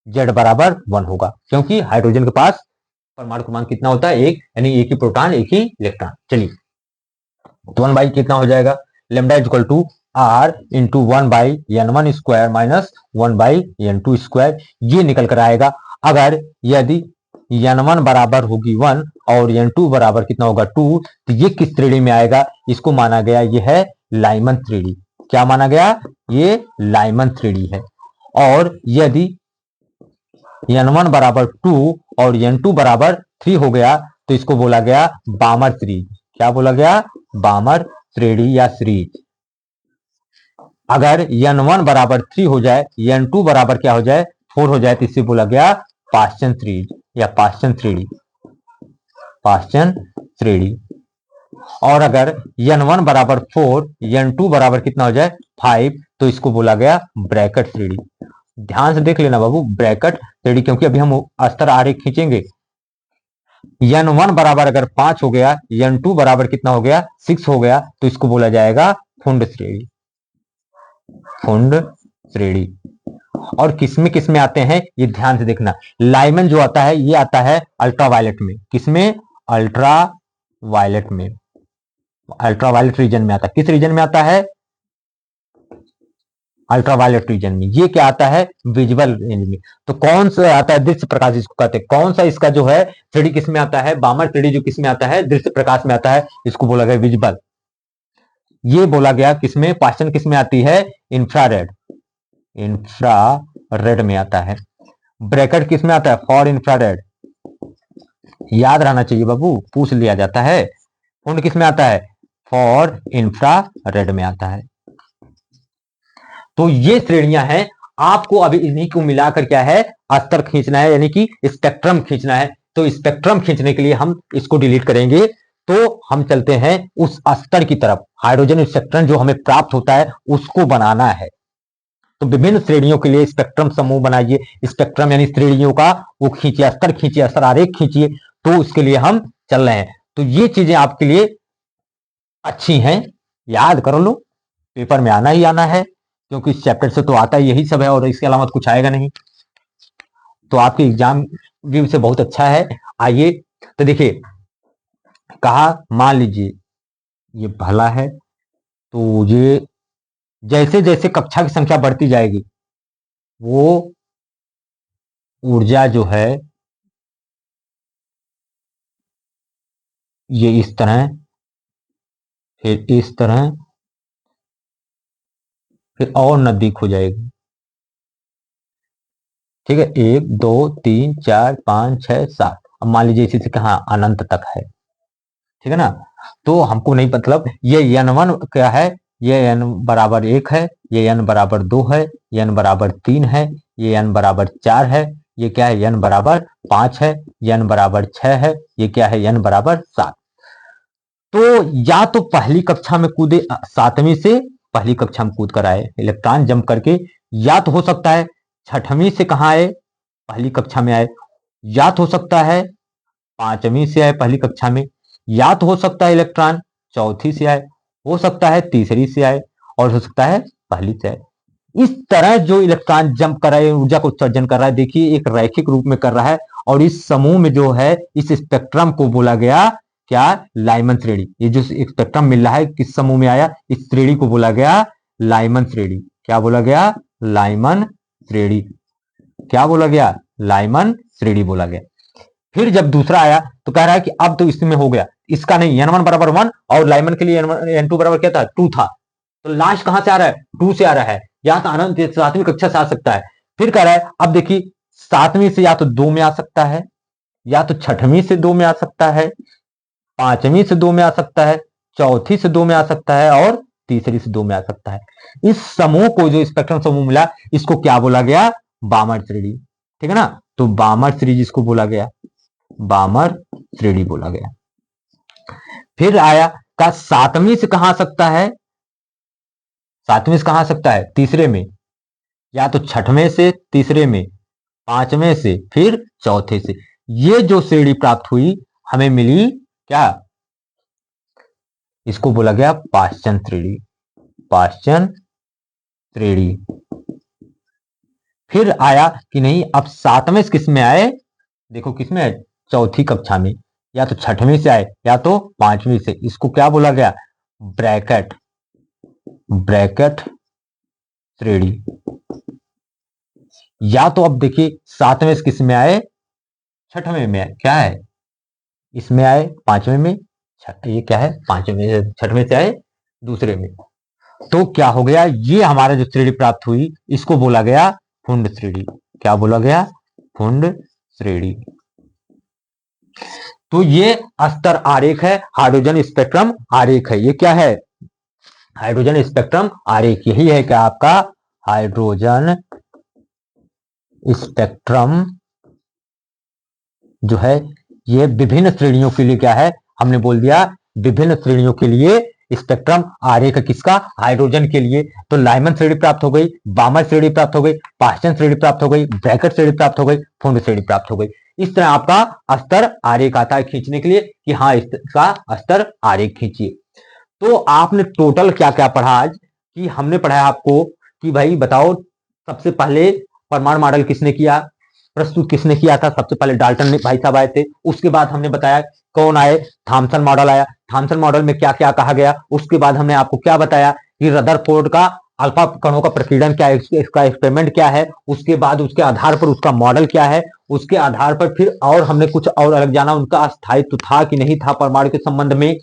जेड बराबर 1 होगा, क्योंकि हाइड्रोजन के पास परमाणु क्रमांक कितना होता है, एक, यानी एक ही प्रोटॉन एक ही इलेक्ट्रॉन। चलिए तो 1 बाई कितना हो जाएगा, lambda equal to R into 1/n1 square minus 1/n2 square, ये निकल कर आएगा। अगर यदि n1 बराबर होगी 1 और n2 बराबर कितना होगा 2, तो ये किस श्रेणी में आएगा, इसको माना गया ये है लाइमन श्रेणी। क्या माना गया, ये लाइमन श्रेणी है। और यदि n1 बराबर 2 और n2 बराबर 3 हो गया तो इसको बोला गया बामर श्रेणी। क्या बोला गया, बामर श्रेणी या सीरीज। अगर n1 बराबर 3 हो जाए, n2 बराबर क्या हो जाए 4 हो जाए, तो इसे बोला गया पाश्चन सीरीज या पाश्चन श्रेणी, पाश्चन श्रेणी। और अगर n1 बराबर 4, n2 बराबर कितना हो जाए 5, तो इसको बोला गया ब्रैकेट श्रेणी। ध्यान से देख लेना बाबू, ब्रैकेट श्रेणी, क्योंकि अभी हम स्तर आरेख खींचेंगे। n1 बराबर अगर 5 हो गया, n2 बराबर कितना हो गया 6 हो गया, तो इसको बोला जाएगा फुंड श्रेणी, फुंड श्रेणी। और किसमें आते हैं ये ध्यान से देखना, लाइमन जो आता है ये आता है अल्ट्रावायलेट में। किसमें, अल्ट्रावायलेट में, अल्ट्रावायलेट रीजन में आता है। किस रीजन में आता है, अल्ट्रावायलेट रीजन में। ये क्या आता है, विजिबल रेंज में। तो कौन सा आता है, दृश्य प्रकाश इसको कहते हैं। कौन सा इसका जो है थ्री किस में आता है, बामर थ्री जो किस में आता है, दृश्य प्रकाश में आता है, इसको बोला गया विजिबल। ये बोला गया किसमें, पाश्चन किस में आती है, इंफ्रारेड, इंफ्रारेड में आता है। ब्रैकेट किस में आता है, फॉर इंफ्रारेड। याद रहना चाहिए बाबू, पूछ लिया जाता है। फुंड किस में आता है, फॉर इंफ्रारेड में आता है। तो ये श्रेणियां हैं। आपको अभी इन्हीं को मिलाकर क्या है, स्तर खींचना है, यानी कि स्पेक्ट्रम खींचना है। तो स्पेक्ट्रम खींचने के लिए हम इसको डिलीट करेंगे, तो हम चलते हैं उस स्तर की तरफ। हाइड्रोजन स्पेक्ट्रम जो हमें प्राप्त होता है उसको बनाना है। तो विभिन्न श्रेणियों के लिए स्पेक्ट्रम समूह बनाइए, स्पेक्ट्रम यानी श्रेणियों का वो खींचिए, स्तर आरेख खींचिए। तो उसके लिए हम चल रहे हैं। तो ये चीजें आपके लिए अच्छी हैं, याद कर लो, पेपर में आना ही आना है, क्योंकि इस चैप्टर से तो आता ही यही सब है और इसके अलावा कुछ आएगा नहीं। तो आपके एग्जाम व्यू से बहुत अच्छा है। आइए तो देखिए, कहा मान लीजिए ये भला है, तो ये जैसे जैसे कक्षा की संख्या बढ़ती जाएगी वो ऊर्जा जो है ये इस तरह, फिर इस तरह, फिर और नजदीक हो जाएगी। ठीक है, 1 2 3 4 5 6 7। अब मान लीजिए इसी से कहा अनंत तक है, ठीक है ना। तो हमको नहीं, मतलब ये n1 क्या है, ये n बराबर 1 है, ये n बराबर 2 है, ये n बराबर 3 है, ये n बराबर 4 है, ये क्या है n बराबर 5 है, ये n बराबर 6 है, ये क्या है n बराबर 7। तो या तो पहली कक्षा में कूदे, 7वीं से पहली कक्षा में कूद कर आए इलेक्ट्रॉन जंप करके, या तो हो सकता है 6वीं से कहा आए, पहली कक्षा में आए, या तो हो सकता है 5वीं से आए पहली कक्षा में, या तो हो सकता है इलेक्ट्रॉन 4थी से आए, हो सकता है 3री से आए, और हो सकता है पहली से आए। इस तरह जो इलेक्ट्रॉन जंप कर रहा है, ऊर्जा को उत्सर्जन कर रहा है, देखिए एक रैखिक रूप में कर रहा है। और इस समूह में जो है, इस स्पेक्ट्रम को बोला गया क्या, लाइमन श्रेणी। ये जो स्पेक्ट्रम मिल रहा है किस समूह में आया, इस श्रेणी को बोला गया लाइमन श्रेणी। क्या बोला गया? लाइमन श्रेणी। क्या बोला गया? लाइमन श्रेणी बोला गया। फिर जब दूसरा आया तो कह रहा है कि अब तो इसमें हो गया, इसका नहीं, n1 बराबर 1 और लाइमन के लिए n2 बराबर क्या था? 2 था। तो लास्ट कहां से आ रहा है? 2 से आ रहा है, या तो आनंद 7वीं कक्षा से आ सकता है। फिर कह रहा है अब देखिए 7वीं से या तो 2 में आ सकता है, या तो 6वीं से 2 में आ सकता है, 5वीं से 2 में आ सकता है, चौथी से 2 में आ सकता है और तीसरी से 2 में आ सकता है। इस समूह को, जो स्पेक्ट्रम समूह मिला, इसको क्या बोला गया? बामर श्रेणी। ठीक है ना? तो बामर श्रेणी जिसको बोला गया, बामर श्रेणी बोला गया। फिर आया का 7वीं से कहां आ सकता है? 7वीं से कहां आ सकता है? तीसरे में, या तो 6वें से तीसरे में, 5वें से, फिर चौथे से। ये जो श्रेणी प्राप्त हुई हमें मिली क्या? इसको बोला गया पाश्चन श्रेणी। पाश्चन श्रेणी। फिर आया कि नहीं, अब 7वें से किस में आए? देखो किस में आए? चौथी कक्षा में, या तो 6वीं से आए या तो 5वीं से। इसको क्या बोला गया? ब्रैकेट, ब्रैकेट श्रेणी। या तो अब देखिए 7वें से किस में आए? 6वें में आए। क्या है? इसमें आए 5वें में, ये क्या है? 5वें, 6वें से आए दूसरे में। तो क्या हो गया? ये हमारा जो श्रेणी प्राप्त हुई इसको बोला गया फुंड श्रेणी। क्या बोला गया? फुंड श्रेणी। तो ये स्तर आरेख है, हाइड्रोजन स्पेक्ट्रम आरेख है। ये क्या है? हाइड्रोजन स्पेक्ट्रम आरेख। यही है क्या आपका हाइड्रोजन स्पेक्ट्रम जो है। ये विभिन्न श्रेणियों के लिए क्या है? हमने बोल दिया विभिन्न श्रेणियों के लिए स्पेक्ट्रम आरेख किसका? हाइड्रोजन के लिए। तो लाइमन श्रेणी प्राप्त हो गई, बामर श्रेणी प्राप्त हो गई, पाश्चन श्रेणी प्राप्त हो गई, ब्रैकेट श्रेणी प्राप्त हो गई, फुंड श्रेणी प्राप्त हो गई। इस तरह आपका स्तर आरेख आता है खींचने के लिए कि हाँ इसका स्तर आरेख खींचिए। तो आपने टोटल क्या क्या पढ़ा आज? कि हमने पढ़ाया आपको कि भाई बताओ सबसे पहले परमाणु मॉडल किसने किया, प्रस्तुत किसने किया था? सबसे पहले डाल्टन भाई साहब आए थे। उसके बाद हमने बताया कौन आए? थॉमसन मॉडल आया। थॉमसन मॉडल में क्या क्या कहा गया? उसके बाद हमने आपको क्या बताया कि रदरफोर्ड का अल्फा कणों का प्रकीर्णन क्या है, इसका एक्सपेरिमेंट क्या है। उसके बाद उसके आधार पर उसका मॉडल क्या है। उसके आधार पर फिर और हमने कुछ और अलग जाना, उनका अस्थायित्व था कि नहीं था परमाणु के संबंध में,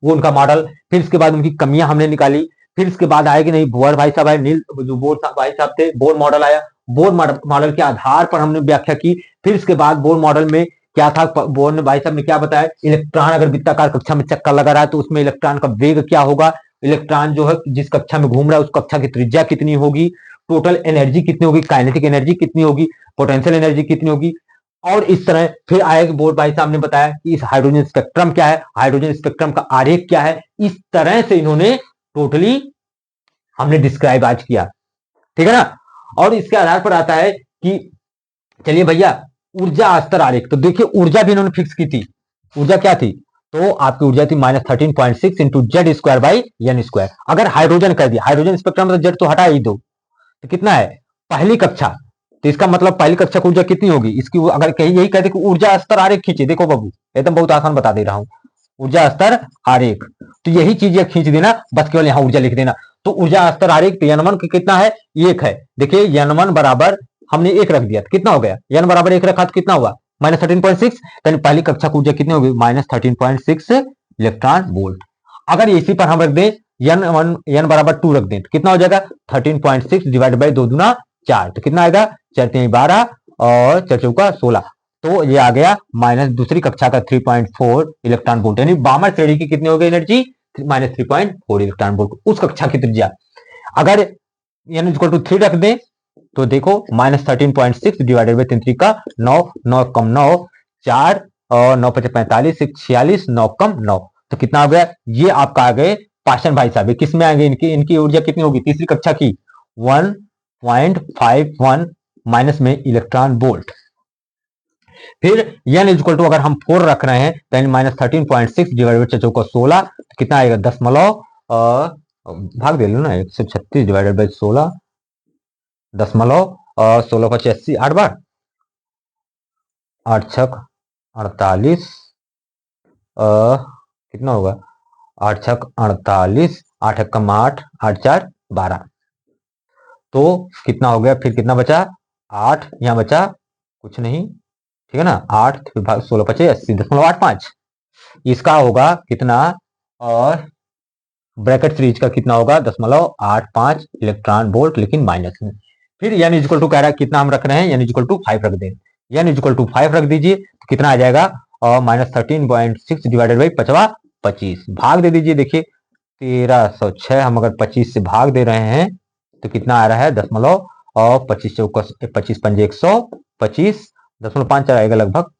वो उनका मॉडल। फिर इसके बाद उनकी कमियां हमने निकाली। फिर इसके बाद आए कि नहीं बोर भाई साहब आए, नील जो बोर भाई साहब थे, बोर मॉडल आया। बोर मॉडल के आधार पर हमने व्याख्या की। फिर इसके बाद बोर मॉडल में क्या था? बोर ने भाई साहब ने क्या बताया? इलेक्ट्रॉन अगर वृत्ताकार कक्षा में चक्कर लगा रहा है तो उसमें इलेक्ट्रॉन का वेग क्या होगा, इलेक्ट्रॉन जो है जिस कक्षा में घूम रहा है उस कक्षा की त्रिज्या कितनी होगी, टोटल एनर्जी कितनी होगी, काइनेटिक एनर्जी कितनी होगी, पोटेंशियल एनर्जी कितनी होगी। और इस तरह फिर आया कि बोर भाई साहब ने बताया कि इस हाइड्रोजन स्पेक्ट्रम क्या है, हाइड्रोजन स्पेक्ट्रम का आरेख क्या है। इस तरह से इन्होंने टोटली हमने डिस्क्राइब आज किया। ठीक है ना? और इसके आधार पर आता है कि चलिए भैया ऊर्जा स्तर आरेख। तो देखिए ऊर्जा भी इन्होंने फिक्स की थी। ऊर्जा क्या थी? तो आपकी ऊर्जा थी -13.6 into Z square by N square. अगर हाइड्रोजन कर दिया, हाइड्रोजन स्पेक्ट्रम में जेड तो हटा ही दो, तो कितना है? पहली कक्षा। तो इसका मतलब पहली कक्षा की ऊर्जा कितनी होगी इसकी? अगर कहीं यही कहते कि ऊर्जा स्तर आरेख खींचे, देखो बाबू एकदम बहुत आसान बता दे रहा हूं, ऊर्जा स्तर आरेख। तो यही चीज खींच देना, बस केवल यहां ऊर्जा लिख देना। तो ऊर्जा स्तर आरेख n1 कितना है? 1 है। देखिए n1 बराबर हमने 1 रख दिया तो कितना हो गया? n बराबर 1 रखा तो कितना हुआ? -13.6। यानी पहली कक्षा की ऊर्जा कितनी होगी? -13.6 इलेक्ट्रॉन वोल्ट। अगर इसी पर हम रख दें n बराबर 2 रख दें तो कितना हो जाएगा? 13.6 डिवाइड बाई 2 दूना 4, तो कितना आएगा? 4 12 और 4 चौका 16। तो ये आ गया माइनस दूसरी कक्षा का 3.4 इलेक्ट्रॉन वोल्ट। यानी बामर श्रेणी की कितनी हो गई एनर्जी? -3.4 इलेक्ट्रॉन वोल्ट उस कक्षा की त्रिज्या। अगर n इक्वल टू 3 रख दें तो देखो -13.6 डिवाइडेड बाई 3 का 9, 9 कम 9 4 और 9 5 45, 6 46, 9 कम 9, तो कितना आ गया? ये आपका आ गए पाषाण भाई साहब। किस में आएंगे? इनकी ऊर्जा कितनी होगी तीसरी कक्षा की? 1.51 माइनस में इलेक्ट्रॉन वोल्ट। फिर n इक्वल टू अगर हम 4 रख रहे हैं तो -13.6 डिवाइडेड बाई 4 का 16, तो कितना आएगा? दशमलव भाग दे लो ना, 136 डिवाइडेड बाई 16 दशमलव 16 85 8 बार 8 छक 48, कितना होगा? 8 छक 48, 8 कम 8, 8 4 12। तो कितना हो गया, फिर कितना बचा, 8, यहां बचा कुछ नहीं, ठीक है ना, 8 भाग 16 पचे 80.85, इसका होगा कितना, और ब्रैकेट सीरीज का कितना होगा 0.85 इलेक्ट्रॉन वोल्ट, लेकिन माइनस में। फिर n इक्वल टू कह रहा है कितना हम रख रहे हैं, n इक्वल टू 5 रख दें, n इक्वल टू 5 रख दीजिए तो कितना आ जाएगा, और -13.6 डिवाइडेड बाई 25 भाग दे दीजिए। देखिए 1306 हम अगर 25 से भाग दे रहे हैं तो कितना आ रहा है 0 और 25 चौका 25 पंजे 125, 0.5 आएगा लगभग,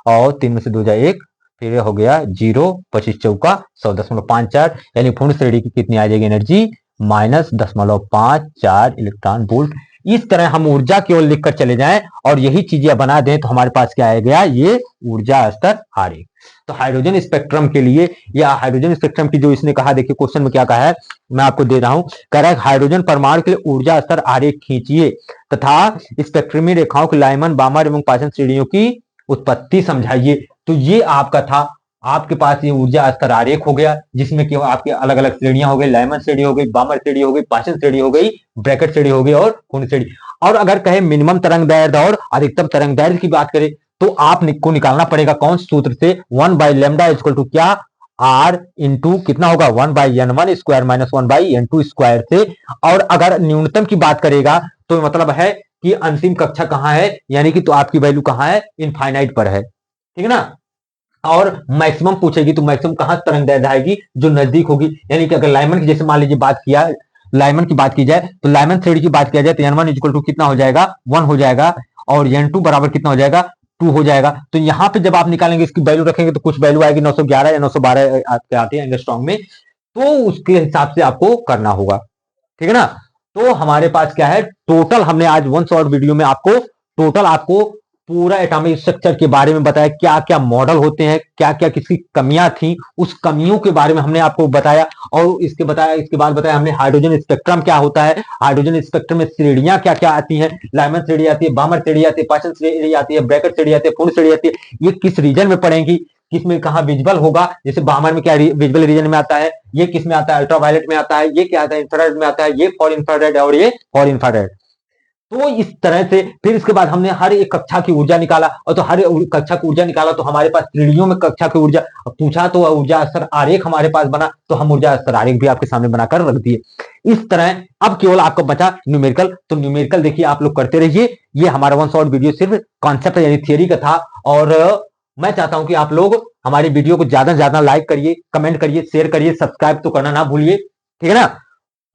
और 3 में से 2 जाए 1, फिर हो गया 0, 25 चौका 100.54, यानी पूर्ण श्रेणी की कितनी आ जाएगी एनर्जी, -0.54 इलेक्ट्रॉन वोल्ट। इस तरह हम ऊर्जा केवल लिखकर चले जाएं और यही चीजें बना दें तो हमारे पास क्या आ गया, ये ऊर्जा स्तर आरेख। तो हाइड्रोजन स्पेक्ट्रम के लिए, या हाइड्रोजन स्पेक्ट्रम की जो इसने कहा, देखिए क्वेश्चन में क्या कहा है, मैं आपको दे रहा हूं, कह रहा है हाइड्रोजन परमाणु के लिए ऊर्जा स्तर आरेख खींचिए तथा स्पेक्ट्रमी रेखाओं की लाइमन, बामर एवं पाचन श्रेणियों की उत्पत्ति समझाइए। तो ये आपका था, आपके पास ये ऊर्जा स्तर आरेख हो गया, जिसमें केवल आपके अलग अलग श्रेणियां हो गई, लाइमन श्रेणी हो गई, बामर श्रेणी हो गई, पाचन श्रेणी हो गई, ब्रैकेट श्रेणी हो गई और पूर्ण श्रेणी। और अगर कहे मिनिमम तरंग दैर्ध्य और अधिकतम तरंग दैर्ध्य की बात करें तो आपको निकालना पड़ेगा कौन सूत्र से, 1/λ इक्वल टू क्या, r इंटू कितना होगा 1/n1 square minus 1/n2 square से। और अगर न्यूनतम की बात करेगा तो मतलब है कि अंतिम कक्षा कहां है, यानी कि तो आपकी वैल्यू कहां है, इनफाइनाइट पर है, ठीक है ना। और मैक्सिमम पूछेगी तो मैक्सिमम कहां तरंग दैर्ध्य आएगी, जो नजदीक होगी, यानी कि अगर लाइमन की जैसे मान लीजिए बात किया, लाइमन की बात की जाए तो लाइमन थ्रेड की बात किया जाए तो n1 इक्वल टू कितना हो जाएगा 1 हो जाएगा, और n2 बराबर कितना हो जाएगा 2 हो जाएगा। तो यहां पे जब आप निकालेंगे इसकी वैल्यू रखेंगे तो कुछ वैल्यू आएगी 911 या 912 आपके आते हैं एंगस्ट्रॉम में, तो उसके हिसाब से आपको करना होगा, ठीक है ना। तो हमारे पास क्या है, टोटल हमने आज वन शॉर्ट वीडियो में आपको टोटल आपको पूरा एटॉमिक स्ट्रक्चर के बारे में बताया, क्या क्या मॉडल होते हैं, क्या क्या किसकी कमियां थी, उस कमियों के बारे में हमने आपको बताया। और इसके बाद बताया हमने हाइड्रोजन स्पेक्ट्रम क्या होता है, हाइड्रोजन स्पेक्ट्रम में श्रेणियां क्या क्या आती हैं, लाइमन श्रेणी आती है, बामर श्रेणी आती है, पाचन श्रेणी आती है, ब्रैकेट श्रेणी आती है, पूर्ण श्रेणी आती है, ये किस रीजन में पड़ेंगी, किसमें कहा विजिबल होगा, जैसे बामर में क्या विजिबल रीजन में आता है, ये किस में आता है, अल्ट्रावायलेट में आता है, ये क्या आता है इंफ्रारेड में आता है, ये फॉर इंफ्रारेड और ये फॉर इंफ्रारेड। तो इस तरह से फिर इसके बाद हमने हर एक कक्षा की ऊर्जा निकाला, और तो हर कक्षा की ऊर्जा निकाला तो हमारे पास श्रेणियों में कक्षा की ऊर्जा पूछा, तो ऊर्जा स्तर आरेख हमारे पास बना, तो हम ऊर्जा स्तर आरेख भी आपके सामने बनाकर रख दिए। इस तरह अब केवल आपको बचा न्यूमेरिकल, तो न्यूमेरिकल देखिए आप लोग करते रहिए। ये हमारा वन शॉट वीडियो सिर्फ कॉन्सेप्ट यानी थियरी का था, और मैं चाहता हूं कि आप लोग हमारी वीडियो को ज्यादा से ज्यादा लाइक करिए, कमेंट करिए, शेयर करिए, सब्सक्राइब तो करना ना भूलिए, ठीक है ना।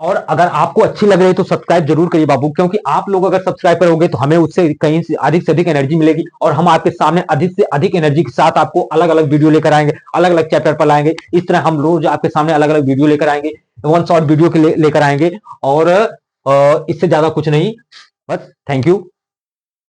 और अगर आपको अच्छी लग रही है तो सब्सक्राइब जरूर करिए बाबू, क्योंकि आप लोग अगर सब्सक्राइब करोगे तो हमें उससे कहीं से अधिक एनर्जी मिलेगी, और हम आपके सामने अधिक से अधिक एनर्जी के साथ आपको अलग अलग वीडियो लेकर आएंगे, अलग अलग चैप्टर पर लाएंगे। इस तरह हम रोज आपके सामने अलग अलग वीडियो लेकर आएंगे, वन शॉट वीडियो के लेकर आएंगे, और इससे ज्यादा कुछ नहीं, बस। Thank you.